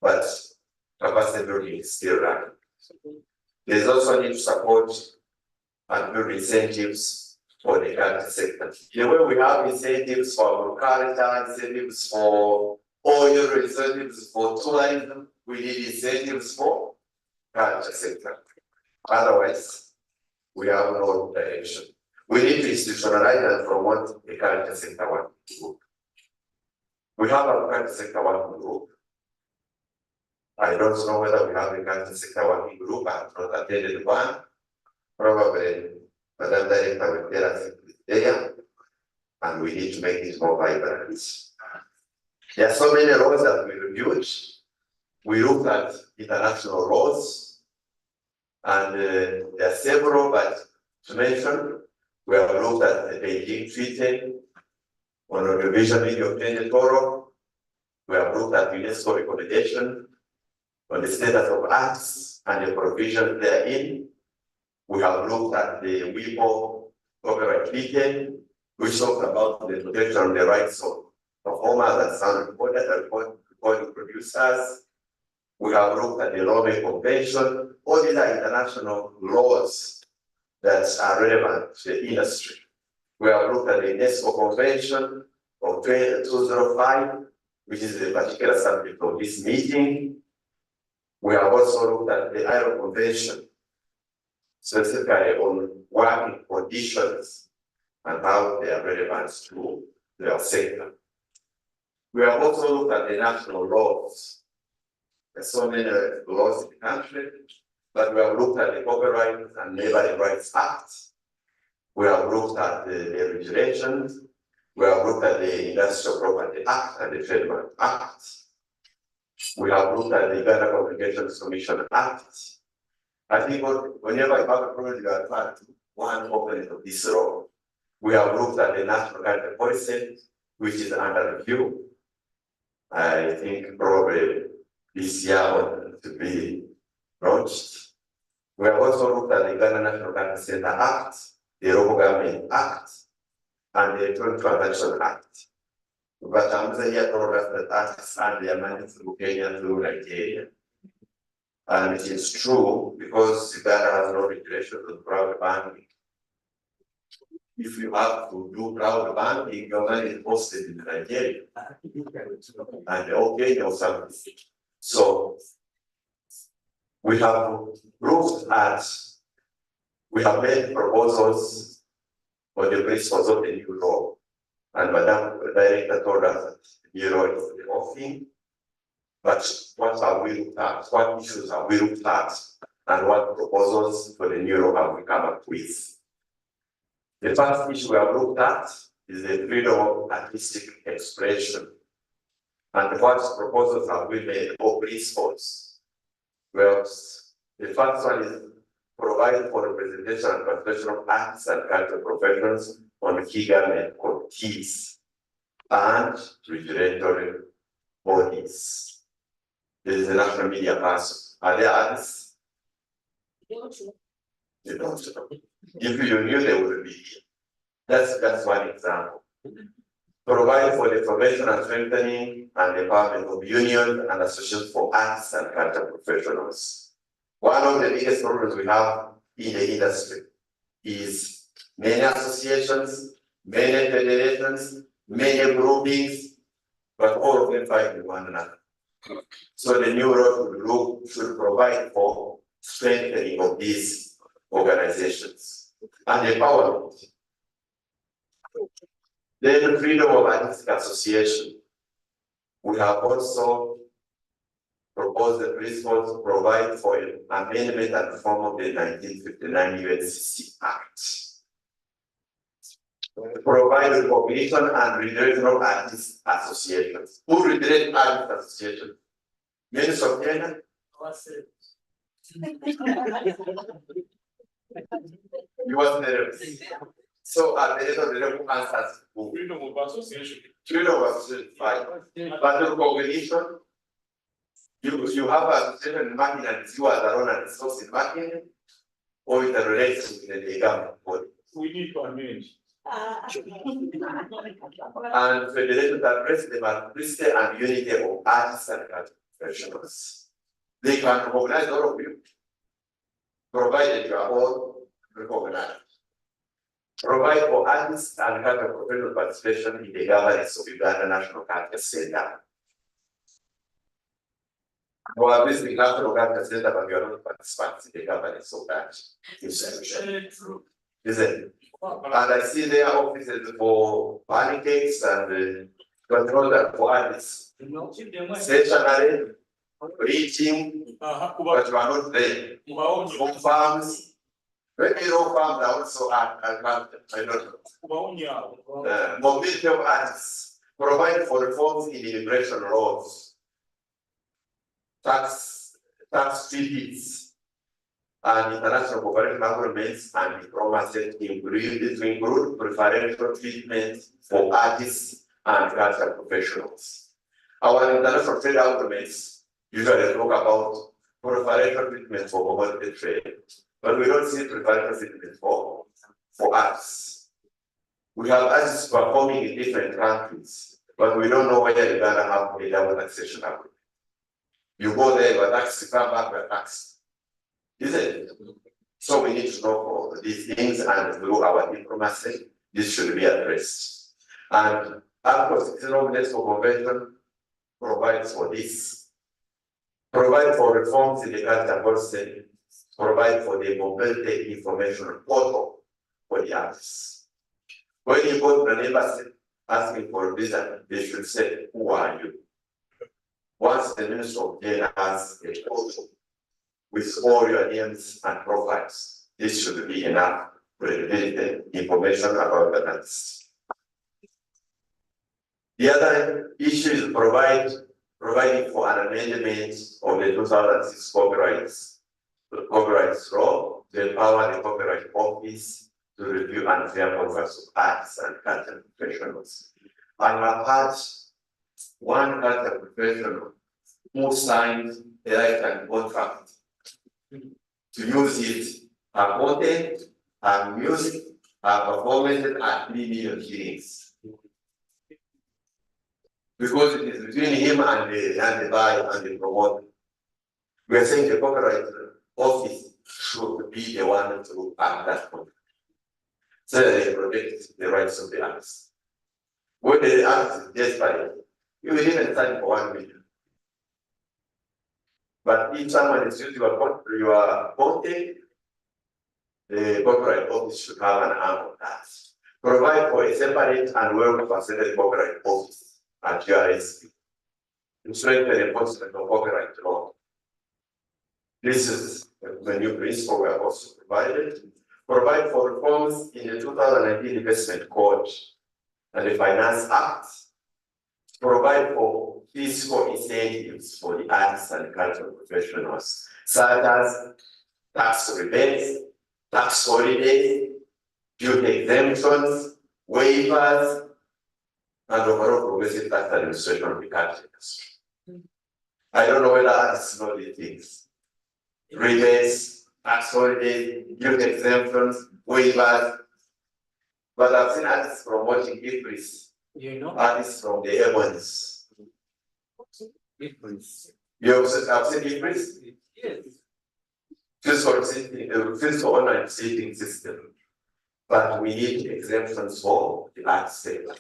but capacity building is still running. There is also need to support and build incentives for the culture sector. The way we have incentives for culture, incentives for oil, incentives for tourism, we need incentives for culture sector. Otherwise, we have no direction. We need to institutionalize and promote the culture sector working group. We have a culture sector working group. I don't know whether we have a culture sector working group. I have not attended one. Probably Madam Director will tell us there, and we need to make it more vibrant. There are so many laws that we reviewed. We looked at international laws, and there are several, but to mention, we have looked at the Beijing Treaty on audiovisual media of 2012. We have looked at UNESCO recommendation on the status of acts and the provisions therein. We have looked at the WIPO copyright treaty, which talks about the protection of the rights of performers and sound recorders and recording producers. We have looked at the Rome Convention. All these are international laws that are relevant to the industry. We have looked at the UNESCO Convention of 2005, which is the particular subject of this meeting. We have also looked at the ILO Convention, specifically on working conditions and how they are relevant to their sector. We have also looked at the national laws. There's so many laws in the country, but we have looked at the Copyright and Labor Rights Act. We have looked at the regulations. We have looked at the Industrial Property Act and the Trademark Act. We have looked at the Ghana Communications Commission Act. I think whenever you have a problem, you are part of one component of this law. We have looked at the National Culture Policy, which is under review. I think probably this year to be launched. We have also looked at the Ghana National Culture Center Act, the Local Government Act, and the Electronic Transaction Act. But I'm here told us that acts and their money through Kenya, through Nigeria. And it is true because Ghana has no regulation on private banking. If you have to do private banking, your money is posted in Nigeria. And okay, or something. So we have looked at, we have made proposals for the principles of the new law. And Madam Director told us that the new law is the offering. But what have we looked at? What issues have we looked at? And what proposals for the new law have we come up with? The first issue we have looked at is the freedom of artistic expression. And what proposals have we made or principles? Well, the first one is provide for representation and participation of artists and cultural professionals on key government committees and regulatory bodies. There is a national media person. Are there artists? You don't know. If you knew, they would be here. That's one example. provide for the formation and strengthening and empowerment of unions and associations for arts and culture professionals. One of the biggest problems we have in the industry is many associations, many federations, many groupings, but all of them fight with one another. So the new road should provide for strengthening of these organizations and empowerment. Then freedom of artistic association. We have also proposed the principle to provide for an amendment and reform of the 1959 UNESCO Act. Provide recognition and redressal of artist associations. Who redress artist associations? Minister of Kenya? You was there. So at the end of the day, who answers who? Freedom of association. Freedom of association, fine. But the recognition, you have a certain marking and you are the owner and source in marking, or it relates to the government body. We need to amend. And federations address the multiplicity and unity of artists and cultural professionals. They can recognize all of you, provided you are all recognized. Provide for artists and cultural professional participation in the governance of Uganda National Culture Center. Well, this is the National Culture Center, but you are not participants in the governance of that institution. Is it? And I see there are offices for pancakes and control that for artists. Stationary, reaching, but you are not there. Home farms. Maybe no farms are also I don't know. Mobility of artists. Provide for reforms in immigration laws. Tax treaties and international cooperation agreements and diplomacy to include preferential treatment for artists and cultural professionals. Our international trade agreements usually talk about preferential treatment for commodity trade, but we don't see preferential treatment for artists. We have artists performing in different countries, but we don't know whether Uganda have a double taxation agreement. You go there, but tax, you come back with tax. Isn't it? So we need to know all these things, and through our diplomacy, this should be addressed. And of course, the UNESCO Convention provides for this. Provide for reforms in the culture policy, provide for the mobility information portal for the artists. When you go to the embassy asking for a visa, they should say, who are you? Once the Minister of Data has a portal with all your names and profiles, this should be enough credibility information about the artist. The other issue is providing for an amendment of the 2006 copyrights law to empower the Copyright Office to review unfair offers of arts and cultural professionals. I have had one cultural professional who signed a lifetime contract to use it, her content, her music, her performance at 3 million shillings. Because it is between him and the buyer and the promoter. We are saying the Copyright Office should be the one to act that contract, so that they protect the rights of the artist. When the artist is desperate, you will even sign for 1 million. But if someone is using your content, the Copyright Office should have an arm on that. Provide for a separate and well-represented Copyright Office at URSP to strengthen the enforcement of copyright law. This is the new principle we have also provided. Provide for reforms in the 2019 Investment Code and the Finance Act. Provide for fiscal incentives for the artists and cultural professionals, such as tax rebates, tax holidays, duty exemptions, waivers, and overall progressive tax administration of the culture industry. I don't know whether artists know these things. Rebates, tax holidays, duty exemptions, waivers. But I've seen artists promoting increase You know? artists from the Ebonies. You have seen Ibris? Yes. Physical online seating system. But we need exemptions for the arts sector.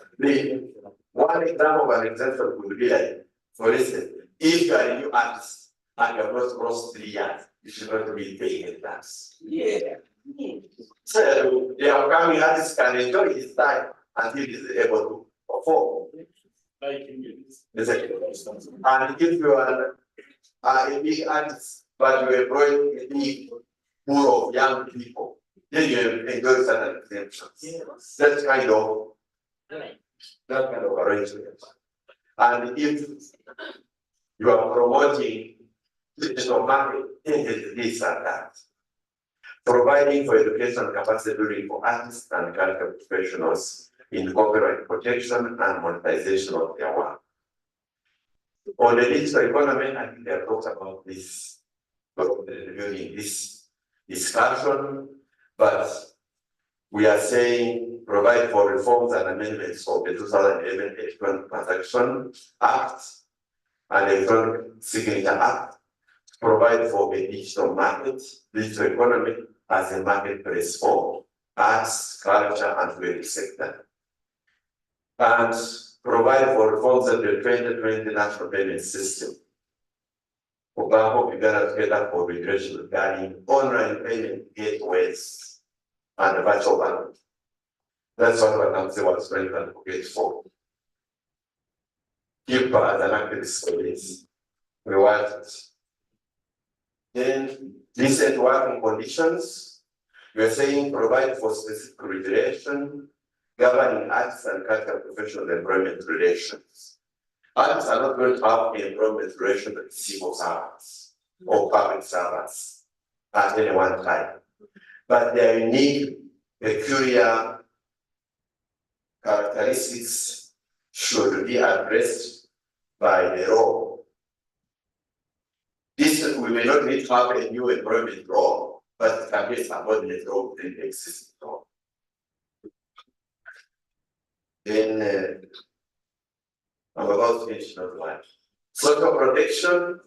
One example of an exemption would be like, for instance, if you are a new artist and you have not crossed 3 years, you should not be paying a tax. Yeah. So the upcoming artist can enjoy his time until he is able to perform. Exactly. And if you are a big artist, but you employ a big pool of young people, then you enjoy certain exemptions. That kind of arrangement. And if you are promoting digital market, this and that. Providing for education capacity building for artists and cultural professionals in copyright protection and monetization of their work. On the digital economy, I think they have talked about this during this discussion, but we are saying provide for reforms and amendments of the 2011 Electronic Transaction Act and Electronic Signature Act, provide for a digital market, digital economy as a marketplace for arts, culture, and creative sector. And provide for reforms of the 2020 National Payment System. For example, we got together for regulation regarding online payment gateways and virtual banking. That's what I'm saying was very advocate for. Keep as an activist for this. We want it. Then decent working conditions. We are saying provide for specific regulation governing arts and cultural professional employment relations. Artists are not going to have employment relations with civil servants or public servants at any one time. But their unique, peculiar characteristics should be addressed by the law. This, we may not need to have a new employment law, but it can be a subordinate law within the existing law. Then I'm about to finish not one. Social protection,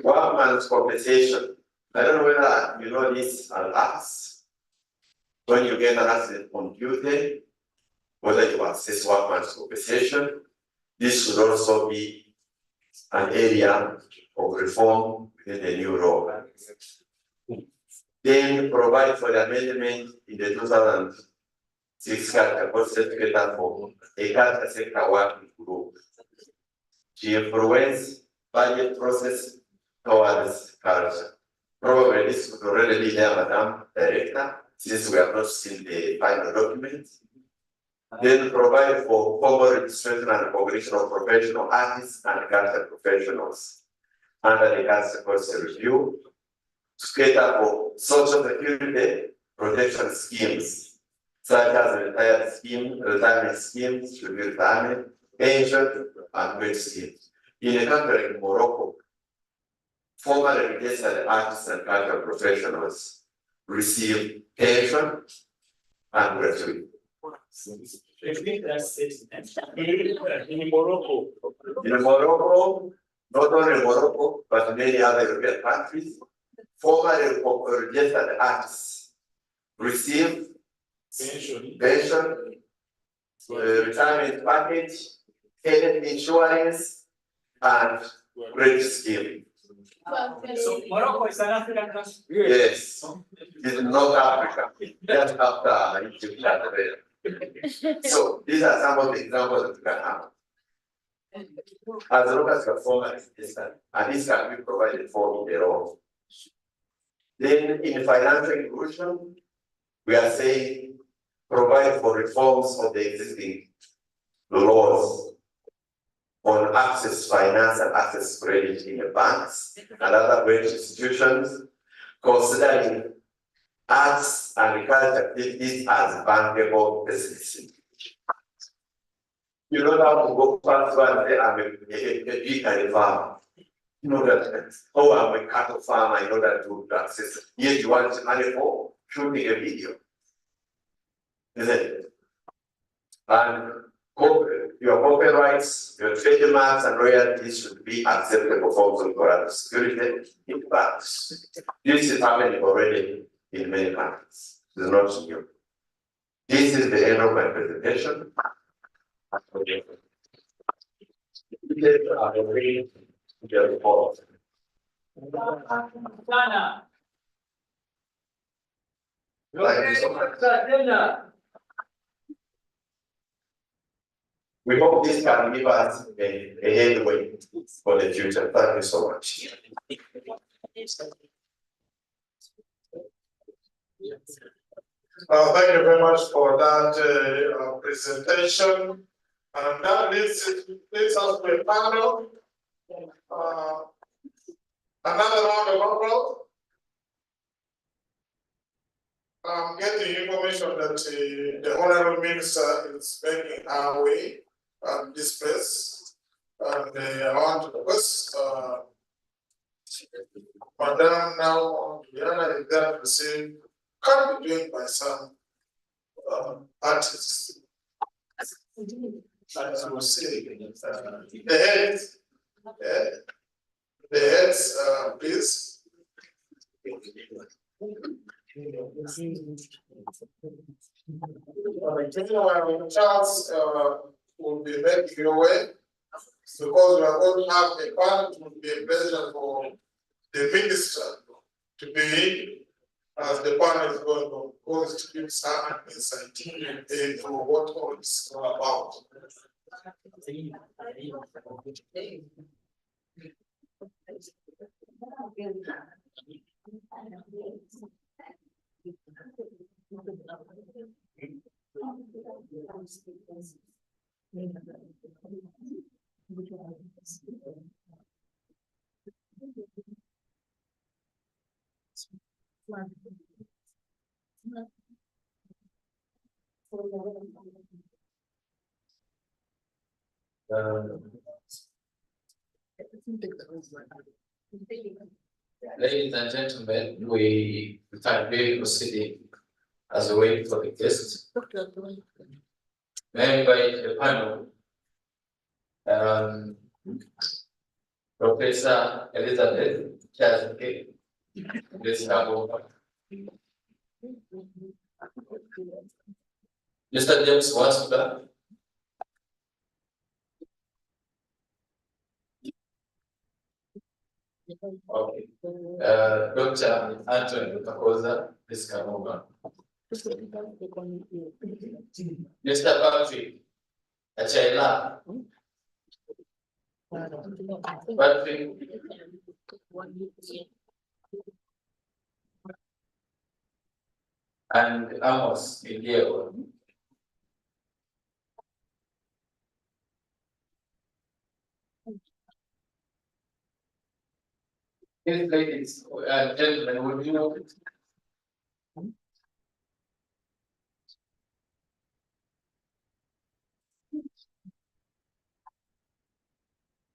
workman's compensation. I don't know whether you know this as acts. When you get an accident on duty, whether you access workman's compensation, this should also be an area of reform within the new law. Then provide for the amendment in the 2006 culture certificate for a culture sector working group to influence budget process towards culture. Probably this would already be there, Madam Director, since we have not seen the final document. Then provide for formal registration and recognition of professional artists and cultural professionals under the culture policy review to cater for social security protection schemes such as retirement schemes, retirement, pension, and wage schemes. In a country like Morocco, formerly registered artists and cultural professionals receive pension and gratuity. In Morocco. In Morocco, not only Morocco, but many other European countries, formerly registered artists receive pension, retirement package, health insurance, and credit scheme. So Morocco is an African country? Yes, it's North Africa, just after Egypt and Nigeria. So these are some of the examples that you can have. As long as your format is distant, and this can be provided for in the law. Then in financial inclusion, we are saying provide for reforms of the existing laws on access finance and access credit in the banks and other credit institutions, considering arts and culture activities as bankable businesses. You don't have to go past one day, I'm a big cattle farmer. You know that, oh, I'm a cattle farmer in order to access it. Yet you want money for shooting a video. Isn't it? And Your copyrights, your trademarks and royalties should be acceptable for other security in banks. This is happening already in many countries. It's not new. This is the end of my presentation. Thank you so much. We hope this can give us a headway for the future. Thank you so much. Thank you very much for that presentation. And that leads us to a panel. Another round of applause. I'm getting information that the Honorable Minister is making our way at this place. And I want to request Madam now Diana is there to say, can be doing by some artists. As I was saying, the heads, please. Charles will be making your way because we are going to have a panel. It will be a pleasure for the minister to be as the panel is going to give some insight into what all is all about. Ladies and gentlemen, we can be proceeding as a way for the guests. May I invite the panel, Professor Elizabeth Chazike, please come over. Mr. James Waspa. Okay. Dr. Anthony Kakoza, please come over. Mr. Patrick Achaila. Patrick. And Amos Diego. These ladies and gentlemen, would you know it?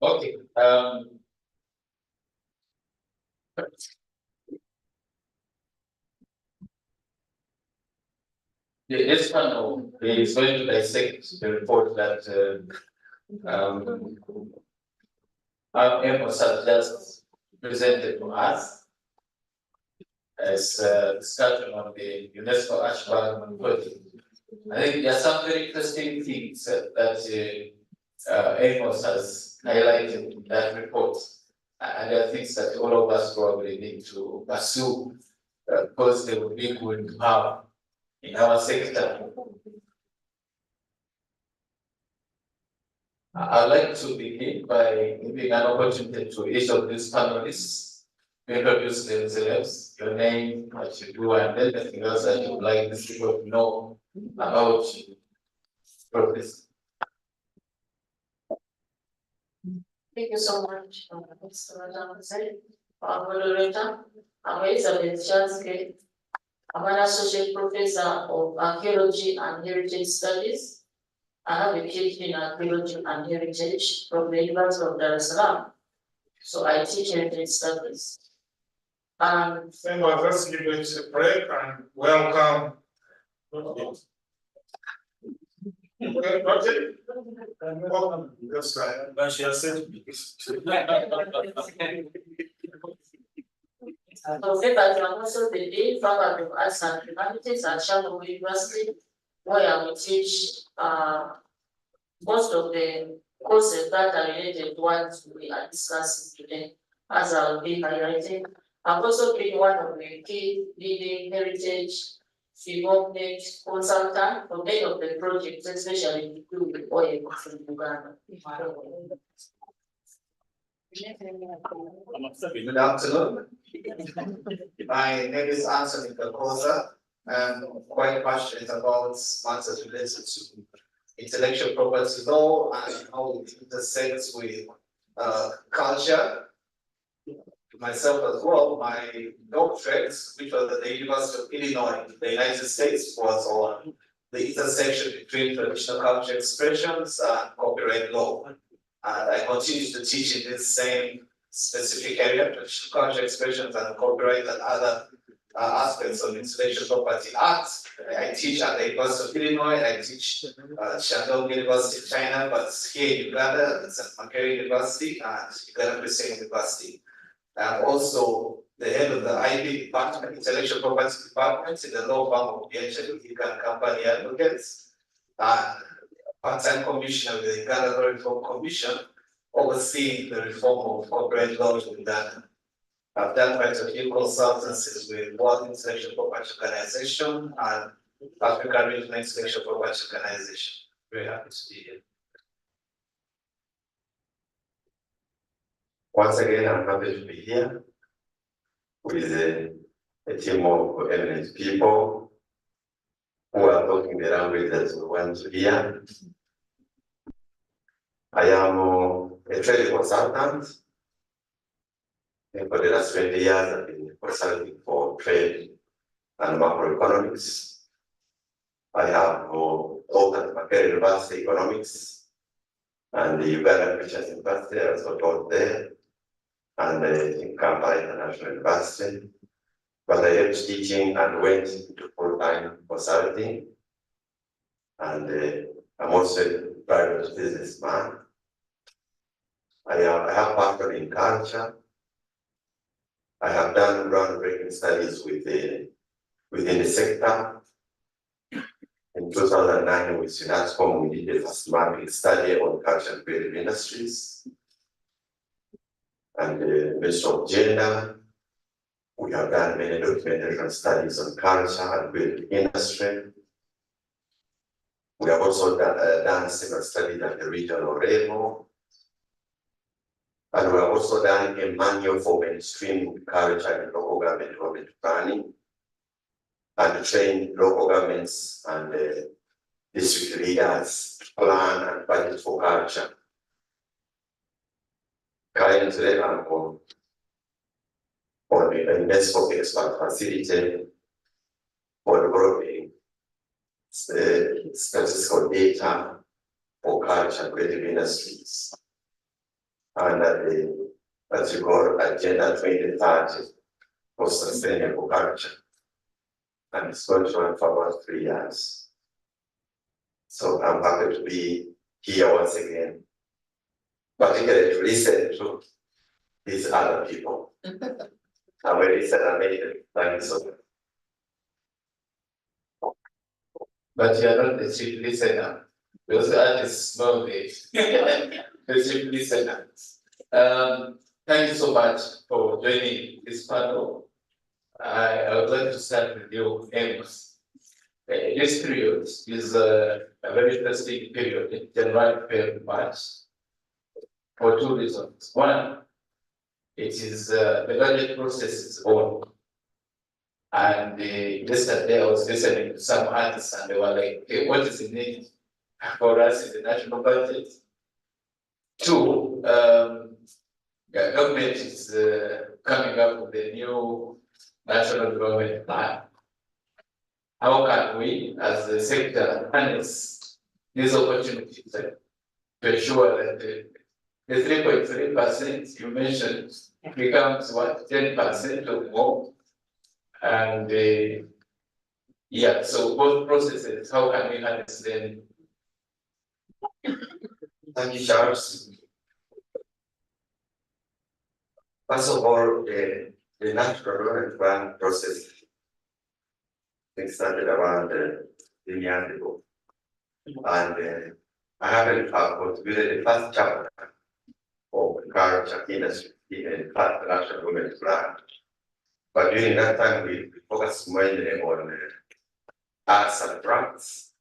Okay. This panel is going to dissect the report that Amos has just presented to us as a discussion on the UNESCO Aschbege project. I think there are some very interesting things that Amos has highlighted in that report. And there are things that all of us probably need to pursue because they would be good to have in our sector. I'd like to begin by giving an opportunity to each of these panelists to introduce themselves, your name, what you do, and anything else that you would like these people to know about you. Professor. Thank you so much, Mr. Madam President, our moderator. I'm Elizabeth Chazike. I'm an associate professor of archaeology and heritage studies. I have a PhD in archaeology and heritage from the University of Dar es Salaam. So I teach heritage studies. And let's give it a break and welcome Just like. But she has said. So papers are also the Dean Faculty of Arts and Humanities at Shanghai University, where we teach most of the courses that are related to what we are discussing today, as I'll be highlighting. I've also been one of the key leading heritage development consultant for many of the projects, especially to do with oil in Uganda. Good afternoon. My name is Anthony Kakoza. I'm quite passionate about matters related to intellectual property law and how it intersects with culture. Myself as well, my doctorate, which was at the University of Illinois in the United States, was on the intersection between traditional culture expressions and copyright law. And I continue to teach in this same specific area, traditional culture expressions and copyright and other aspects of intellectual property act. I teach at the University of Illinois, I teach at Shandong University in China, but here in Uganda, it's at Makerere University and Uganda Christian University. I'm also the head of the IP department, intellectual property department in the law firm of BHL Company Advocates, and part-time commissioner with the Uganda Law Reform Commission, overseeing the reform of copyright law in Uganda. I've done quite a few consultancies with World Intellectual Property Organization and African Regional Intellectual Property Organization. Very happy to be here. Once again, I'm happy to be here with a team of eminent people who are talking the language that we want to hear. I am a trade consultant. And for the last 20 years, I've been consulting for trade and macroeconomics. I have taught at Makerere University Economics and the Uganda Christian University. I also taught there, and in Kampala International University. But I left teaching and went into full-time consulting. And I'm also a private businessman. I have passion in culture. I have done groundbreaking studies within the sector. In 2009, with UNESCO, we did the first market study on culture and creative industries. And the Ministry of Gender, we have done many documentation studies on culture and creative industry. We have also done several studies at the regional level. And we have also done a manual for mainstream culture and local government development planning, and trained local governments and district leaders to plan and budget for culture. Currently, I'm on the UNESCO expert facility for developing statistical data for culture and creative industries. And as you call Agenda 2030 for sustainable culture. And it's going to run for about 3 years. So I'm happy to be here once again, particularly to listen to these other people. I'm very amazing. Thank you so much. But you are not the chief listener. Those artists know this. The chief listener. Thank you so much for joining this panel. I would like to start with you, Amos. This period is a very interesting period in January, February, March, for 2 reasons. One, it is the budget process is on. And yesterday I was listening to some artists and they were like, okay, what is the need for us in the national budget? Two, the government is coming up with a new national development plan. How can we, as the sector, harness these opportunities to ensure that the 3.3% you mentioned becomes what, 10% or more? And yeah, so both processes, how can we harness them Thank you, Charles. First of all, the national development plan process it started around 10 years ago. And I haven't contributed the first chapter of culture industry in the first national development plan. But during that time, we focused mainly on arts and crafts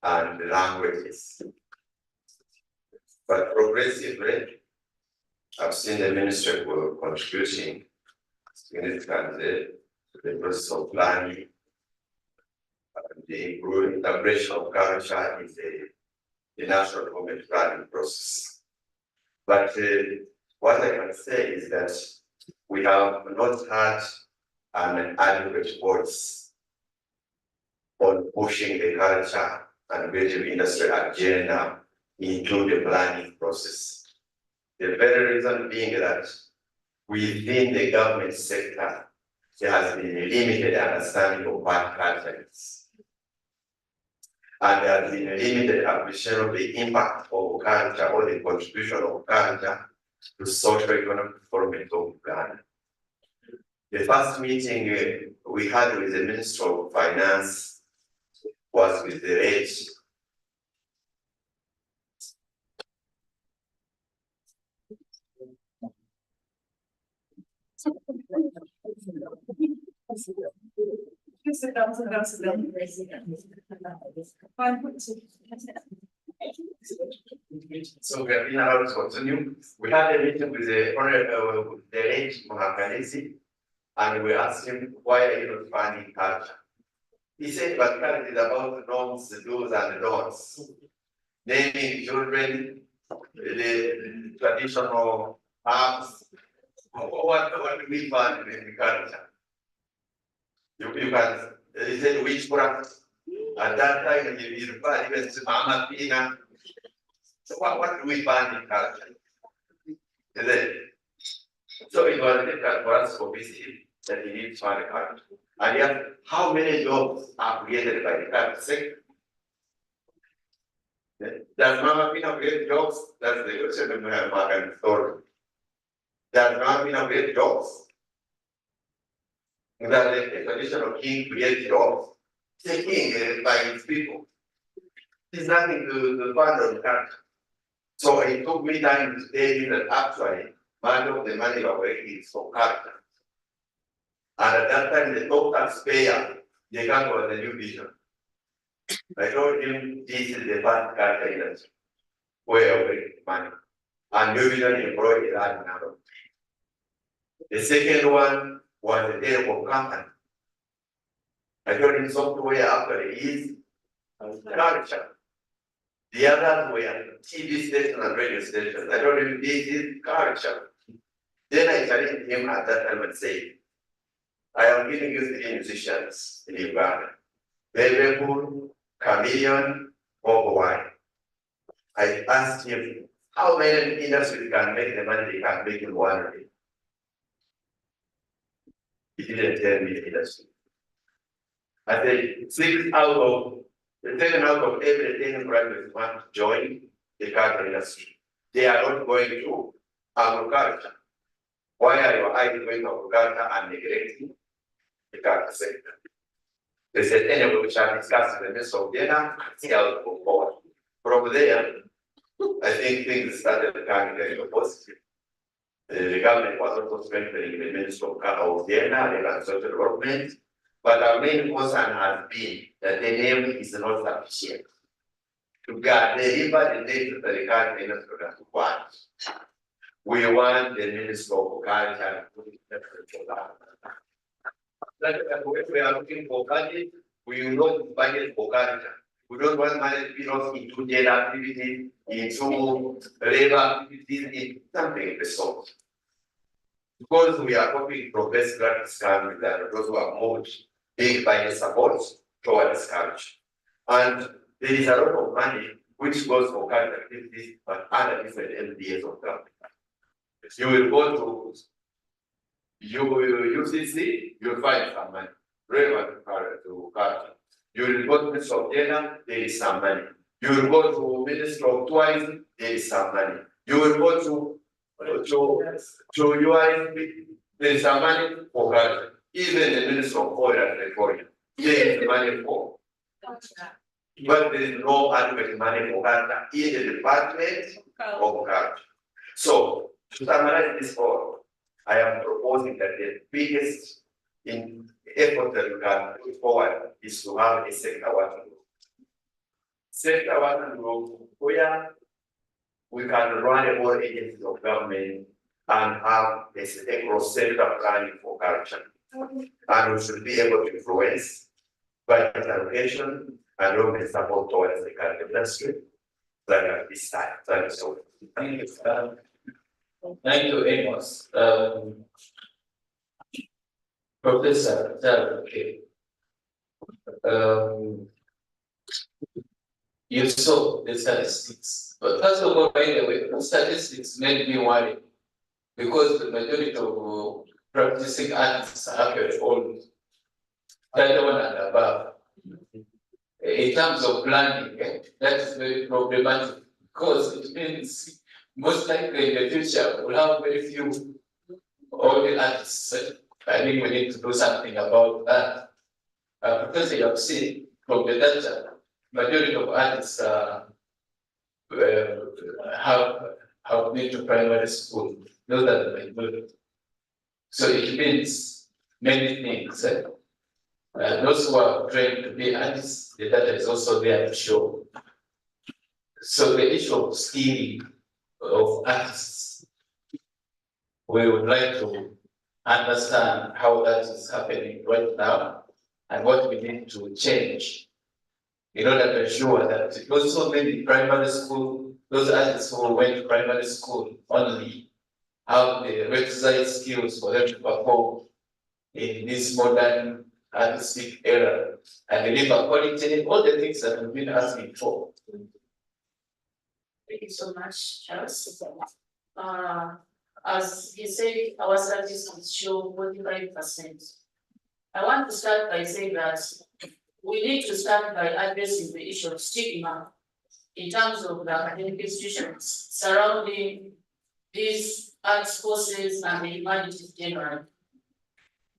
and languages. But progressively, I've seen the ministry contributing significantly to the process of planning and the improved integration of culture in the national development planning process. But what I can say is that we have not had an adequate voice on pushing the culture and creative industry agenda into the planning process. The very reason being that within the government sector, there has been a limited understanding of what culture is. And there has been a limited appreciation of the impact of culture or the contribution of culture to socio-economic development of Ghana. The first meeting we had with the Minister of Finance was with the rate So we have been allowed to continue. We had a meeting with the late Mohakanesi, and we asked him, why are you not funding culture? He said, but culture is about norms, the do's and the don'ts. Naming children, the traditional arts, what do we fund in the culture? You can, he said, which product? At that time, you refer even to Mama Pina. So what do we fund in culture? Is it? So it was difficult for us to visit that we need to fund culture. And yet, how many jobs are created by the culture sector? Does Mama Pina create jobs? That's the question that we have market story. Does Mama Pina create jobs? That the traditional king creates jobs. The king by his people. There's nothing to fund on the culture. So it took me time to tell you that actually, much of the money already is for culture. And at that time, the top taxpayer, they can't go the new vision. I told him this is the first culture industry where we money. And new vision employed a large number of people. The second one was the telecom company. I told him software actually is culture. The others were TV stations and radio stations. I told him this is culture. Then I challenged him at that time and said, I am giving you 3 musicians in Uganda. Bebekul, Chameleon, Bobo Wine. I asked him how many industries can make the money they can make in 1 day. He didn't tell me the industry. I said 7 out of every 10 graduates want to join the culture industry. They are not going to agriculture. Why are your eyes going to agriculture and neglecting the culture sector? They said, anyway, we shall discuss the rest of dinner and see how to go forward. From there, I think things started becoming very positive. The government was also strengthening the Ministry of Vienna, and social development. But our main concern has been that the name is not sufficient to deliver the necessary culture industry that we want. We want the Ministry of Culture to put the if we are looking for budget, we will not budget for culture. We don't want money to be lost into daily activity, into labor activities, in something of the sort. Because we are copying from best practice countries that those who have moved big budget support towards culture. And there is a lot of money which goes for culture activities, but other different MDAs of government. You will go to UCC, you'll find some money relevant to culture. You will go to South Africa, there is some money. You will go to Ministry of Tourism, there is some money. You will go to UNESCO, there is some money for culture. Even the Ministry of Oil and Petroleum, there is money for. But there is no adequate money for culture in the Department of Culture. So to summarize this all, I am proposing that the biggest effort that we can put forward is to have a sector working group. Sector working group where we can run all agencies of government and have a cross-sector planning for culture. And we should be able to influence budget allocation and government support towards the culture industry like at this time. Thank you so much. Thank you. Thank you, Amos. Professor, okay. You saw the statistics, but first of all, by the way, the statistics made me worry because the majority of practicing artists are actually old, 31 and above. In terms of planning, that is very problematic because it means most likely in the future we'll have very few old artists. I think we need to do something about that. Because you have seen from the data, majority of artists have been to primary school. Those are the majority. So it means many things. Those who are trained to be artists, the data is also there to show. So the issue of skilling of artists, we would like to understand how that is happening right now and what we need to change in order to ensure that those so many primary school, those artists who went to primary school only have the requisite skills for them to perform in this modern artistic era and deliver quality, all the things that we've been asking for. Thank you so much, Charles. As he said, our statistics show 45%. I want to start by saying that we need to start by addressing the issue of stigma in terms of the academic institutions surrounding these arts courses and the humanities generally.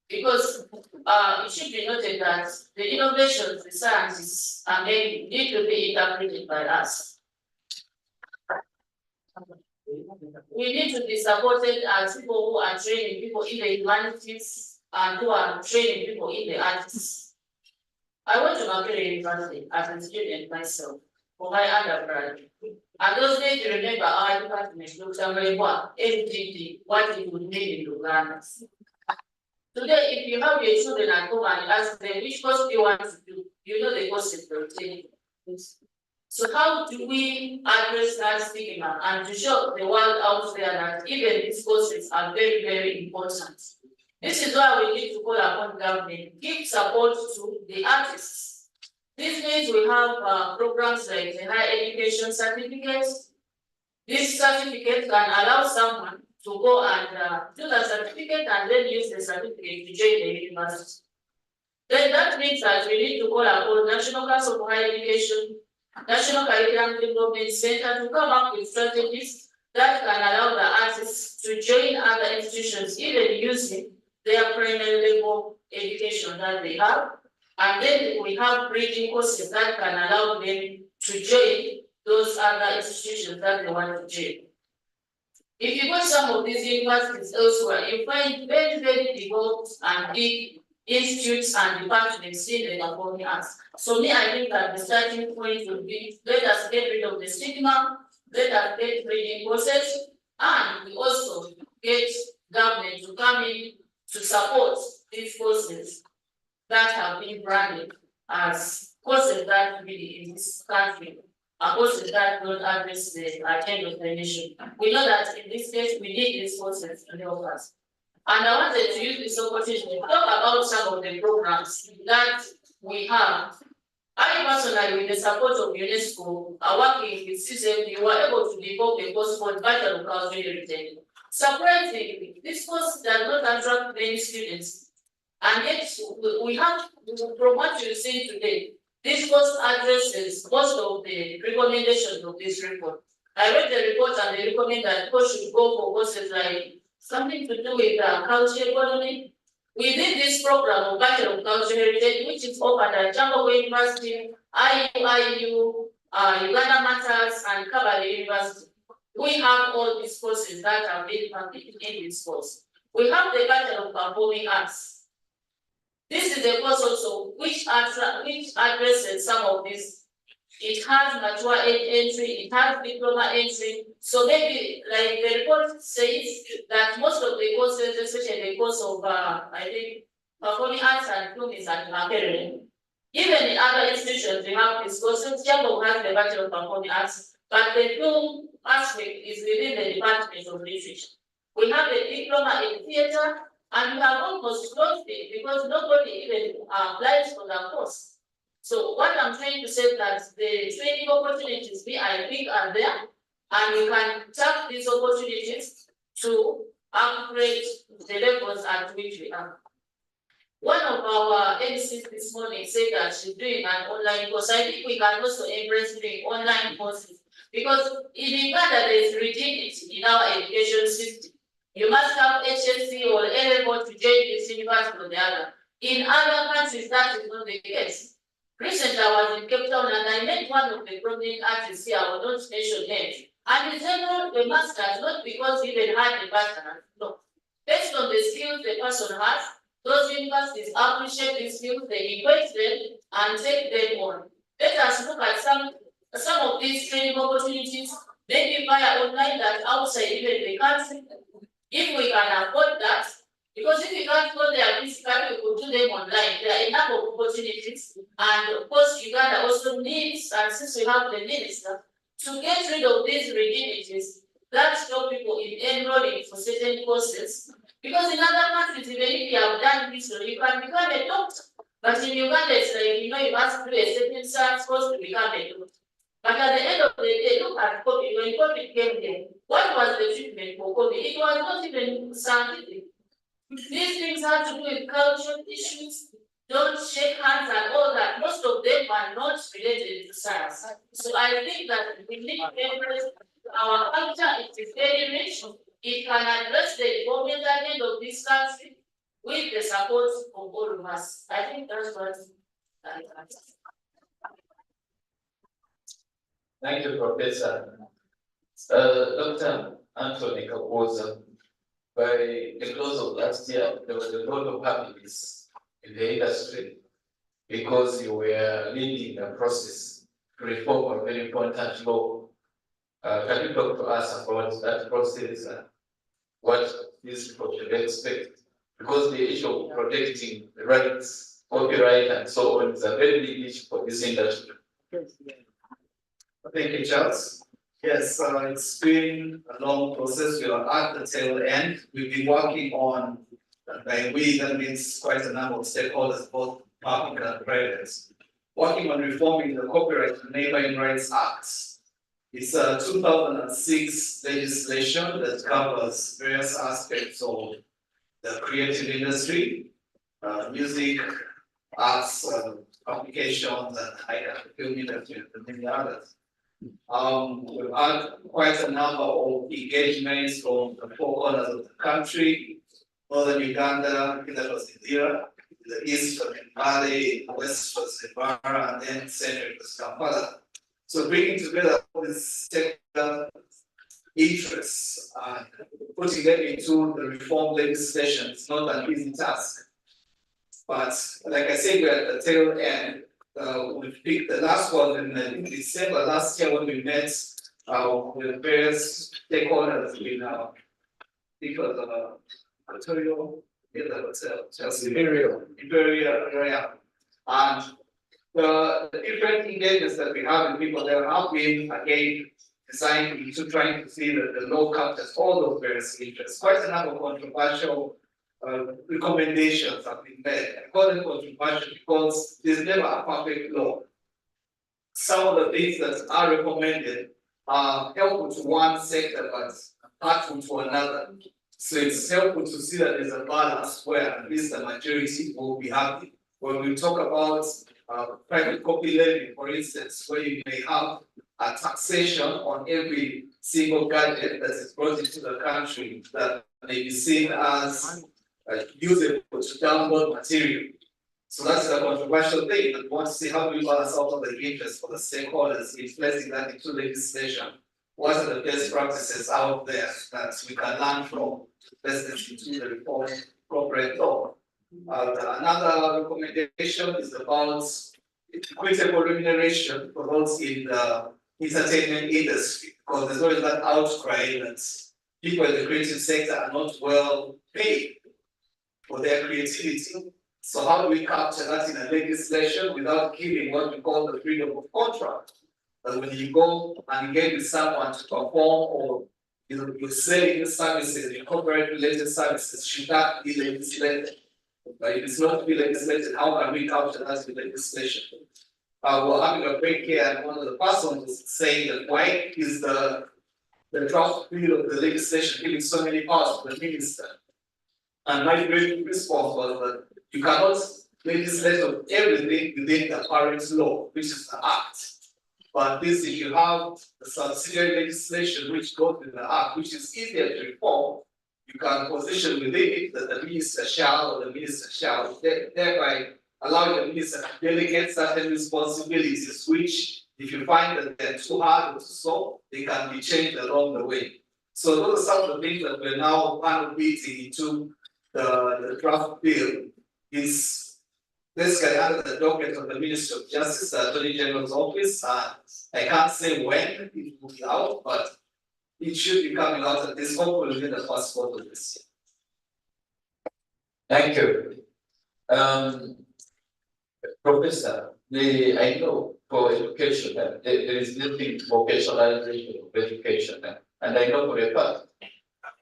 Because it should be noted that the innovations, the sciences, and they need to be interpreted by us. We need to be supported as people who are training people in the humanities and who are training people in the arts. I went to Makerere University as a student myself for my undergrad. And those days, you remember our department looked at MDD, what it would mean in Uganda. Today, if you have your children at home and ask them which course do you want to do, you know the courses they're taking. So how do we address that stigma and to show the world out there that even these courses are very, very important? This is why we need to call upon government, give support to the artists. These days we have programs like the higher education certificates. This certificate can allow someone to go and do the certificate and then use the certificate to join the university. Then that means that we need to call upon National Council for Higher Education, National Curriculum Development Center to come up with strategies that can allow the artists to join other institutions, even using their primary level education that they have. And then we have bridging courses that can allow them to join those other institutions that they want to join. If you go to some of these universities elsewhere, you find very, very developed and big institutes and departments in the performing arts. So me, I think that the starting point would be, let us get rid of the stigma, let us get bridging process, and we also get government to come in to support these courses that have been branded as courses that really in this country are courses that don't address the agenda of the nation. We know that in this case, we need these courses to help us. And I wanted to use this opportunity to talk about some of the programs that we have. I personally, with the support of UNESCO, are working with CCMP, we were able to develop a course called Vital Cultural Heritage. Surprisingly, this course does not attract many students. And yet, we have, from what you're seeing today, This course addresses most of the recommendations of this report. I read the report and they recommend that course should go for courses like something to do with culture economy. We did this program of Bachelor of Cultural Heritage, which is offered at Jambo University, IU, Uganda Matters, and Kabale University. We have all these courses that are being funded in this course. We have the Bachelor of Performing Arts. This is a course also which addresses some of this. It has mature age entry, it has diploma entry. So maybe like the report says that most of the courses, especially the course of I think performing arts and film is at marketing. Even in other institutions, we have these courses. Jambo has the Bachelor of Performing Arts, but the film aspect is within the Department of Literature. We have a diploma in theatre, and we have almost closed it because nobody even applies for that course. So what I'm trying to say that the training opportunities I think are there, and we can tap these opportunities to upgrade the levels at which we are. One of our MCs this morning said that she's doing an online course. I think we can also embrace doing online courses because in Uganda there is rigidity in our education system. You must have HSC or A-level to join this university or the other. In other countries, that is not the case. Recently, I was in Cape Town and I met one of the prominent artists here, I will not mention names. And he said, the masters, not because he even had the bachelor, no. Based on the skills the person has, those universities appreciate these skills, they equate them and take them on. Let us look at some of these training opportunities, maybe via online that outside even the country. If we can afford that, because if we can't go there physically, we could do them online. There are enough of opportunities. And of course, Uganda also needs, and since we have the minister, to get rid of these rigidities that stop people in enrolling for certain courses. Because in other countries, even if you have done this, you can become a doctor. But in Uganda, it's like, you must do a certain science course to become a doctor. But at the end of the day, look at COVID. When COVID came here, what was the treatment for COVID? It was not even scientific. These things have to do with cultural issues. Don't shake hands and all that. Most of them are not related to science. So I think that we need to embrace our culture. It is very rich. It can address the development agenda of this country with the support of all of us. I think that's what I have. Thank you, Professor. Dr. Anthony Kapoza, by the close of last year, there was a lot of happiness in the industry because you were leading the process to reform a very important law. Can you talk to us about that process and what these people should expect? Because the issue of protecting the rights, copyright, and so on is a very big issue for this industry. Thank you, Charles. Yes, it's been a long process. We are at the tail end. We've been working on, by we, that means quite a number of stakeholders, both public and private, working on reforming the Copyright and Neighboring Rights Act. It's a 2006 legislation that covers various aspects of the creative industry, music, arts, applications, and film industry, and many others. We've had quite a number of engagements from the four corners of the country, northern Uganda, that was Indira, the east was Mali, the west was Ivara, and then central was Kampala. So bringing together all these sector interests and putting them into the reform legislation is not an easy task. But like I said, we're at the tail end. We picked the last one in December last year when we met with various stakeholders in Ontario, Imperial area. And the different engagements that we have with people there have been again designed into trying to see that the law captures all those various interests. Quite a number of controversial recommendations have been made. I call them controversial because there's never a perfect law. Some of the things that are recommended are helpful to one sector but hurtful to another. So it's helpful to see that there's a balance where at least the majority will be happy. When we talk about private copy levy, for instance, where you may have a taxation on every single gadget that is brought into the country that may be seen as usable to download material. So that's a controversial thing, and we want to see how do we balance out of the interests for the stakeholders in placing that into legislation. What are the best practices out there that we can learn from to place this into the reform corporate law? Another recommendation is about equitable remuneration for those in the entertainment industry, because there's always that outcry that people in the creative sector are not well paid for their creativity. So how do we capture that in a legislation without killing what we call the freedom of contract? That when you go and engage with someone to perform, or you're selling services, your corporate related services, should that be legislated? But if it's not to be legislated, how can we capture that with legislation? We're having a break here, and one of the persons was saying that why is the draft bill of the legislation giving so many powers to the minister? And my great response was that you cannot legislate on everything within the current law, which is the act. But this, if you have the subsidiary legislation which goes with the act, which is easier to reform, you can position within it that the minister shall or the minister shall, thereby allowing the minister to delegate certain responsibilities, which if you find that they're too hard to solve, they can be changed along the way. So those are some of the things that we're now beating into the draft bill. Is basically under the docket of the Ministry of Justice, the Attorney General's office. I can't say when it will be out, but it should be coming out at this hopefully within the first quarter of this year. Thank you. Professor, I know for education, there is nothing vocationalization of education, and I know for a fact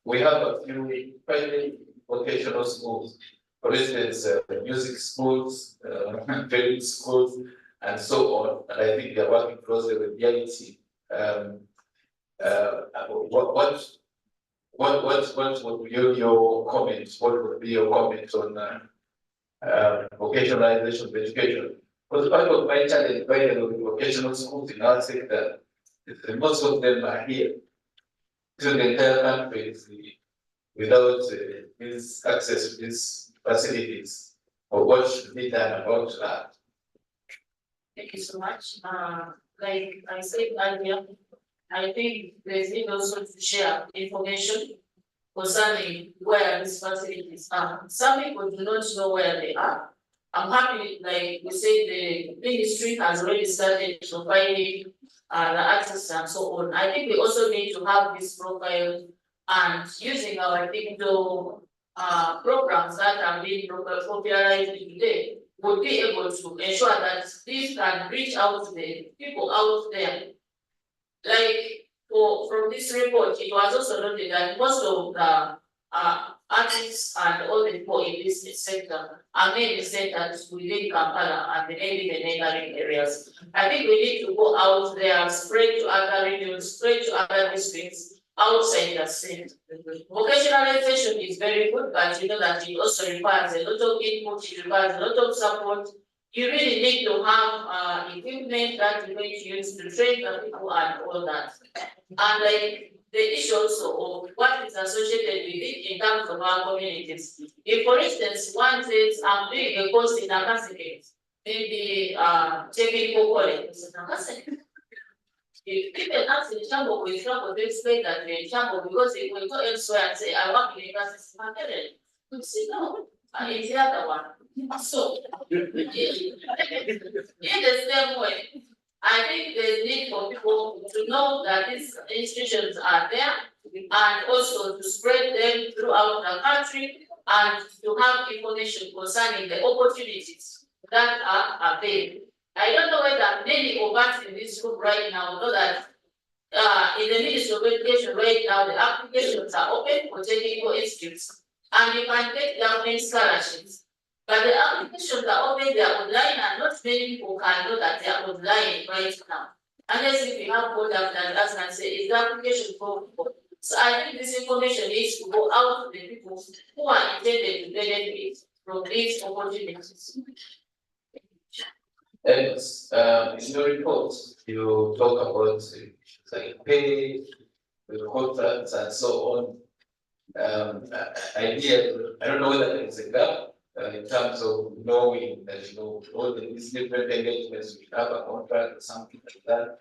we have a few private vocational schools. For instance, music schools, film schools, and so on. And I think they're working closely with reality. What would be your comments? What would be your comments on vocationalization of education? Because part of my challenge by the vocational schools in our sector is that most of them are here to the entire country without this access to these facilities, or what should be done about that? Thank you so much. Like I said earlier, I think there's need also to share information concerning where these facilities are. Some people do not know where they are. I'm happy, like we said, the ministry has already started providing the access and so on. I think we also need to have this profile and using our digital programs that are being popularized today would be able to ensure that this can reach out to the people out there. Like from this report, it was also noted that most of the artists and all the people in this sector are mainly centered within Kampala and maybe the neighboring areas. I think we need to go out there, spread to other regions, spread to other districts outside the state. Vocationalization is very good, but you know that it also requires a lot of input, it requires a lot of support. You really need to have equipment that you're going to use to train the people and all that. And like the issue also of what is associated with it in terms of our communities. If, for instance, one says, I'm doing a course in Aschbege, maybe technical college, if people ask in Chambo, we struggle to explain that we're in Chambo because if we go elsewhere and say, I work in university, we say, no, it's the other one. So, in the same way, I think there's need for people to know that these institutions are there and also to spread them throughout the country and to have information concerning the opportunities that are available. I don't know whether many of us in this group right now know that in the Ministry of Education right now, the applications are open for technical institutes and you can get government scholarships. But the applications are open, they are online, and not many people can know that they are online right now. Unless if you have board after us and say, is the application for people? So I think this information needs to go out to the people who are intended to benefit from these opportunities. Yes, in your report, you talk about issues like pay, the contracts and so on. I don't know whether there is a gap in terms of knowing that, all these different engagements, we have a contract or something like that.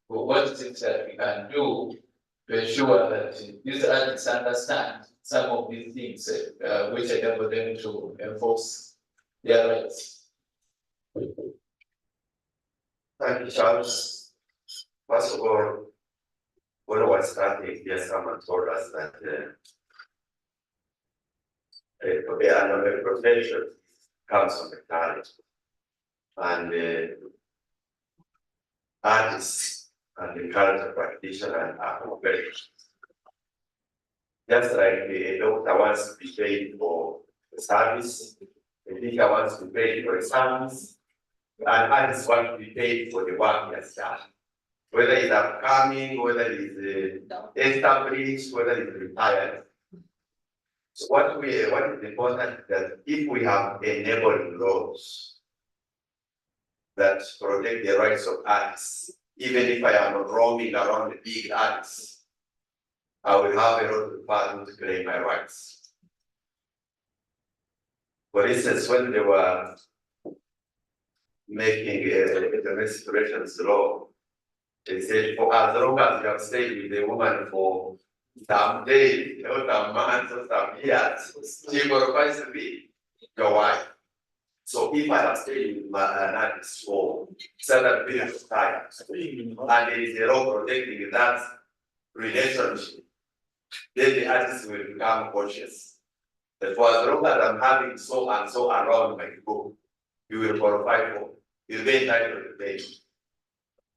But what is it that we can do to ensure that these artists understand some of these things, which enable them to enforce their rights? Thank you, Charles. First of all, when I was starting here, someone told us that a profession comes from the talent, and artists and the cultural practitioner are professionals. Just like a doctor wants to be paid for the service, a teacher wants to be paid for the service, and artists want to be paid for the work he has done. Whether it's upcoming, whether it's established, whether it's retired. So what is important is that if we have enabling laws that protect the rights of artists, even if I am roaming around the big artists, I will have a lot of fun to claim my rights. For instance, when they were making the domestic relations law, they said, for as long as you have stayed with a woman for some days, some months, or some years, she qualifies to be your wife. So if I have stayed with an artist for certain period of time, and there is a law protecting that relationship, then the artist will become conscious that for as long as I'm having so and so around my group, you will qualify for, you'll be entitled to pay.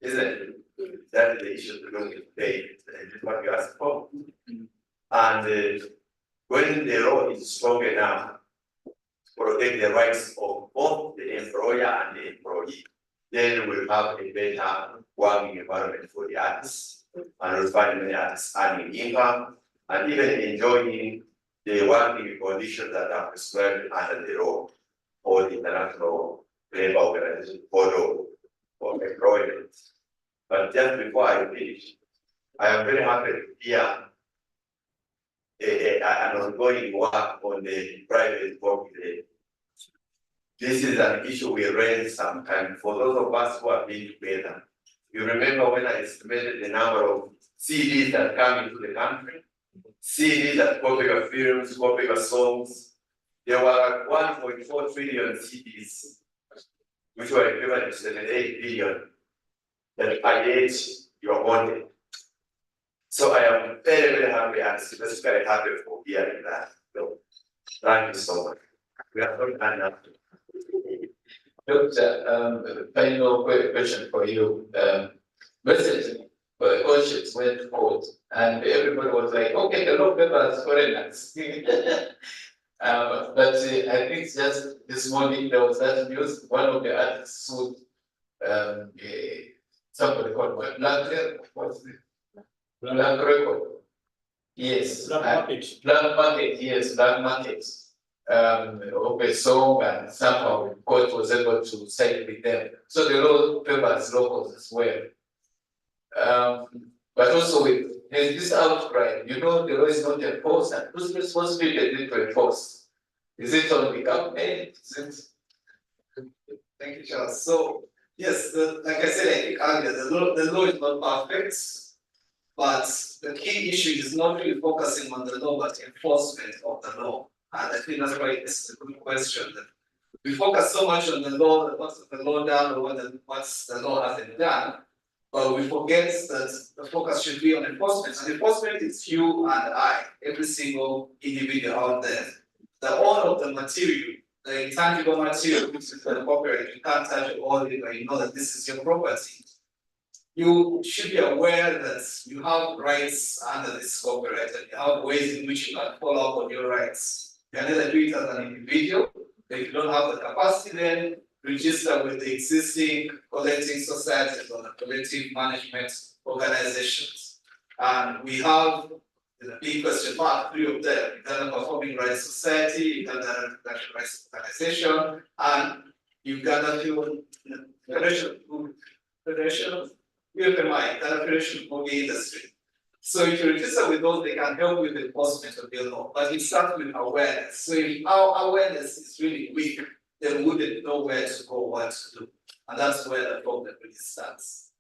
Isn't it? That is the issue to do with pay, what you asked for. And when the law is strong enough to protect the rights of both the employer and the employee, then we'll have a better working environment for the artists. And we'll find many artists earning income and even enjoying the working conditions that are prescribed under the law or the International Labour Organization Code of Employment. But just before I finish, I am very happy to hear an ongoing work on the private property. This is an issue we raised sometime for those of us who have been together. You remember when I estimated the number of CDs that come into the country? CDs that popular films, popular songs. There were 1.4 trillion CDs, which were equivalent to 78 billion. That I ate your money. So I am very, very happy and specifically happy for hearing that. So, thank you so much. We are not done now. Doctor, final question for you. Recently, conscience went to court, and everybody was like, okay, the law favors foreigners. But I think just this morning there was that news, one of the artists sued somebody called Black Record. Yes. Black Market, yes, Black Market. Of a song, and somehow court was able to side with them. So the law favors locals as well. But also with this outcry, the law is not enforced, and whose responsibility is it to enforce? Is it on the government? Thank you, Charles. So yes, like I said, I think earlier, the law is not perfect, but the key issue is not really focusing on the law, but enforcement of the law. And I think that's why this is a good question. That we focus so much on the law, what's the law done, or what's the law hasn't done, but we forget that the focus should be on enforcement. And enforcement is you and I, every single individual out there. The all of the material, the intangible material, which is the copyright, you can't touch it all, you know that this is your property. You should be aware that you have rights under this copyright, and you have ways in which you can follow up on your rights. You can either do it as an individual. If you don't have the capacity, then register with the existing collecting societies or the collective management organizations. And we have the big question mark, 3 of them: Uganda Performing Rights Society, Uganda Reproduction Rights Organization, and Uganda Film Federation UFMI, Ghana Federation of Movie Industry. So if you register with those, they can help with the enforcement of the law, but it starts with awareness. So if our awareness is really weak, then we wouldn't know where to go, what to do. And that's where the problem really starts.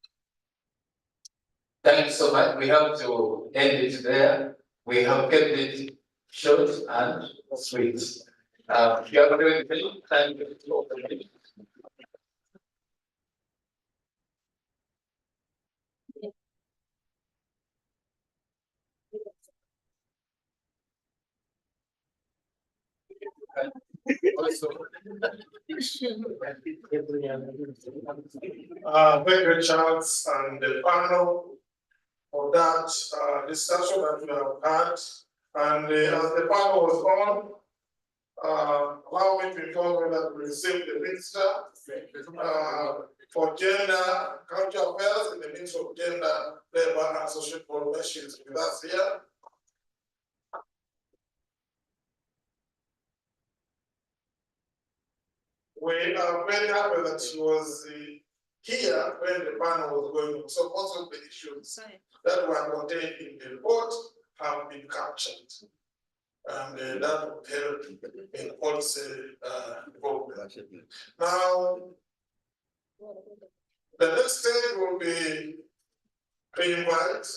Thank you so much. We have to end it there. We have kept it short and sweet. If you have anything, thank you for the meeting. Thank you, Charles, and the panel for that discussion that we have had. And as the panel was on, allow me to inform you that we received the minister for gender, cultural affairs, and the minister of gender, labor, and social promotions with us here. We are very happy that she was here when the panel was going on. So most of the issues that were contained in the report have been captured. And that would help in policy development. Now, the next stage will be to invite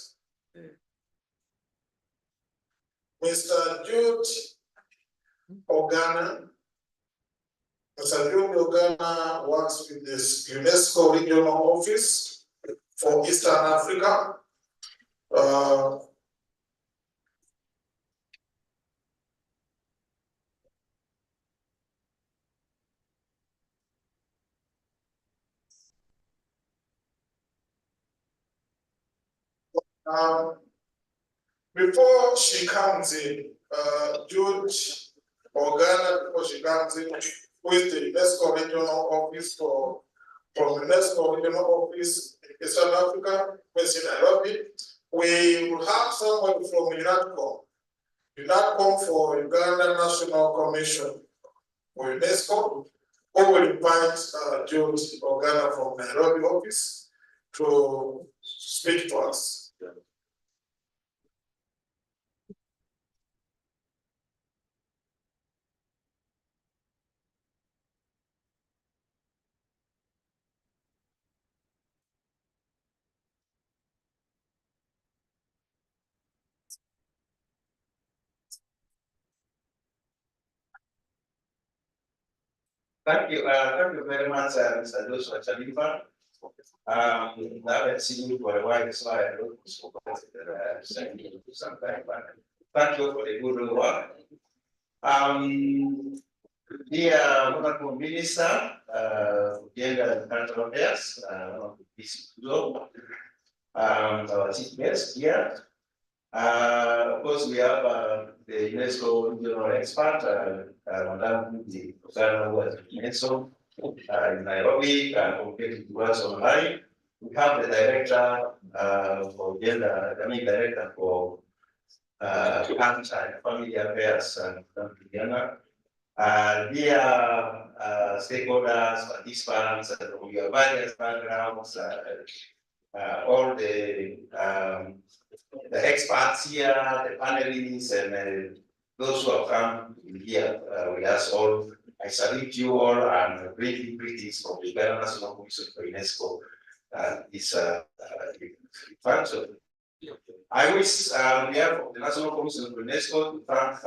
Mr. Jude Ogana. Mr. Jude Ogana works with this UNESCO Regional Office for Eastern Africa. Before she comes in, Jude Ogana, before she comes in, who is the UNESCO Regional Office from UNESCO Regional Office in Eastern Africa, based in Nairobi, we will have someone from UNATCOM for Uganda National Commission for UNESCO, who will invite Jude Ogana from Nairobi office to speak to us. Thank you very much, Mr. Joshua Chalifa. I haven't seen you for a while, so I don't send you sometime, but thank you for the good work. Dear Honorable Minister, Gender and Cultural Affairs, this globe, our chief guest here. Of course, we have the UNESCO regional expert, Madam Ogana, who was UNESCO in Nairobi, communicating to us online. We have the director for gender, director for culture and family affairs, and Ghana. Dear stakeholders, participants from your various backgrounds, all the experts here, the panelists, and those who have come here with us all. I salute you all and bring greetings from the Ghana National Commission for UNESCO. This function. I wish on behalf of the National Commission for UNESCO to thank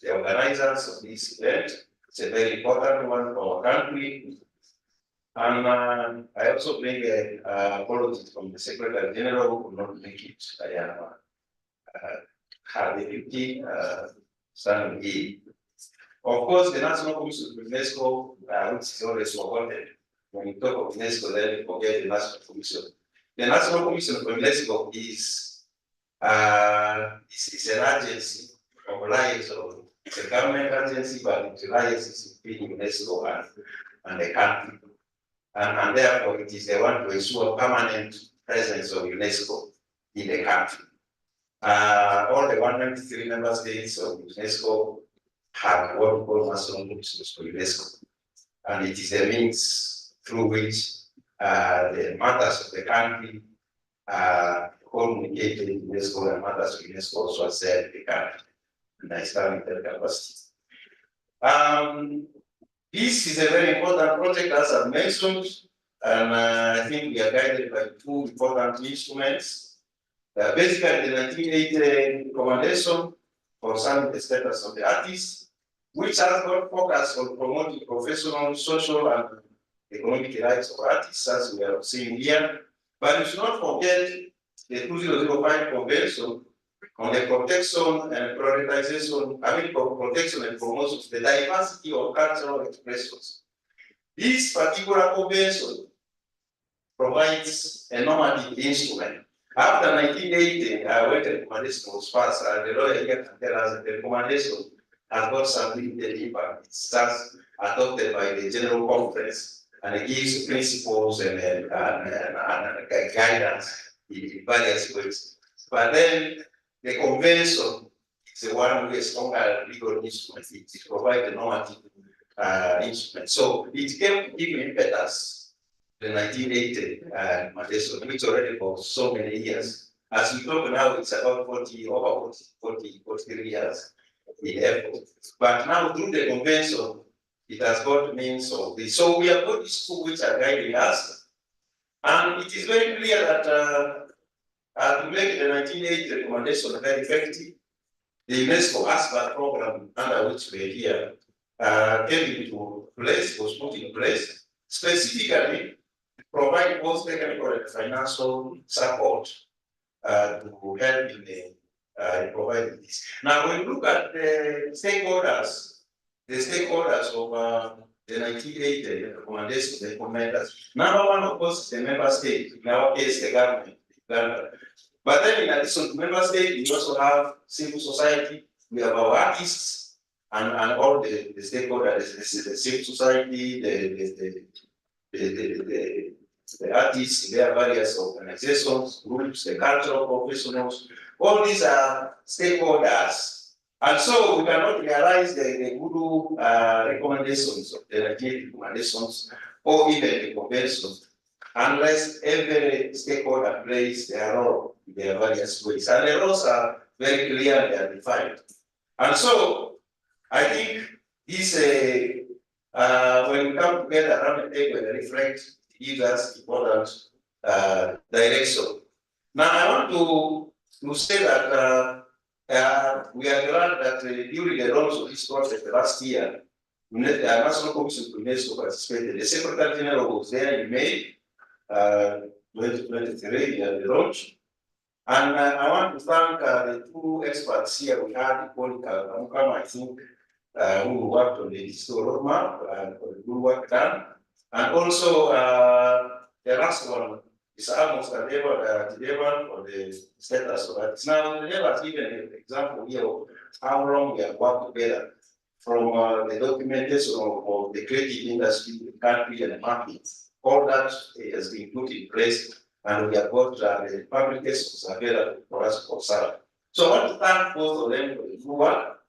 the organizers of this event. It's a very important one for our country. And I also make apologies from the Secretary General who could not make it. I am had the duty standing here. Of course, the National Commission for UNESCO, which is always forgotten. When we talk of UNESCO, then we forget the National Commission. The National Commission for UNESCO is an agency of liaison. It's a government agency, but it liaises between UNESCO and the country. And therefore, it is the one to ensure permanent presence of UNESCO in the country. All the 193 member states of UNESCO have what we call national commissions for UNESCO. and it is a means through which the matters of the country are communicated in UNESCO, and matters of UNESCO also are said in the country, and I stand in the capacity. This is a very important project, as I've mentioned, and I think we are guided by two important instruments. Basically, the 1980 recommendation concerning the status of the artist, which has got focus on promoting professional, social, and economic rights of artists, as we are seeing here. But we should not forget the 2005 Convention on the protection and prioritization, protection and promotion of the diversity of cultural expressions. This particular convention provides a normative instrument. After 1980, when the recommendation was passed, the lawyer here can tell us that the recommendation has got some limited impact. It starts adopted by the General Conference, and it gives principles and guidance in various ways. But then the convention is the one with a stronger legal instrument. It provides a normative instrument. So it came even impetus the 1980 recommendation, which already for so many years. As we talk now, it's about 43 years in effort. But now through the convention, it has got means of this. So we have got these two which are guiding us. And it is very clear that to make the 1980 recommendation very effective, the UNESCO Aschbege program under which we are here came into place, was put in place, specifically to provide both technical and financial support to help in providing this. Now, when you look at the stakeholders of the 1980 recommendation, the recommenders, number one, of course, is the member state, in our case, the government. But then, in addition to member state, we also have civil society, we have our artists, and all the stakeholders, the civil society, the artists, there are various organizations, groups, the cultural professionals, all these are stakeholders. And so we cannot realize the good recommendations of the recommendations or even the conventions unless every stakeholder plays their role in their various ways. And the roles are very clear, they are defined. And so I think this, when we come together around the table and reflect, it gives us important direction. Now I want to say that we are glad that during the launch of this project last year, the National Commission to UNESCO participated. The Secretary General was there in May 2023 at the launch. And I want to thank the two experts here we had, Monica Mukama, I think, who worked on the digital roadmap for the good work done. And also the last one is almost a level for the status of that. Now, the level has given an example here of how long we have worked together from the documentation of the creative industry, the country, and the market. All that has been put in place, and we have got the publications available for us to observe. So I want to thank both of them for the good work.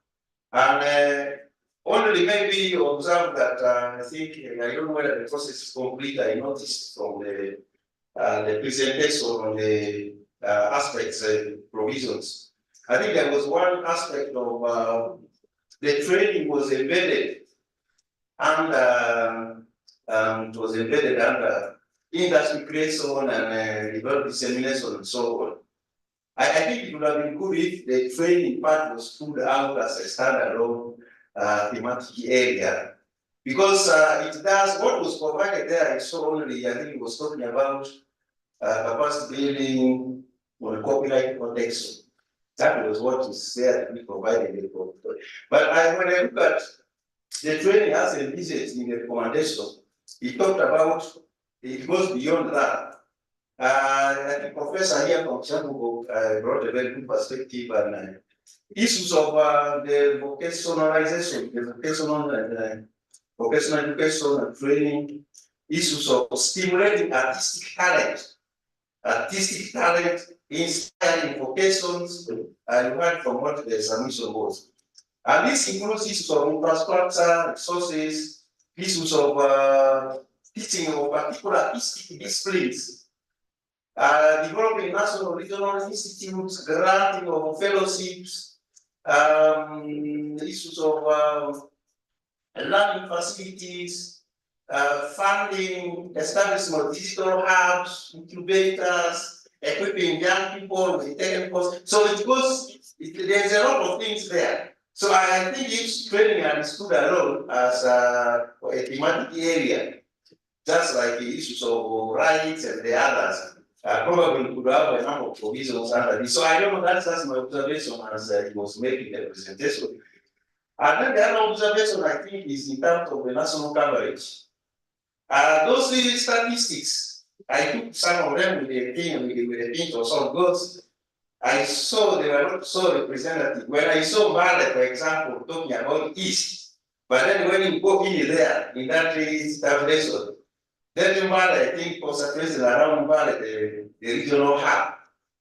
And only maybe observe that I think, I don't know whether the process is complete. I noticed from the presentation on the aspects provisions. I think there was one aspect of the training was embedded and it was embedded under industry creation and development dissemination and so on. I think it would have been good if the training part was pulled out as a standalone thematic area, because it does, what was provided there is so only, I think it was talking about capacity building on copyright protection. That was what was there to be provided. But when I look at the training as envisaged in the recommendation, it talked about, it goes beyond that. I think Professor here from Changugo brought a very good perspective and issues of the vocationalization, the vocational education and training, issues of stimulating artistic talent, inspiring vocations, and right from what the submission was. And this includes issues of infrastructure, resources, issues of teaching of particular disciplines, developing national regional institutes, granting of fellowships, issues of learning facilities, funding, establishment of digital hubs, incubators, equipping young people with technicals. So there's a lot of things there. So I think if training and stood alone as a thematic area, just like the issues of rights and the others, probably could have a number of provisions under this. So I don't know, that's my observation as he was making the presentation. And then the other observation I think is in terms of the national coverage. Those statistics, I took some of them with a pinch of salt because I saw they were not so representative. When I saw Mbale, for example, talking about East, but then when you go in there, in that tabulation, then Mbale, I think, concentrated around Mbale, the regional hub.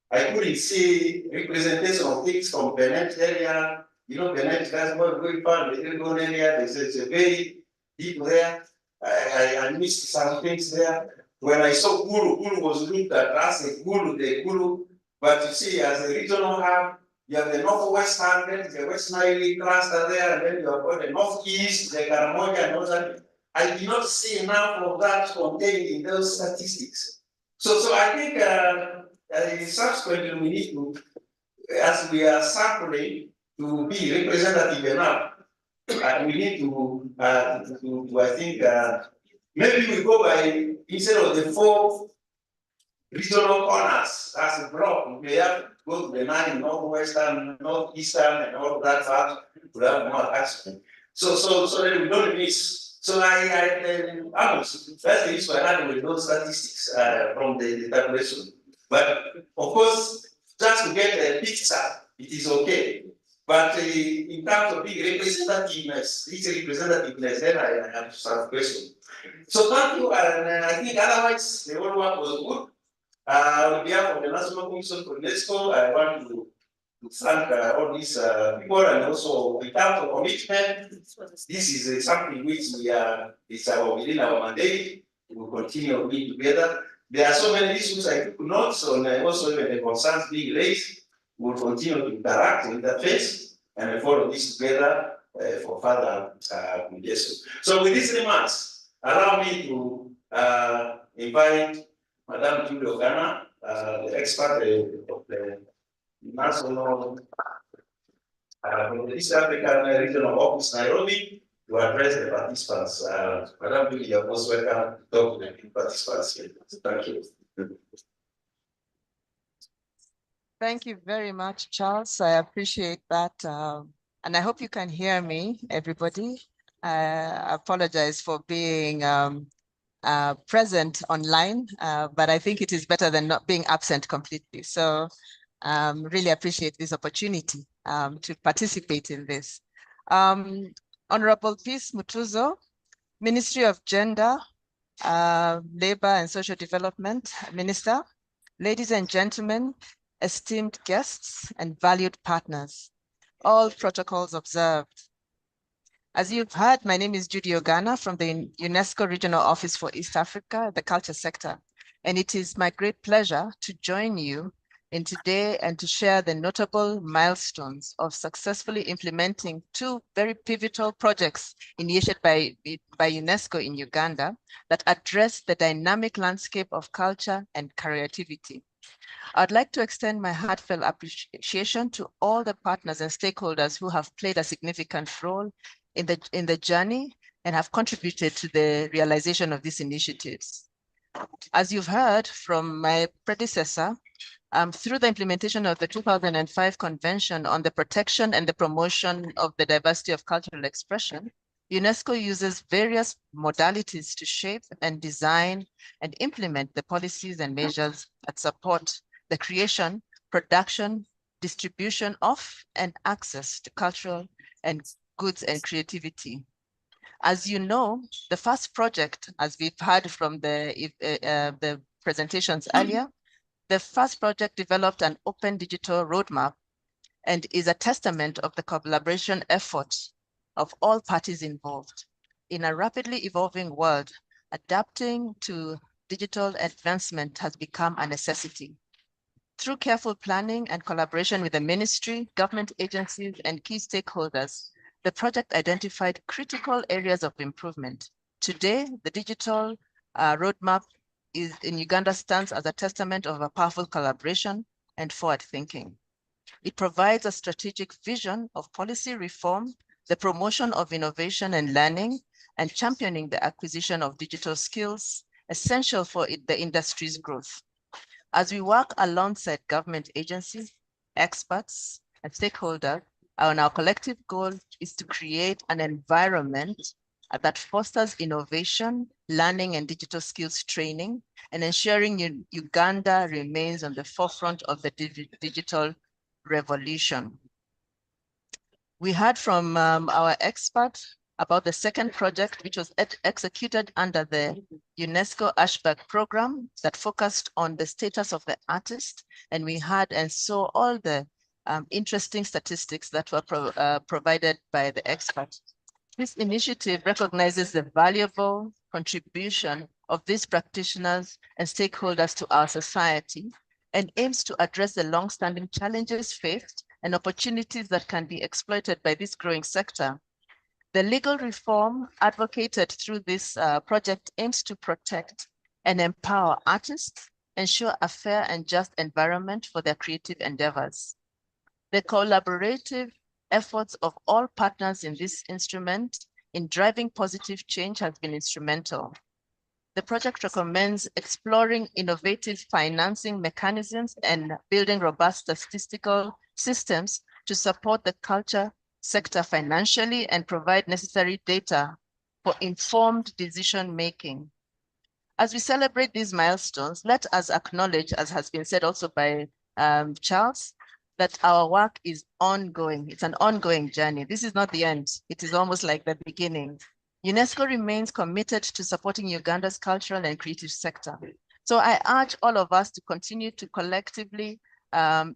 I couldn't see representation of things from Benet area. Benet, that's not very far, the Irgon area, there's a very deep there. I missed some things there. When I saw Gulu was looked at as a Gulu, but you see, as a regional hub, you have the northwestern, then the West Nile cluster there, and then you have got the northeast, the Karamoja, and all that. I did not see enough of that contained in those statistics. So I think subsequently we need to, as we are sampling, to be representative enough. We need to I think, maybe we go by, instead of the 4 regional corners as a block, we have to go to the 9 northwestern, northeastern, and all that part to have more action. So that we don't miss. So that's the issue I had with those statistics from the tabulation. But of course, just to get a picture, it is okay. But in terms of being representativeness, then I have some questions. So thank you, and I think otherwise the whole work was good. On behalf of the National Commission for UNESCO, I want to thank all these people, and also in terms of commitment, this is something which it's within our mandate. We will continue being together. There are so many issues I took notes on, also even the concerns being raised. We will continue to interact, interface, and follow this together for further communication. So with these remarks, allow me to invite Madam Julie Ogana, the expert of the National from the East African Regional Office, Nairobi, to address the participants. Madam Julie, you're most welcome to talk to the participants here. Thank you. Thank you very much, Charles. I appreciate that. And I hope you can hear me, everybody. I apologize for being present online, but I think it is better than not being absent completely. So really appreciate this opportunity to participate in this. Honorable Peace Mutuzo, Ministry of Gender, Labor and Social Development Minister, ladies and gentlemen, esteemed guests and valued partners, all protocols observed. As you've heard, my name is Judy Ogana from the UNESCO Regional Office for East Africa, the culture sector. And it is my great pleasure to join you in today and to share the notable milestones of successfully implementing 2 very pivotal projects initiated by UNESCO in Uganda that address the dynamic landscape of culture and creativity. I'd like to extend my heartfelt appreciation to all the partners and stakeholders who have played a significant role in the journey and have contributed to the realization of these initiatives. As you've heard from my predecessor, through the implementation of the 2005 Convention on the Protection and the Promotion of the Diversity of Cultural Expression, UNESCO uses various modalities to shape and design and implement the policies and measures that support the creation, production, distribution of, and access to cultural and goods and creativity. As you know, the first project, as we've heard from the presentations earlier, the first project developed an open digital roadmap and is a testament of the collaboration efforts of all parties involved. in a rapidly evolving world, adapting to digital advancement has become a necessity. Through careful planning and collaboration with the ministry, government agencies, and key stakeholders, the project identified critical areas of improvement. Today, the digital roadmap in Uganda stands as a testament of a powerful collaboration and forward thinking. It provides a strategic vision of policy reform, the promotion of innovation and learning, and championing the acquisition of digital skills essential for the industry's growth. As we work alongside government agencies, experts, and stakeholders, our collective goal is to create an environment that fosters innovation, learning, and digital skills training, and ensuring Uganda remains on the forefront of the digital revolution. We heard from our expert about the second project, which was executed under the UNESCO Aschbege program that focused on the status of the artist. And we heard and saw all the interesting statistics that were provided by the expert. This initiative recognizes the valuable contribution of these practitioners and stakeholders to our society and aims to address the long-standing challenges faced and opportunities that can be exploited by this growing sector. The legal reform advocated through this project aims to protect and empower artists, ensure a fair and just environment for their creative endeavors. The collaborative efforts of all partners in this instrument in driving positive change has been instrumental. The project recommends exploring innovative financing mechanisms and building robust statistical systems to support the culture sector financially and provide necessary data for informed decision-making. As we celebrate these milestones, let us acknowledge, as has been said also by Charles, that our work is ongoing. It's an ongoing journey. This is not the end. It is almost like the beginning. UNESCO remains committed to supporting Uganda's cultural and creative sector. So I urge all of us to continue to collectively pull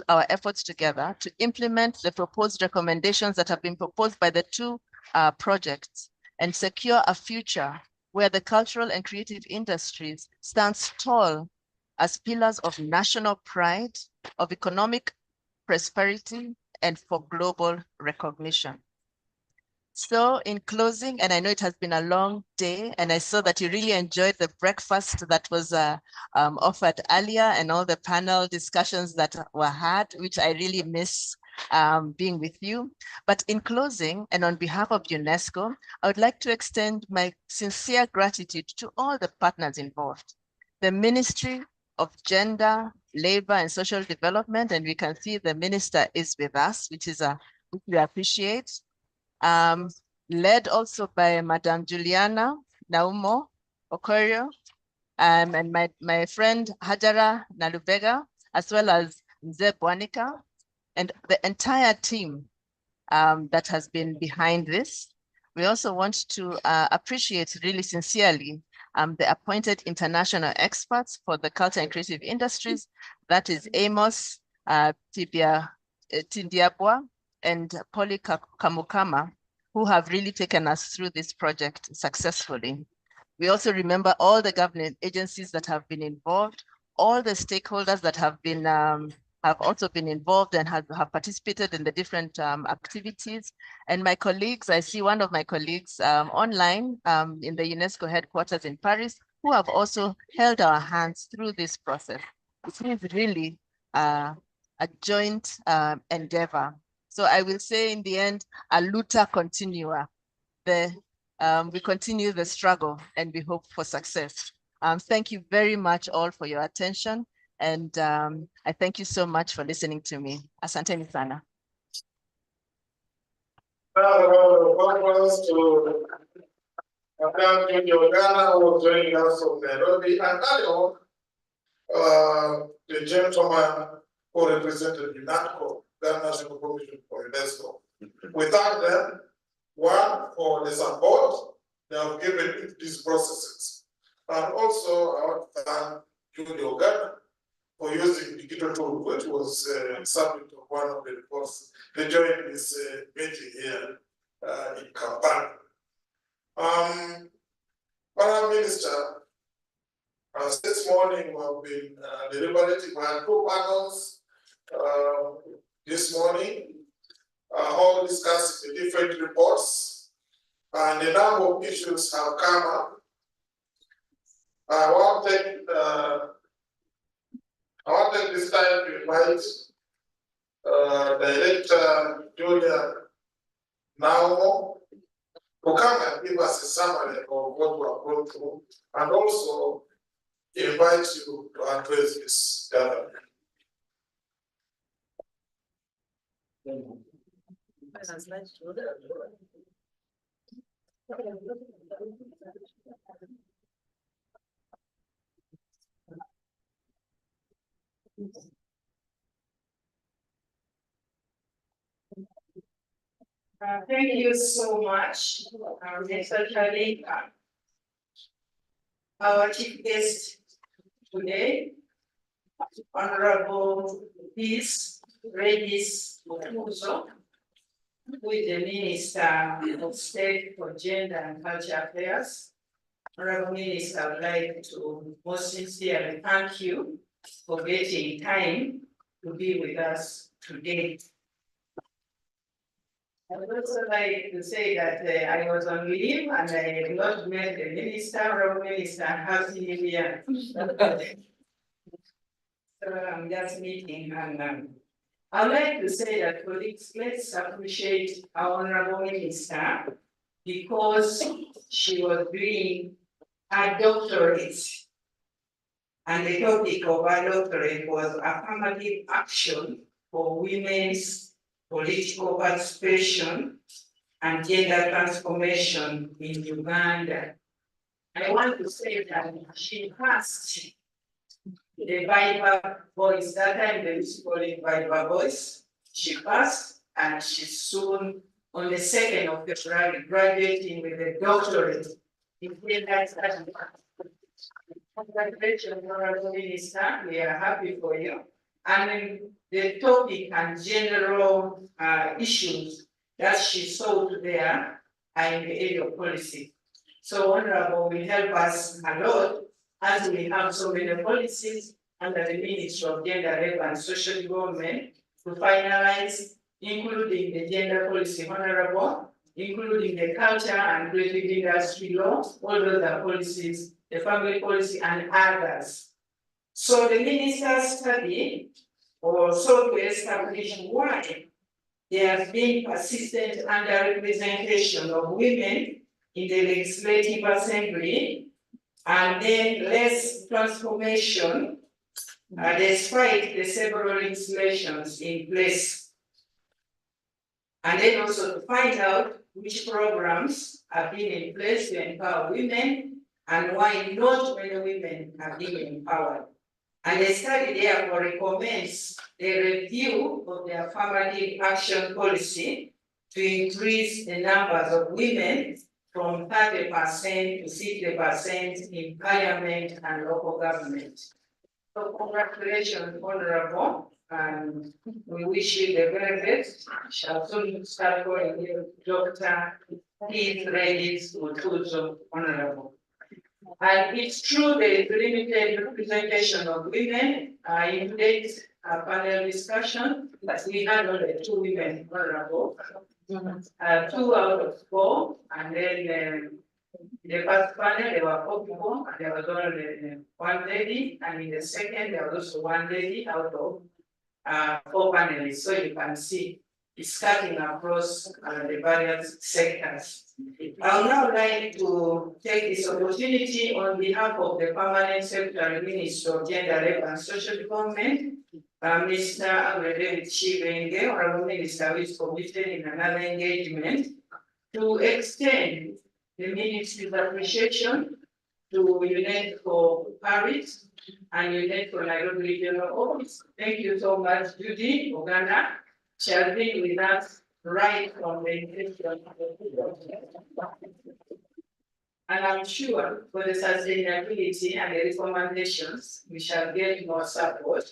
our efforts together to implement the proposed recommendations that have been proposed by the two projects and secure a future where the cultural and creative industries stands tall as pillars of national pride, of economic prosperity, and for global recognition. So in closing, and I know it has been a long day, and I saw that you really enjoyed the breakfast that was offered earlier and all the panel discussions that were had, which I really miss being with you. But in closing, and on behalf of UNESCO, I would like to extend my sincere gratitude to all the partners involved. The Ministry of Gender, Labor and Social Development, and we can see the minister is with us, which we appreciate. Led also by Madam Juliana Naumo Okorio, and my friend Hajara Nalubega, as well as Mzee Bwanika, and the entire team that has been behind this. We also want to appreciate really sincerely the appointed international experts for the culture and creative industries, that is Amos Tindiabwa and Polly Kamukama, who have really taken us through this project successfully. We also remember all the government agencies that have been involved, all the stakeholders that have been have also been involved and have participated in the different activities. And my colleagues, I see one of my colleagues online in the UNESCO headquarters in Paris, who have also held our hands through this process. It is really a joint endeavor. So I will say in the end, a luta continua. We continue the struggle and we hope for success. Thank you very much all for your attention. And I thank you so much for listening to me. Asanteni sana. Now, the conference to Madam Juliana, who was joining us from Nairobi, and earlier the gentleman who represented UNESCO, the National Commission for UNESCO. We thank them, one, for the support they have given in these processes. And also, I want to thank Julie Ogana for using digital tool, which was subject of one of the reports. They joined this meeting here. in Kampala. Prime Minister, this morning we have been deliberating. We had 2 panels this morning, all discussing the different reports, and a number of issues have come up. I want to take this time to invite Director Julia Naumo to come and give us a summary of what we have gone through, and also invite you to address this gathering. Thank you so much, especially our chief guest today, Honorable Peace Regis Mutuzo, who is the Minister of State for Gender and Culture Affairs. Honorable Minister, I would like to most sincerely thank you for getting time to be with us today. I would also like to say that I was on leave and I have not met the minister. Honorable Minister, happy New Year. So I'm just meeting, and I'd like to say that, colleagues, let's appreciate our Honorable Minister because she was doing a doctorate, and the topic of her doctorate was affirmative action for women's political participation and gender transformation in Uganda. I want to say that she passed the Viber voice. That time they used to call it Viber voice. She passed, and she's soon on the 2nd of February graduating with a doctorate in gender studies. Congratulations, Honorable Minister. We are happy for you. And the topic and general issues that she saw there are in the area of policy. So Honorable will help us a lot as we have so many policies under the Ministry of Gender, Labor and Social Development to finalize, including the gender policy, Honorable, including the culture and creative industry law, all those are policies, the family policy and others. So the minister's study or sought to establish why there has been persistent underrepresentation of women in the legislative assembly, and then less transformation despite the several legislations in place. And then also to find out which programs have been in place to empower women and why not many women have been empowered. And the study therefore recommends a review of the affirmative action policy to increase the numbers of women from 30% to 60% in parliament and local government. So congratulations, Honorable, and we wish you the very best. Shall soon start going with Dr. Keith Regis Mutuzo, Honorable. And it's true there is limited representation of women in today's panel discussion, but we had only 2 women, Honorable. 2 out of 4, and then in the first panel there were 4 people, and there was only 1 lady, and in the second there was also 1 lady out of 4 panelists. So you can see it's cutting across the various sectors. I would now like to take this opportunity on behalf of the Permanent Secretary Minister of Gender, Labor and Social Development, Mr. Aschbege Chibenge, Honorable Minister, who is committed in another engagement, to extend the Ministry's appreciation to UNESCO Paris and UNESCO Nairobi Regional Office. Thank you so much, Judy Uganda. She has been with us right from the inception. And I'm sure for the sustainability and the recommendations, we shall get more support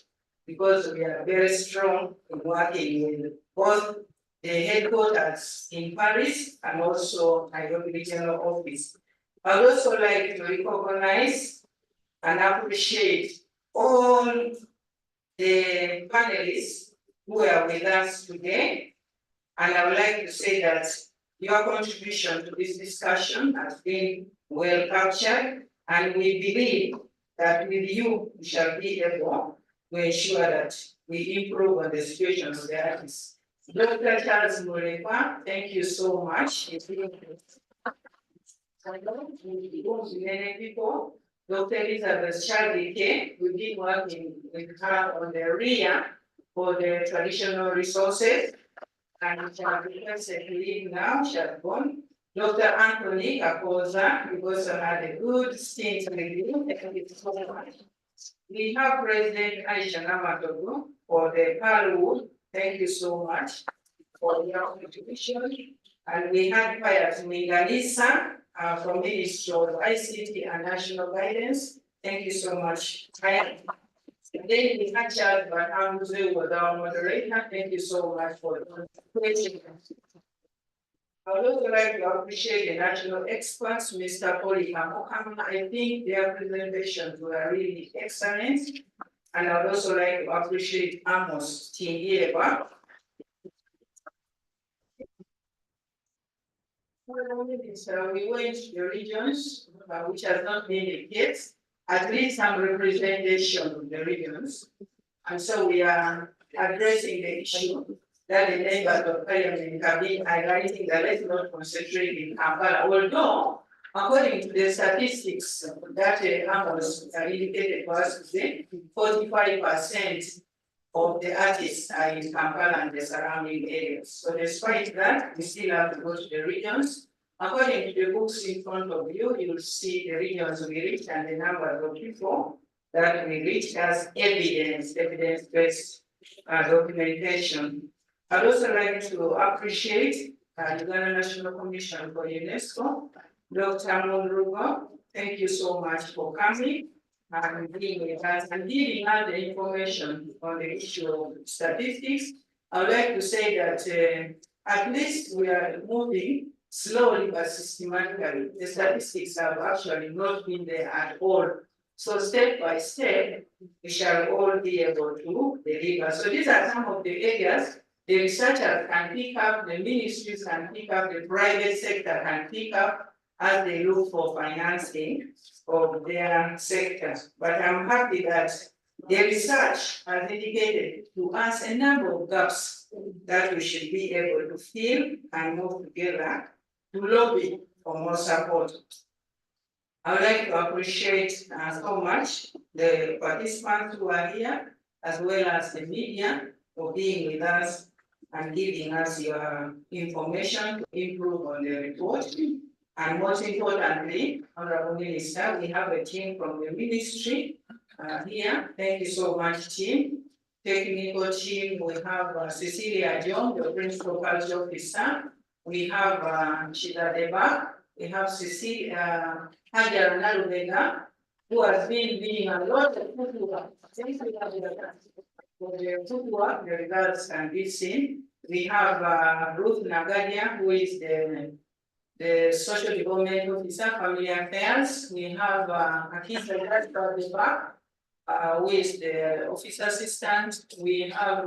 because we are very strong in working with both the headquarters in Paris and also Nairobi Regional Office. I'd also like to recognize and appreciate all the panelists who are with us today. And I would like to say that your contribution to this discussion has been well captured, and we believe that with you, we shall be able to ensure that we improve on the situation of the artists. Dr. Charles Murepa, thank you so much. Many people. Dr. Elizabeth Chaldike, we've been working with her on the RIA for the traditional resources, and Chaldike has to leave now, she has gone. Dr. Anthony Kapoza, we also had a good stint with you. Thank you so much. We have President Aisha Namatogo for the Pearlwood. Thank you so much for your contribution. And we had Pius Minganisa from Ministry of ICT and National Guidance. Thank you so much. And then we had Charles Van Amuse with our moderator. Thank you so much for the question. I would also like to appreciate the national experts, Mr. Polika. I think their presentations were really excellent. And I would also like to appreciate Amos Tingieba. We went to the regions, which has not been the case, at least some representation of the regions. And so we are addressing the issue that the members of parliament have been highlighting that let's not concentrate in Kampala, although according to the statistics that Amos indicated to us today, 45% of the artists are in Kampala and the surrounding areas. So despite that, we still have to go to the regions. According to the books in front of you, you will see the regions we reach and the number of people that we reach as evidence-based documentation. I'd also like to appreciate Uganda National Commission for UNESCO, Dr. Monrugo. Thank you so much for coming and being with us and giving us the information on the issue of statistics. I would like to say that at least we are moving slowly but systematically. The statistics have actually not been there at all. So step by step, we shall all be able to deliver. So these are some of the areas the researchers can pick up, the ministries can pick up, the private sector can pick up as they look for financing of their sectors. But I'm happy that the research has indicated to us a number of gaps that we should be able to fill and move together to lobby for more support. I would like to appreciate so much the participants who are here, as well as the media for being with us and giving us your information to improve on the report. And most importantly, Honorable Minister, we have a team from the ministry here. Thank you so much, team. Technical team, we have Cecilia John, the Principal Culture Officer. We have Shida Deba. We have Cecilia Hajar Narubega, who has been doing a lot of good work. For the good work, the results can be seen. We have Ruth Nagadia, who is the Social Development Officer, Family Affairs. We have Akisa Deba, who is the Office Assistant. We have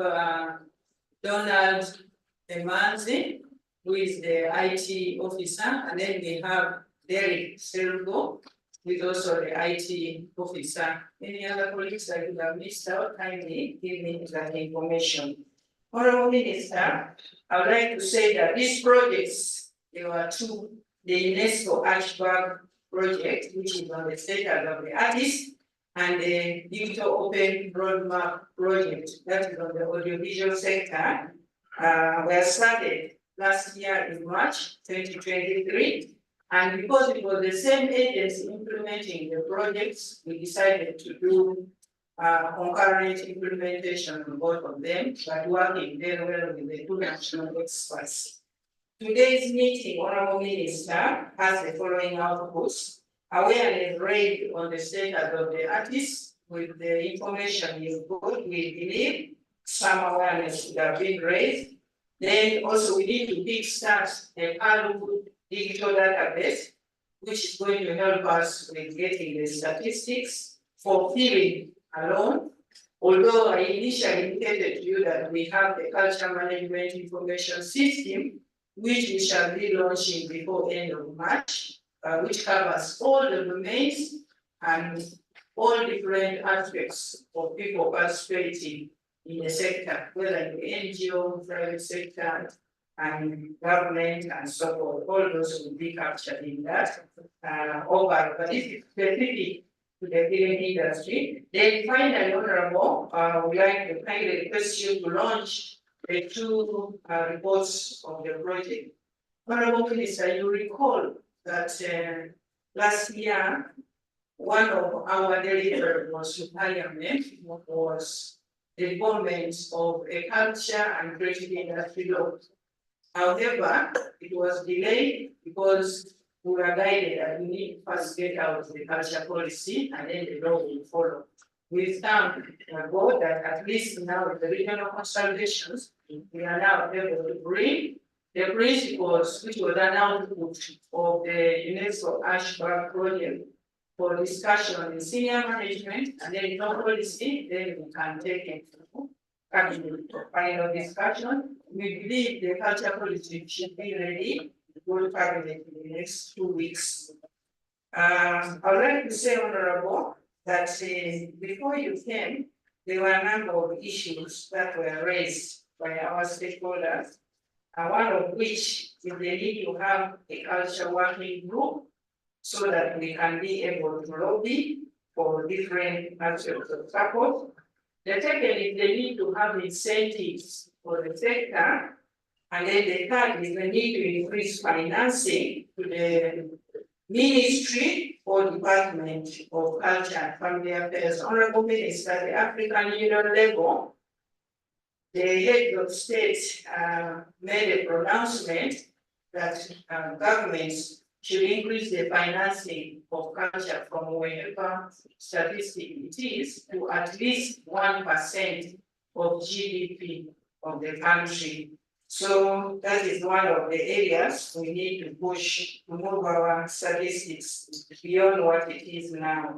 Donald Emanzi, who is the IT Officer. And then we have Derek Sergo, who is also the IT Officer. Any other colleagues I could have missed out, kindly give me that information. Honorable Minister, I would like to say that these projects, there were two, the UNESCO Aschbege project, which is on the status of the artist, and the Digital Open Roadmap project, that is on the audiovisual sector, were started last year in March 2023. And because it was the same agency implementing the projects, we decided to do concurrent implementation on both of them, but working very well with the two national experts. Today's meeting, Honorable Minister, has the following outputs: awareness raised on the status of the artists. With the information you got, we believe some awareness should have been raised. Then also we need to kickstart a powerful digital database, which is going to help us with getting the statistics for filling alone. Although I initially indicated to you that we have the culture management information system, which we shall be launching before end of March, which covers all the domains and all different aspects of people participating in the sector, whether in the NGO, private sector, and government, and so forth. All those will be captured in that overall, but if it's specific to the film industry. Then finally, Honorable, we like to kindly request you to launch the two reports of the project. Honorable Minister, you recall that last year, one of our deliverables to Parliament was the development of a culture and creative industry law. However, it was delayed because we were guided that we need to first get out the culture policy and then the law will follow. We thank God that at least now with the regional consultations, we are now able to bring the principles which were an output of the UNESCO Aschbege project for discussion in senior management, and then no policy, then we can take it to final discussion. We believe the culture policy should be ready to go to cabinet in the next 2 weeks. I would like to say, Honorable, that before you came, there were a number of issues that were raised by our stakeholders, one of which is the need to have a culture working group so that we can be able to lobby for different aspects of support. The second is the need to have incentives for the sector. And then the third is the need to increase financing to the Ministry or Department of Culture and Family Affairs. Honorable Minister, at the African Union level, the head of state made a pronouncement that governments should increase the financing of culture from wherever statistic it is to at least 1% of GDP of the country. So that is one of the areas we need to push to move our statistics beyond what it is now.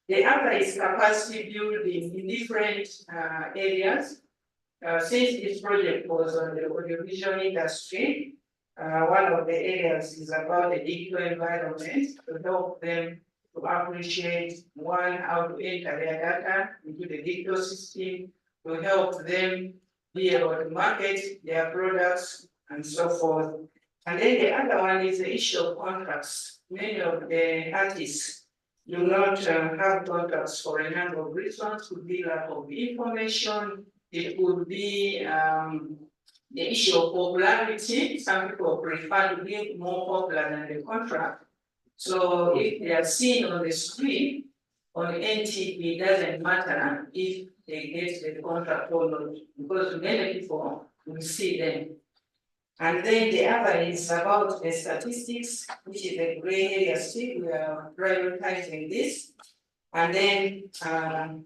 The other is capacity building in different areas. Since this project was on the audiovisual industry, one of the areas is about the digital environment to help them to appreciate how to enter their data into the digital system, to help them be able to market their products and so forth. And then the other one is the issue of contracts. Many of the artists do not have contracts for a number of reasons. It could be lack of information. It could be the issue of popularity. Some people prefer to be more popular than the contract. So if they are seen on the screen, on NTV, it doesn't matter if they get the contract or not, because many people will see them. And then the other is about the statistics, which is a gray area still. We are prioritizing this. And then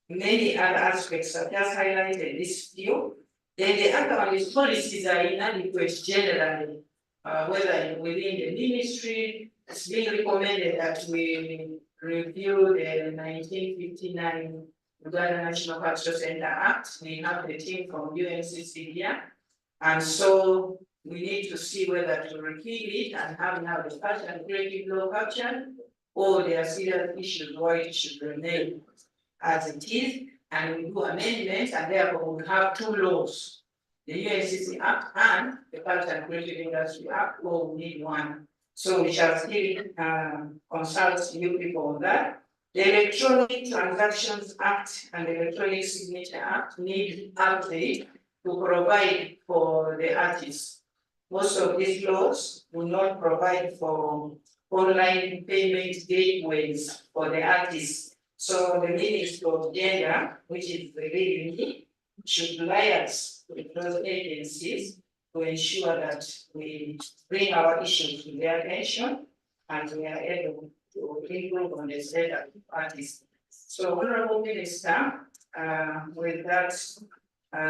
many other aspects are just highlighted this few. Then the other one is policies are inadequate generally, whether within the ministry. It's been recommended that we review the 1959 Uganda National Cultural Center Act. We have the team from UNESCO here. And so we need to see whether to repeal it and have now the culture and creative law captured, or there are serious issues why it should remain as it is. And we do amendments, and therefore we have two laws, the UNESCO Act and the Culture and Creative Industry Act, or we need one. So we shall still consult you people on that. The Electronic Transactions Act and the Electronic Signature Act need update to provide for the artists. Most of these laws do not provide for online payment gateways for the artists. So the Ministry of Gender, which is the leading, should liaise with those agencies to ensure that we bring our issues to their attention and we are able to improve on the state of artists. So, Honorable Minister, with that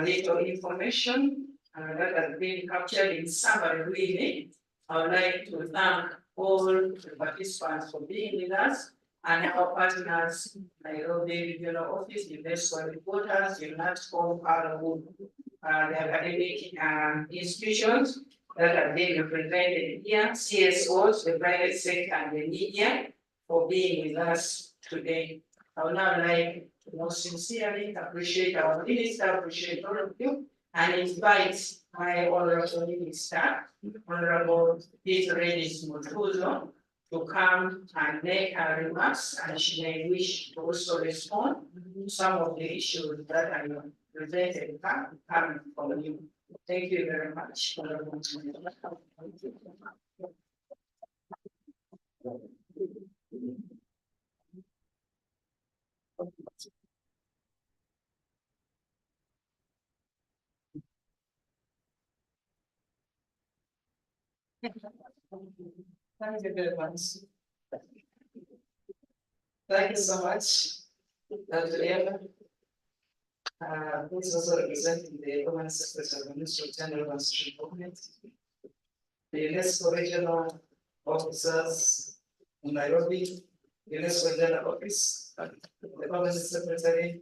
little information, that has been captured in summary really. I would like to thank all the participants for being with us and our partners, Nairobi Regional Office, UNESCO reporters, UNESCO, the academic institutions that are being represented here, CSOs, the private sector and the media for being with us today. I would now like to most sincerely appreciate our minister, appreciate all of you, and invite my honorable minister, Honorable Beatrice Mutuzo, to come and make her remarks, and she may wish to also respond to some of the issues that I presented coming from you. Thank you very much. Thank you very much. Thank you so much, Dr. Eva. Please also representing the Government Secretary of the Ministry of General and Social Development, the UNESCO regional officers in Nairobi, the UNESCO General Office, the Government Secretary,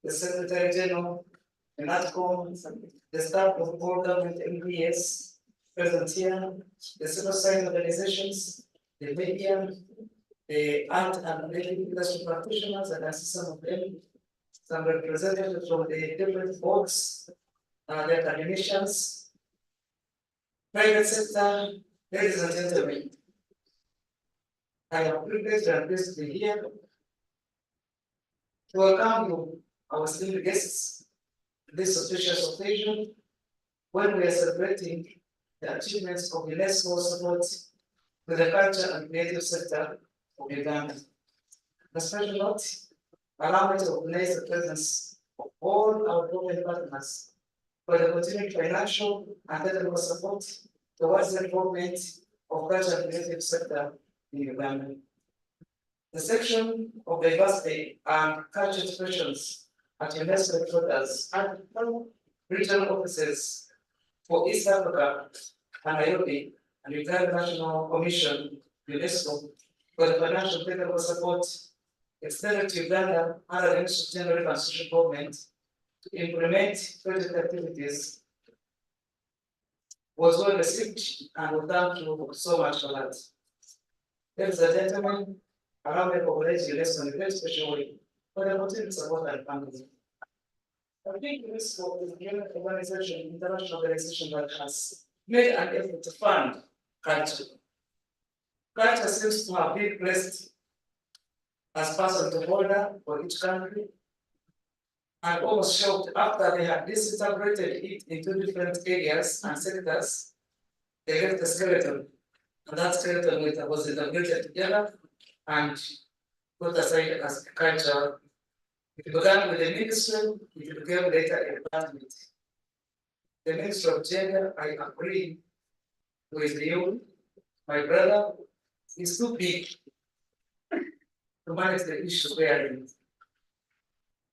the Secretary General, the NATCOM, the staff of all government MPS present here, the civil society organizations, the media, the art and creative industry practitioners, and I see some of them, some representatives from the different boards, the academicians, private sector, ladies and gentlemen. I am privileged and pleased to be here to welcome you, our esteemed guests, to this auspicious occasion when we are celebrating the achievements of UNESCO support to the culture and creative sector of Uganda. On a special note, allow me to recognize the presence of all our global partners for the continued financial and technical support towards the development of culture and creative sector in Uganda. The section of diversity and cultural expressions at UNESCO headquarters and regional offices for East Africa and Nairobi and Uganda National Commission, UNESCO, for the financial technical support extended to Uganda under the Ministry of General and Social Development to implement project activities was well received, and we thank you so much for that. Ladies and gentlemen, allow me to congratulate UNESCO in a very special way for the continued support and funding. I think UNESCO is an organization, international organization that has made an effort to fund culture. Culture seems to have been placed as person to holder for each country, and almost shocked after they had disintegrated it into different areas and sectors, they left the skeleton, and that skeleton was integrated together and put aside as culture. It began with the ministry, it became later a department. The Ministry of Gender, I agree with you, my brother, is too big to manage the issues wherein.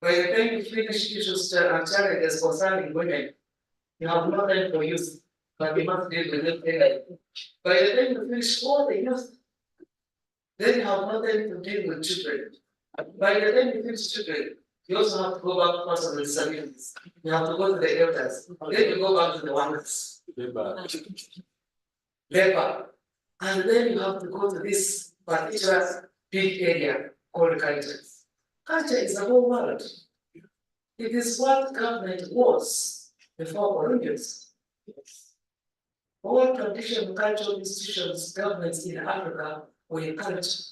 By the time you finish issues and challenges concerning women, you have no time for youth, but you must deal with it. By the time you finish all the youth, then you have no time to deal with children. By the time you finish children, you also have to go back to person with disabilities. You have to go to the elders. Then you go back to the ones. Labor. And then you have to go to this particular big area called culture. Culture is the whole world. It is what government was before colonialism. All traditional cultural institutions, governments in Africa were culture.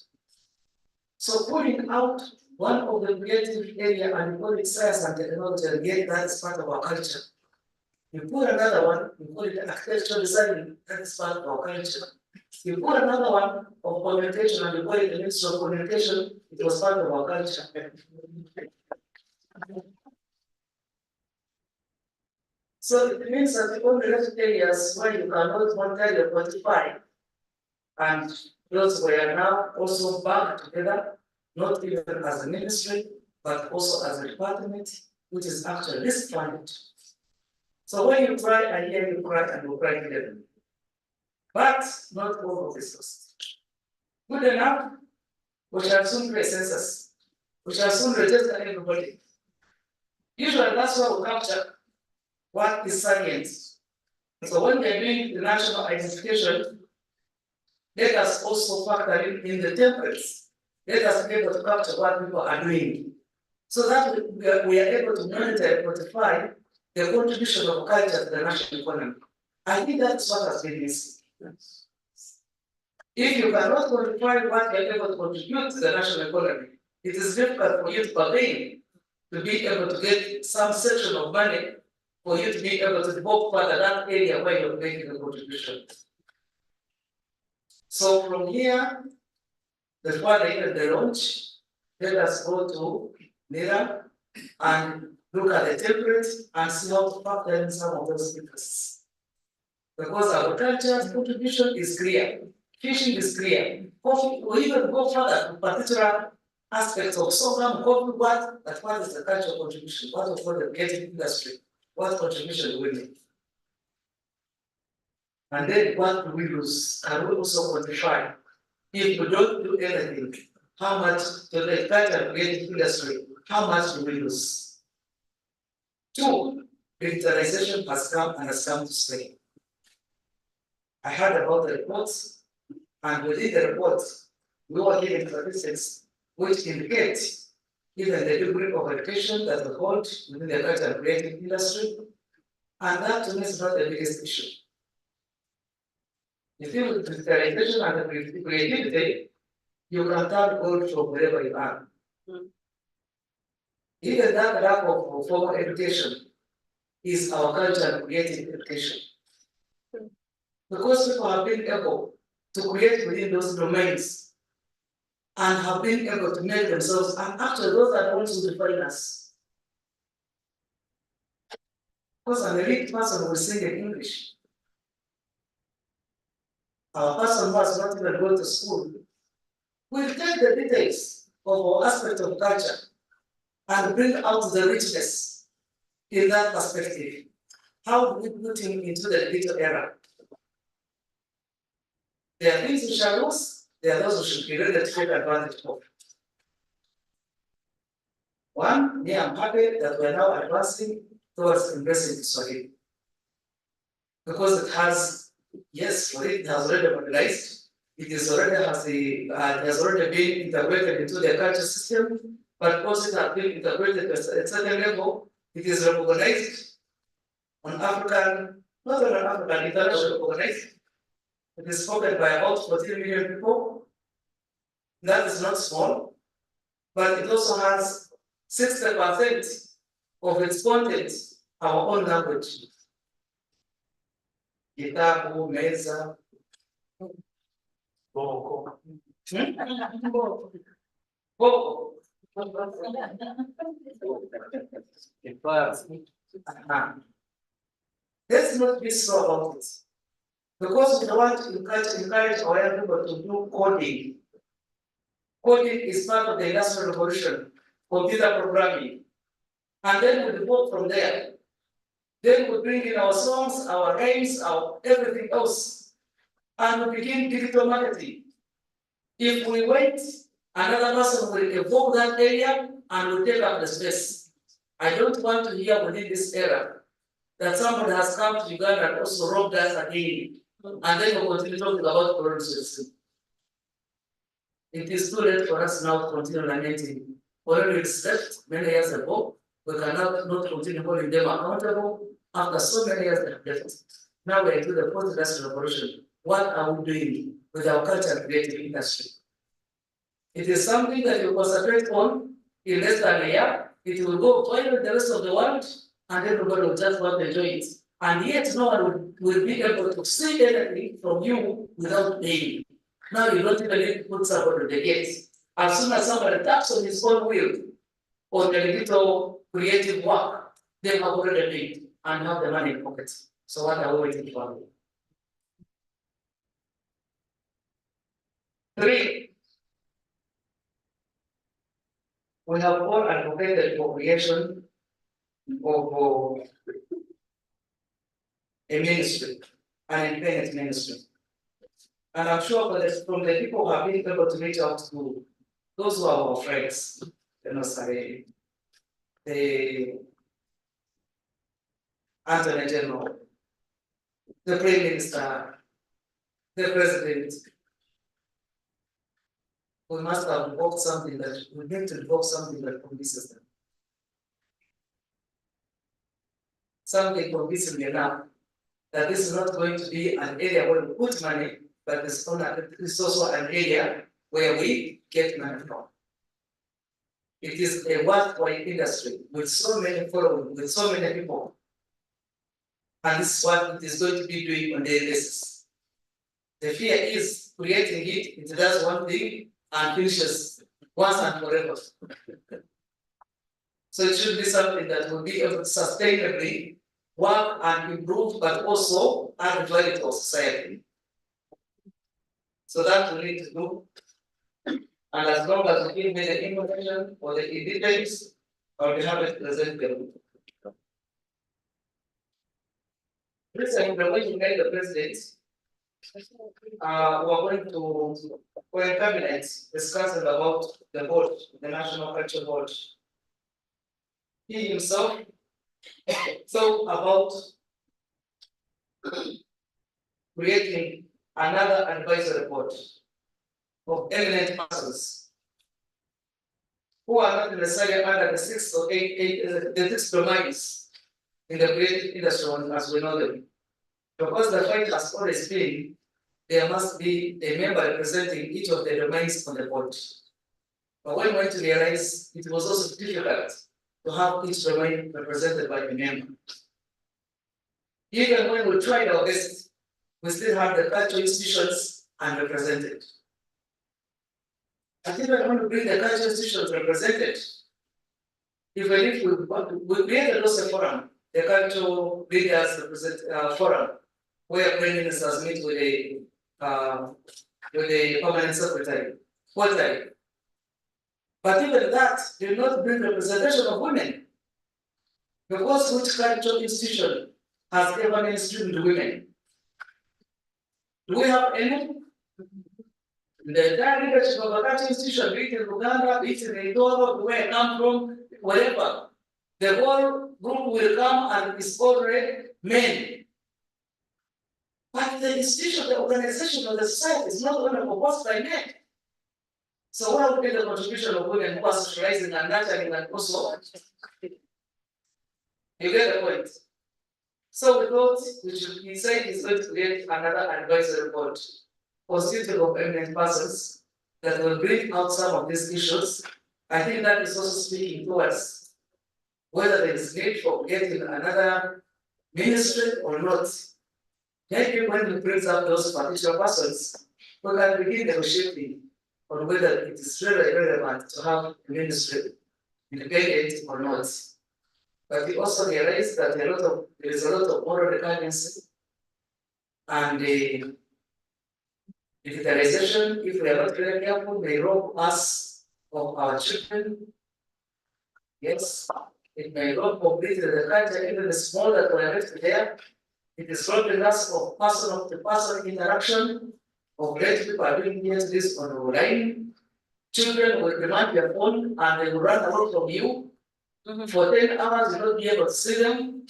So pulling out one of the creative area and call it science and technology, and yet that is part of our culture. You put another one, you call it architectural design, that is part of our culture. You put another one of communication and you call it the Ministry of Communication, it was part of our culture. So it means that the only left areas where you cannot voluntarily quantify, and those were now also back together, not even as a ministry, but also as a department, which is actually this funded. So when you cry, I hear you cry and you cry together. But not all of this was good enough. We shall soon create census. We shall soon register everybody. Usually that's why we capture what is science. So when they're doing the national identification, let us also factor in the templates. Let us be able to capture what people are doing. So that we are able to monitor and quantify the contribution of culture to the national economy. I think that's what has been missing. If you cannot quantify what you are able to contribute to the national economy, it is difficult for you to bargain to be able to get some section of money for you to be able to develop further that area where you're making a contribution. So from here, before the launch, let us go to NIRA and look at the template and see how to factor in some of those interests. Because agriculture's contribution is clear, fishing is clear, coffee, or even go further to particular aspects of sorghum, coffee, what is the cultural contribution? What of the getting industry? What contribution do we make? And then what do we lose? Can we also quantify? If we don't do anything, how much to the culture creative industry, how much do we lose? Two, digitalization has come and has come to stay. I heard about the reports, and within the reports, we were given statistics which indicate even the degree of education that we hold within the culture and creative industry, and that to me is not the biggest issue. If you look at digitalization and the creativity, you can turn gold from wherever you are. Even that lack of formal education is our culture and creative education. Because people have been able to create within those domains and have been able to make themselves, and actually those are the ones who define us. Because an elite person will sing in English. Our person who has not even gone to school will take the details of our aspect of culture and bring out the richness in that perspective. How do we put him into the digital era? There are things we shall lose, there are those who should be ready to take advantage of. One, me, I'm happy that we're now advancing towards embracing Swahili. Because it has, yes, Swahili has already modernized, it is already has already been integrated into the culture system, but also it has been integrated at a certain level, it is recognized on African, not only African, internationally recognized. It is spoken by about 14 million people. That is not small, but it also has 60% of its content our own language. Kitabu, meza, boko. Boko. Let's not be so about it. Because we want to encourage our young people to do coding. Coding is part of the industrial revolution, computer programming. And then we develop from there. Then we bring in our songs, our rhymes, our everything else. And we begin digital marketing. If we wait, another person will evolve that area and will take up the space. I don't want to hear within this era that somebody has come to Uganda and also robbed us again. And then we'll continue talking about colonialism. It is too late for us now to continue lamenting. Already it's left many years ago. We cannot not continue holding them accountable after so many years they have left. Now we're into the post-industrial revolution. What are we doing with our culture and creative industry? It is something that you concentrate on in less than a year. It will go viral the rest of the world, and everybody will just want to enjoy it. And yet no one will be able to see anything from you without paying. Now you don't even need to put somebody to the gates. As soon as somebody taps on his own wheel on the little creative work, they have already paid and have the money in pocket. So what are we waiting for? 3, we have all advocated for creation of a ministry, an independent ministry. And I'm sure from the people who have been able to reach out to those who are our friends, say, the Attorney General, the Prime Minister, the President, we must have invoked something that we need to invoke something that convinces them. Something convincing enough that this is not going to be an area where we put money, but it's also an area where we get money from. It is a worldwide industry with so many following, with so many people. And this is what it is going to be doing on a daily basis. The fear is creating it, it does one thing and finishes once and forever. So it should be something that will be able to sustainably work and improve, but also add value to society. So that we need to do. And as long as we give me the information or the details, I'll be happy to present them. Recently, when we made the president, we are going to, for a cabinet, discussing about the board, the National Culture Board. He himself thought about creating another advisory board of eminent persons who are not necessarily under the 6 or 8 the 6 domains in the creative industry as we know them. Because the fight has always been, there must be a member representing each of the domains on the board. But when we went to realize it was also difficult to have each domain represented by a member. Even when we tried our best, we still have the cultural institutions unrepresented. I think I want to bring the cultural institutions represented. Even if we created also a forum, the cultural leaders represent forum, where prime ministers meet with the permanent secretary, quarterly. But even that did not bring representation of women. Because which cultural institution has ever mainstreamed women? Do we have any? The entire leadership of a cultural institution, be it in Uganda, be it in Ethiopia, where I come from, wherever, the whole group will come and is already men. But the institution, the organization of the society is not only composed by men. So what would be the contribution of women who are socializing and nurturing and also? You get the point. So we thought we said it's going to create another advisory board constituted of eminent persons that will bring out some of these issues. I think that is also speaking towards whether there is need for getting another ministry or not. Maybe when we bring up those particular persons, we can begin negotiating on whether it is really relevant to have a ministry independent or not. But we also realize that there is a lot of moral dependency and the digitalization, if we are not very careful, may rob us of our children. Yes, it may rob completely the culture, even the small that we are left there. It is robbing us of person to person interaction, of great people are doing this on online. Children will demand your phone and they will run away from you. For 10 hours, you will not be able to see them.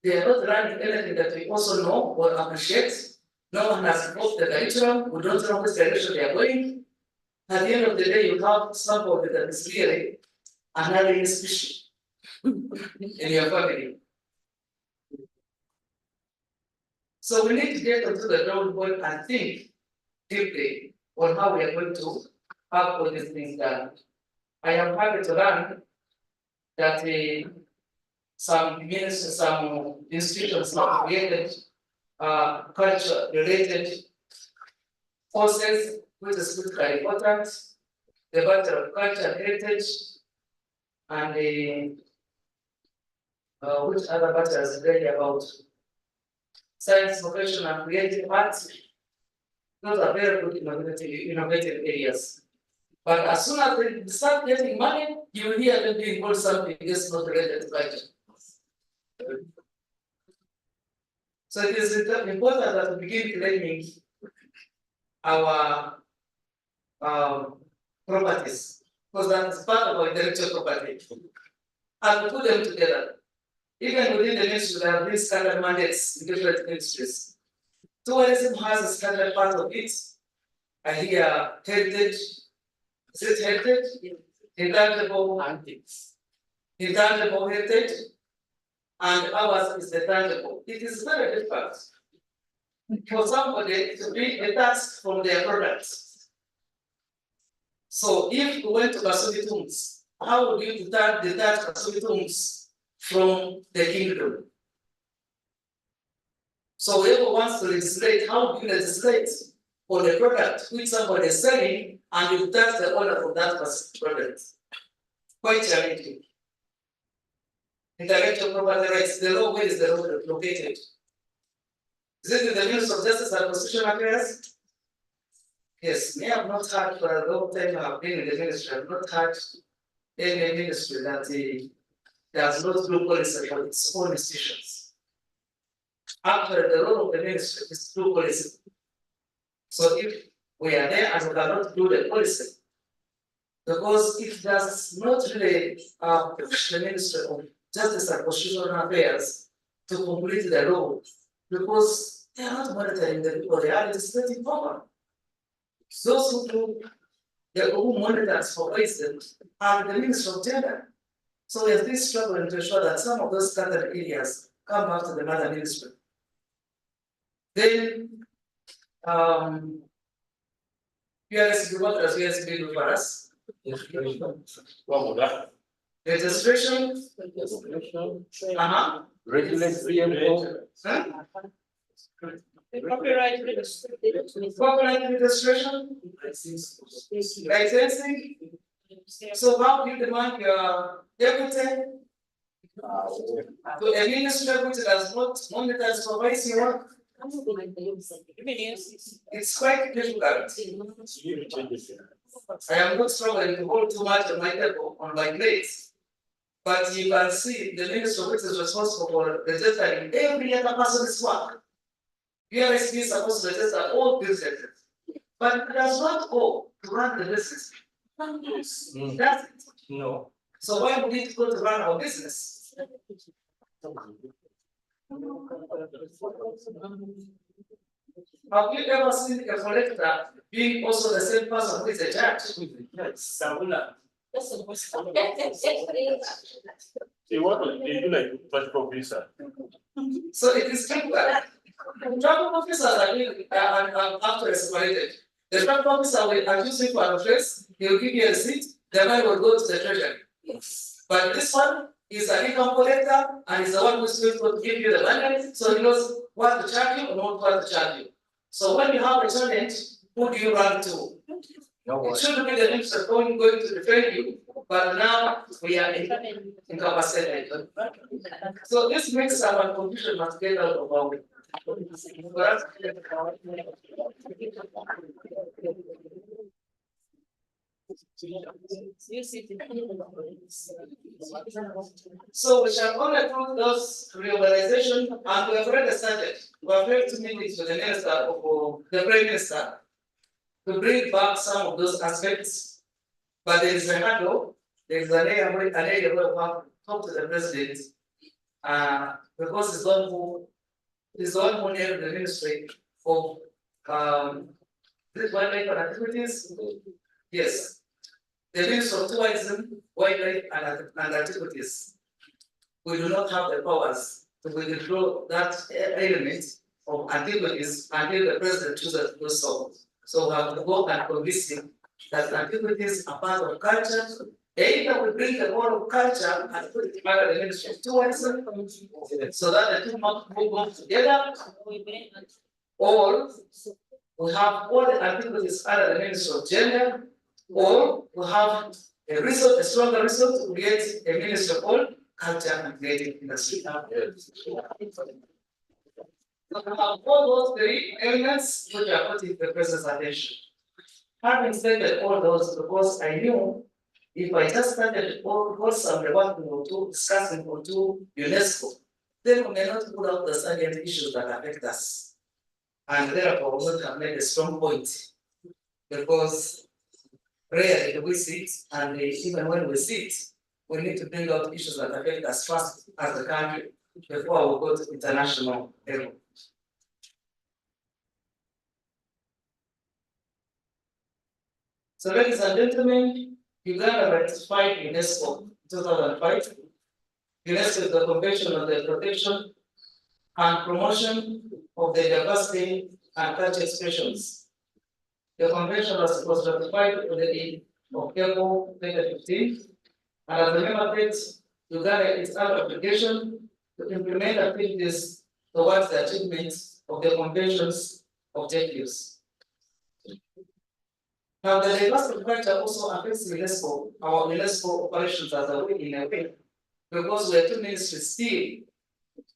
They are not learning anything that we also know or appreciate. No one has involved the curriculum. We don't know which direction they are going. At the end of the day, you have somebody that is really another species in your family. So we need to get into the drawing board and think deeply on how we are going to have all these things done. I am happy to learn that some institutions have created culture-related courses, which is critically important, the Bachelor of Culture and Heritage, and the which other bachelors is really about science, vocation, and creative arts. Those are very good innovative areas. But as soon as they start getting money, you will hear them being called something that's not related to culture. So it is important that we begin claiming our properties, because that is part of our intellectual property, and put them together. Even within the ministry, there have been standard mandates in different ministries. Tourism has a standard part of it. I hear heritage, is it heritage? Intangible antiques. Intangible heritage, and ours is the tangible. It is very difficult for somebody to be detached from their products. So if we went to Kasumi tombs, how would you detach Kasumi tombs from the kingdom? So whoever wants to legislate, how do you legislate for the product which somebody is selling and you detach the owner from that product? Quite challenging. Intellectual property rights, the law, where is the law located? Is it in the Ministry of Justice and Constitutional Affairs? Yes, me have not had for a long time, I have been in the ministry, I have not had any ministry that does not do policy for its own institutions. After the role of the ministry is to do policy. So if we are there and we cannot do the policy, because it does not really push the Ministry of Justice and Constitutional Affairs to complete the law, because they are not monitoring the people, they are legislating power. Those who do who monitors for president are the Ministry of Gender. So we are still struggling to ensure that some of those scattered areas come back to the mother ministry. Then PRSB, what does PRSB do for us? Registration. Regulate GMO. Copyright registration. Licensing. So how do you demand your equity to a ministry which does not monitor and supervise your work? It's quite difficult. I am not struggling to hold too much on my table on my plates, but you can see the ministry which is responsible for registering every other person's work. PRSB is supposed to register all businesses, but it does not go to run the business. Does it? No. So why would it go to run our business? Have you ever seen a collector being also the same person who is a judge? Sabula. They do like traffic officer. So it is true that traffic officers are after separated. The traffic officer will accuse you for an offense, he will give you a receipt, the money will go to the treasury. But this one is an income collector and is the one who is going to give you the money, so he knows what to charge you or not what to charge you. So when you have a challenge, who do you run to? It shouldn't be the minister going to defend you, but now we are incapacitated. So this makes our confusion must get out of our way. So we shall only approve those reorganization, and we have already started. We have held 2 meetings with the minister of the prime minister to bring back some of those aspects. But there is a hurdle, there is an area where we have to talk to the president, because he's the one who named the ministry for wildlife and activities. Yes. The Ministry of Tourism, Wildlife and Activities. We do not have the powers to withdraw that element of antiquities until the president chooses to do so. So we have to go and convince him that antiquities are part of culture. Either we bring the whole of culture and put it under the Ministry of Tourism, so that the two move together, or we have all the antiquities under the Ministry of Gender, or we have a stronger resource to create a Ministry of all culture and creative industry. We have all those 3 elements which are put in the person's attention. Having stated all those, because I knew if I just started all course I'm working on discussing on UNESCO, then we may not pull out the salient issues that affect us. And therefore, we have made a strong point, because rarely do we sit, and even when we sit, we need to bring out issues that affect us first as a country before we go to international level. So, ladies and gentlemen, Uganda ratified UNESCO in 2005. UNESCO is the Convention on the Protection and Promotion of the Diversity and Cultural Expressions. The convention was ratified on the 8th of April 2015, and as a member state, Uganda is under obligation to implement activities towards the achievement of the convention's objectives. Now, the diversity factor also affects UNESCO, our UNESCO operations as a way, in a way, because we are two ministries still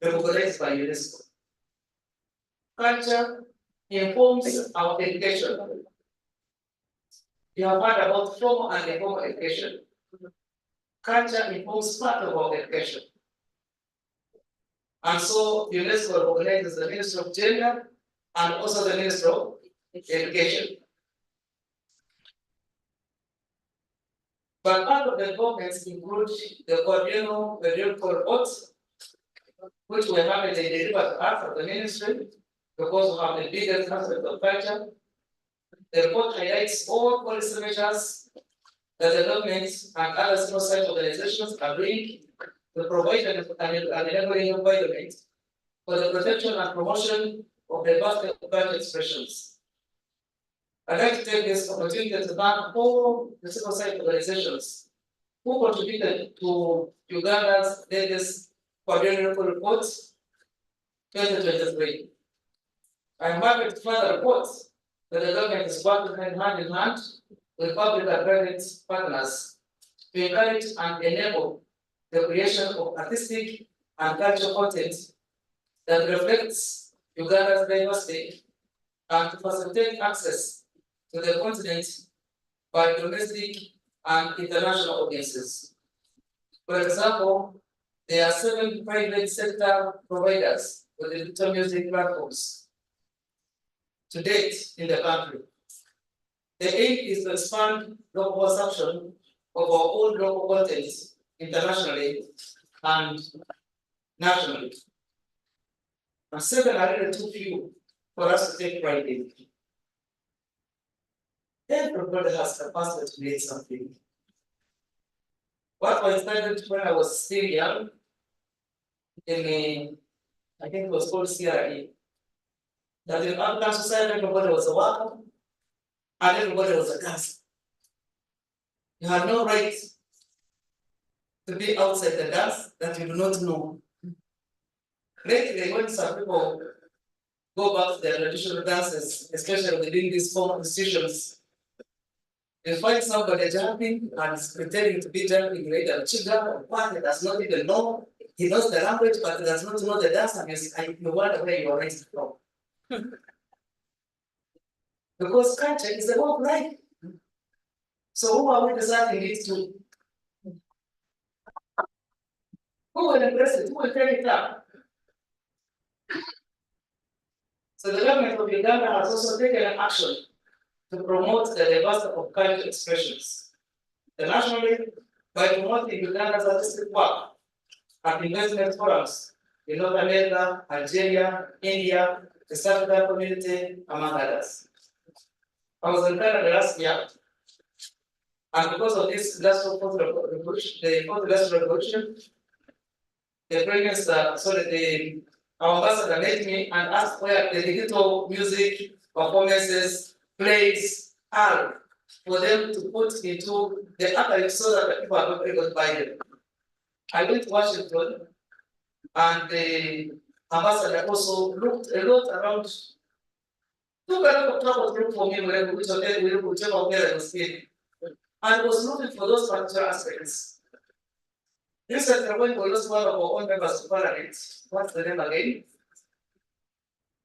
recognized by UNESCO. Culture informs our education. You have heard about formal and informal education. Culture informs part of our education. And so UNESCO recognizes the Ministry of Gender and also the Ministry of Education. But part of the documents include the quadrennial periodical reports, which we have delivered to us at the ministry, because we have the biggest aspect of culture. The report highlights all policy measures that the government and other civil society organizations are doing to provide an enabling environment for the protection and promotion of the basket of cultural expressions. I'd like to take this opportunity to thank all the civil society organizations who contributed to Uganda's latest quadrennial report 2023. I'm happy to further report that the government is working hand in hand with public and private partners to encourage and enable the creation of artistic and cultural content that reflects Uganda's diversity and to facilitate access to the continent by domestic and international audiences. For example, there are 7 private sector providers with digital music platforms to date in the country. The aim is to expand local consumption of our own local content internationally and nationally. And 7 are really too few for us to take pride in. Everybody has capacity to create something. What I started when I was still young, I think it was called CRE, that in African society, everybody was a worker and everybody was a dancer. You had no right to be outside the dance that you do not know. Lately, when some people go back to their traditional dances, especially within these formal institutions, you find somebody jumping and pretending to be jumping like a chiga or what, he does not even know. He knows the language, but he does not know the dance, and you wonder where you are raised from. Because culture is about life. So who are we deciding it to? Who will embrace it? Who will take it up? So the government of Uganda has also taken an action to promote the diversity of cultural expressions. Internationally, by promoting Uganda's artistic work at investment forums in North America, Algeria, India, the South African community, among others. I was in Canada last year, and because of this industrial revolution, the fourth industrial revolution, our ambassador met me and asked where the digital music performances, plays are for them to put into the archive so that the people are not able to buy them. I went to Washington, and the ambassador also looked a lot around, took a lot of trouble to look for me whichever hotel I was in, and was looking for those particular aspects. Recently, when we lost one of our own members to Parliament, what's the name again?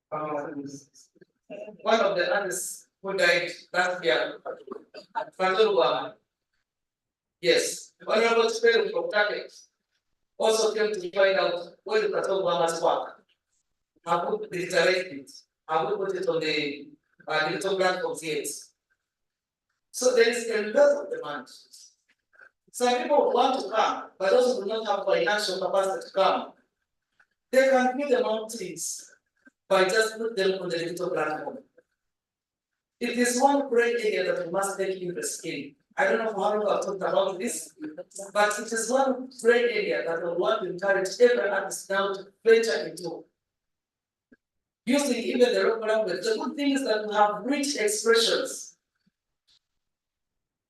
One of the others who died last year, Fandulwa. Yes, Honorable Speaker from Turkey. also came to find out where the plateau farmers work. Have we digitalized it? Have we put it on the digital platforms yet? So there is a lot of demand. Some people want to come, but those who do not have financial capacity to come, they can do the mountains by just put them on the digital platform. It is one great area that we must take interest in. I don't know how long I've talked about this, but it is one great area that we want to encourage every artist now to venture into. Using even the local language, the good thing is that we have rich expressions.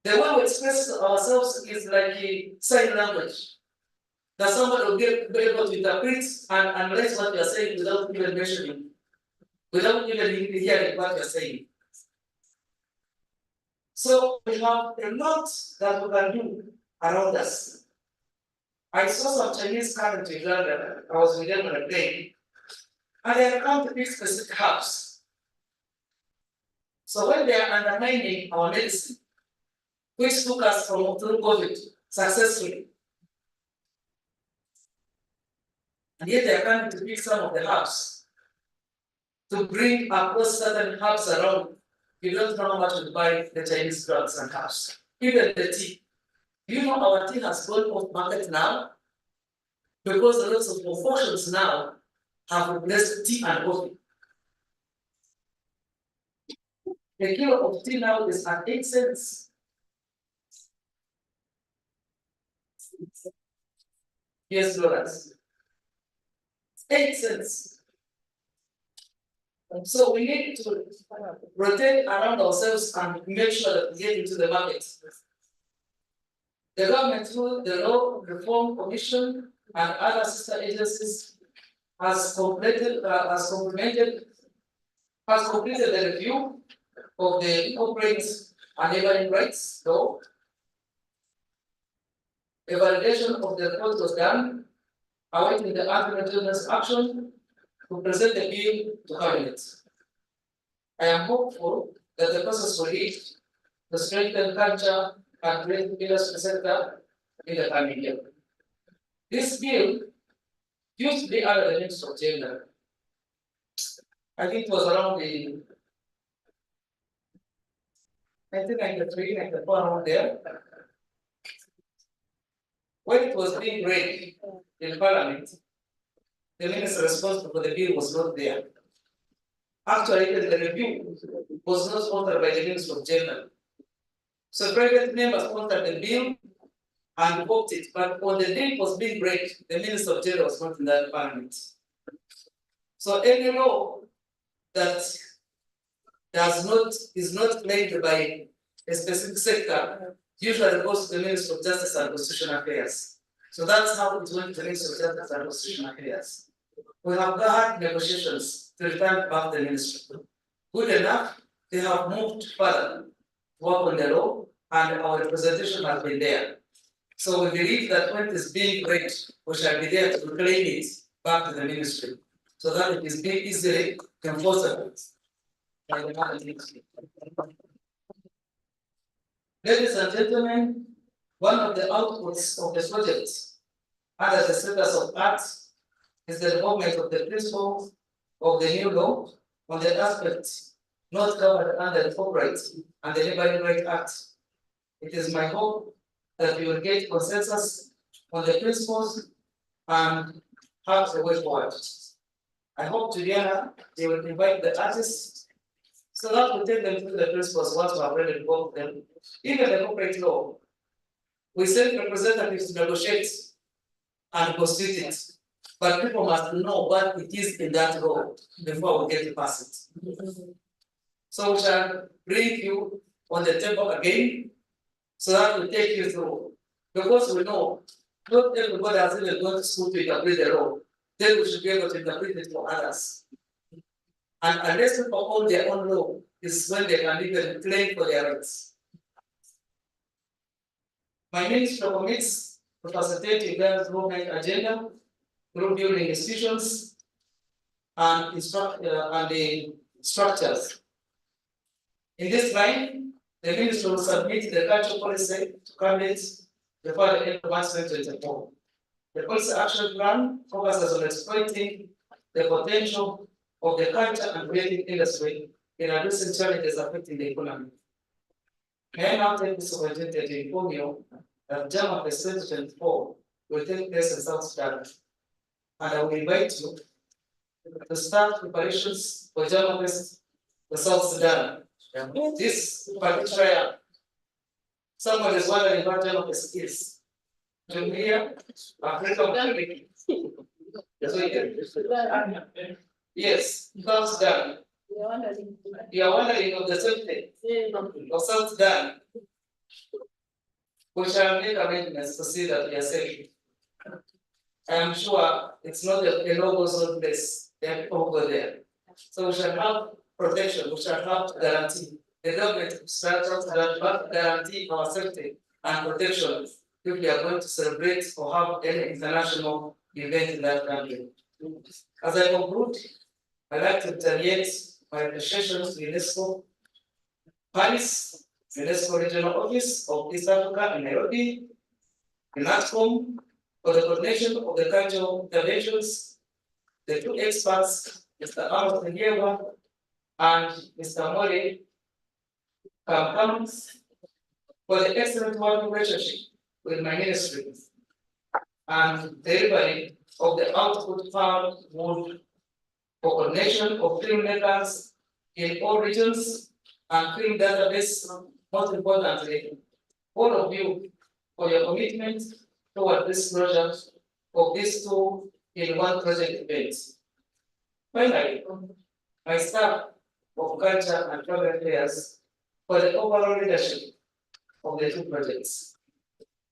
The way we express ourselves is like a sign language. That somebody will be able to interpret and analyze what you are saying without even mentioning, without even hearing what you are saying. So we have a lot that we can do around us. I saw some Chinese coming to Uganda. I was with them on a plane, and they have come to pick specific herbs. So when they are undermining our medicine, which took us from through COVID successfully, and yet they are coming to pick some of the herbs to bring across certain herbs around. You don't know how much to buy the Chinese drugs and herbs. Even the tea. You know our tea has gone off market now because lots of confections now have replaced tea and coffee. The kilo of tea now is at 8 cents. US dollars. 8 cents. So we need to rotate around ourselves and make sure that we get into the market. The government, through the Law Reform Commission and other sister agencies, has completed the review of the corporate and neighboring rights law. A validation of the report was done, awaiting the anti-materialist action to present the bill to cabinet. I am hopeful that the process will lead to strengthen culture and create pillars to sector in the coming year. This bill used to be under the Ministry of Gender. I think it was around the 1993, 94 around there. When it was being read in Parliament, the minister responsible for the bill was not there. Actually, the review was not sponsored by the Ministry of Gender. So private members sponsored the bill and voted it, but when the bill was being read, the Minister of Gender was not in that Parliament. So any law that is not made by a specific sector usually goes to the Minister of Justice and Constitutional Affairs. So that's how it went to the Minister of Justice and Constitutional Affairs. We have had negotiations to return back the ministry. Good enough, they have moved further to work on the law, and our representation has been there. So we believe that when it is being read, we shall be there to reclaim it back to the ministry, so that it is being easily enforceable by the ministry. Ladies and gentlemen, one of the outputs of the project under the status of arts is the development of the principles of the new law on the aspects not covered under the Copyright and the Labor Right Act. It is my hope that we will get consensus on the principles and have the way forward. I hope together they will invite the artists so that we take them through the principles once we have read and work them. Even the corporate law, we send representatives to negotiate and constitute it. But people must know what it is in that law before we get to pass it. So we shall bring you on the table again so that we take you through. Because we know not everybody has even gone to school to interpret the law. Then we should be able to interpret it for others. And unless people own their own law, is when they can even claim for their rights. My ministry commits to facilitating Uganda's development agenda through building institutions and the structures. In this line, the ministry will submit the cultural policy to cabinet before the end of March 2024. The policy action plan focuses on exploiting the potential of the culture and creative industry in addressing challenges affecting the economy. May I now take this opportunity to inform you that Jama Fest 2024 will take place in South Sudan. And I will invite you to start preparations for Jama Fest for South Sudan. This particular, someone is wondering what Jama Fest is. Jumuiya Afrika Mashariki. Yes, South Sudan. You are wondering of the same thing of South Sudan. We shall make arrangements to see that we are safe. I am sure it's not a local zone place. There are people over there. So we shall have protection, we shall have guarantee. The government shall guarantee our safety and protection if we are going to celebrate or have any international event in that country. As I conclude, I'd like to reiterate my appreciation to UNESCO, Paris, UNESCO Regional Office of East Africa in Nairobi, UNESCO for the coordination of the cultural interventions, the two experts, Mr. Amos Ngeba and Mr. Mori Kamkams, for the excellent working relationship with my ministry and delivery of the output found would for coordination of filmmakers in all regions and film database, most importantly, all of you for your commitment toward this project of these two in one project events. Finally, my staff of culture and travel affairs for the overall leadership of the two projects.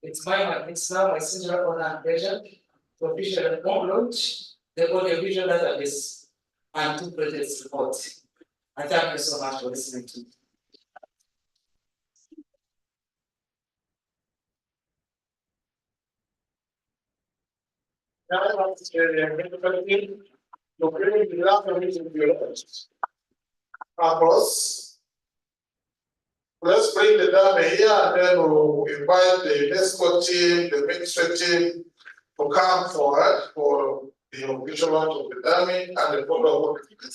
It's now my singular honor and pleasure to officially launch the audiovisual database and two projects report. I thank you so much for listening to me. Let's bring the dame here and then we'll invite the UNESCO team, the ministry team to come forward for the official launch of the dame and the photo of the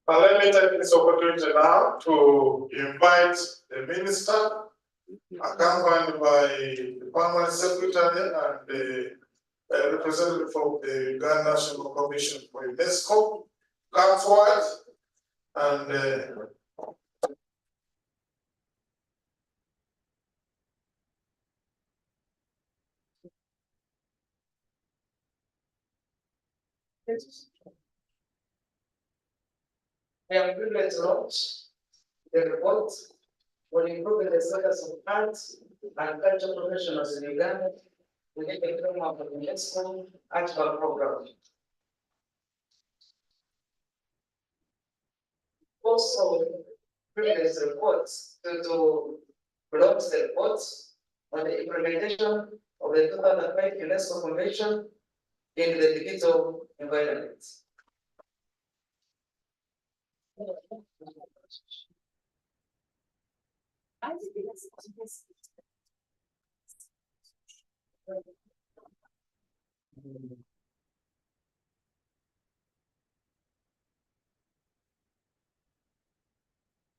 Let me take this opportunity now to invite the minister, accompanied by the permanent secretary and the representative of the Uganda National Commission for UNESCO, come forward and I am privileged to launch the report on improving the status of arts and culture professionals in Uganda within the framework of the UNESCO Aschbege program. Also, privileged reports to launch the report on the implementation of the 2005 UNESCO Convention in the digital environment.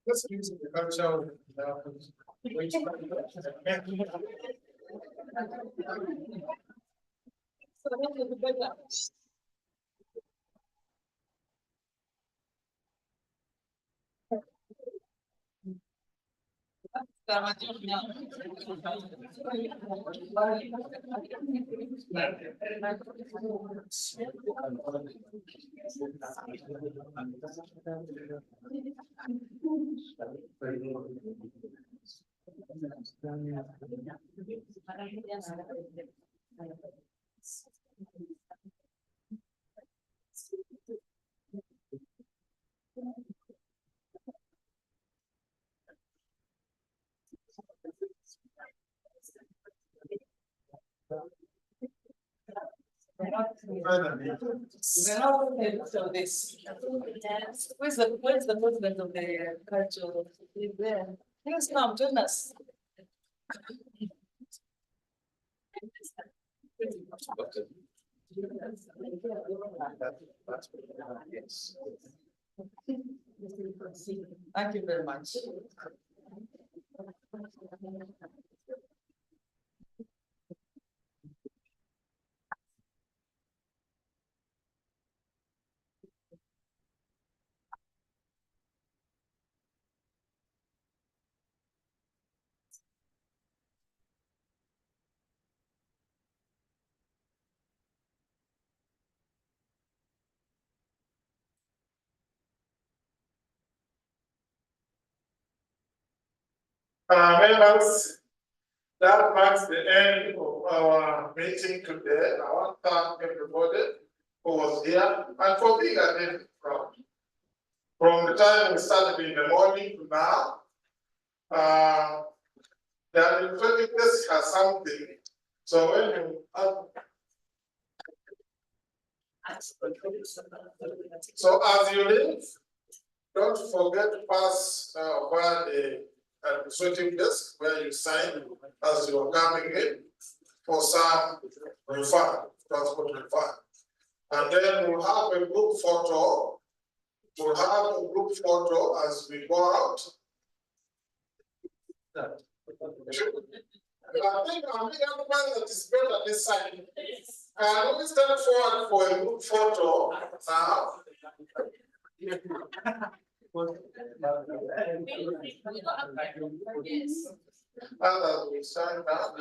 let's use the culture. Where's the president of the culture? He's there. Please come, join us. Thank you very much. Members, that marks the end of our meeting today. I want to thank everybody who was here and for being attended from the time we started in the morning to now. The administrativeness has something. So when you as you leave, don't forget to pass via the administrative desk where you sign as you are coming in for some refund, transport refund. And then we'll have a group photo. We'll have a group photo as we go out. I think that is better this side. Can we stand forward for a group photo now? Others will stand up.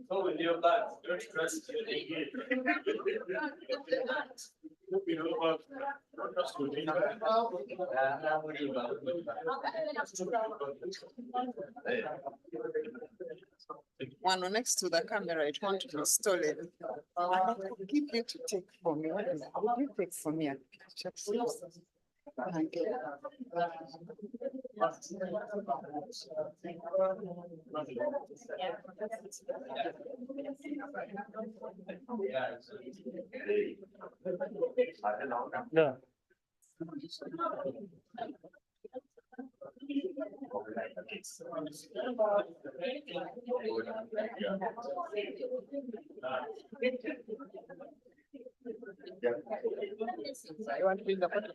So with your life, your trust. One next to the camera, I want to install it. I will give you to take for me. Will you take for me a picture, please? Thank you. Yeah. You want to bring the photo?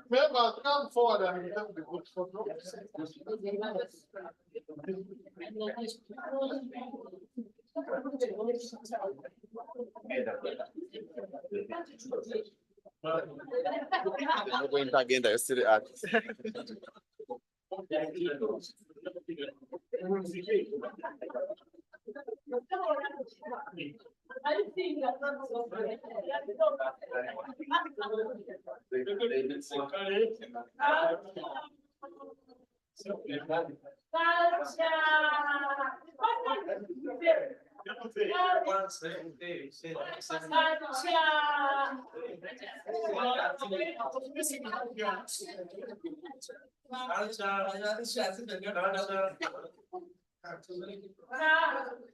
Members, come forward and have the good photo. No going to again, I still at.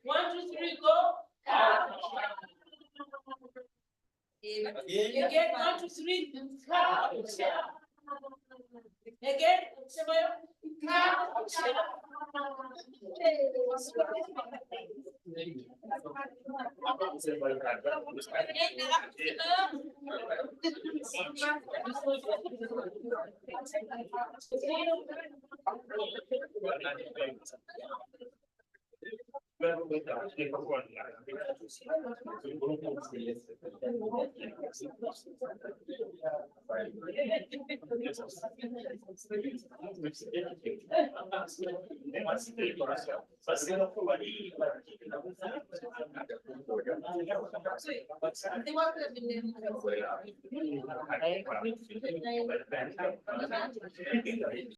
One, two, three, go. Again, one, two, three. Again,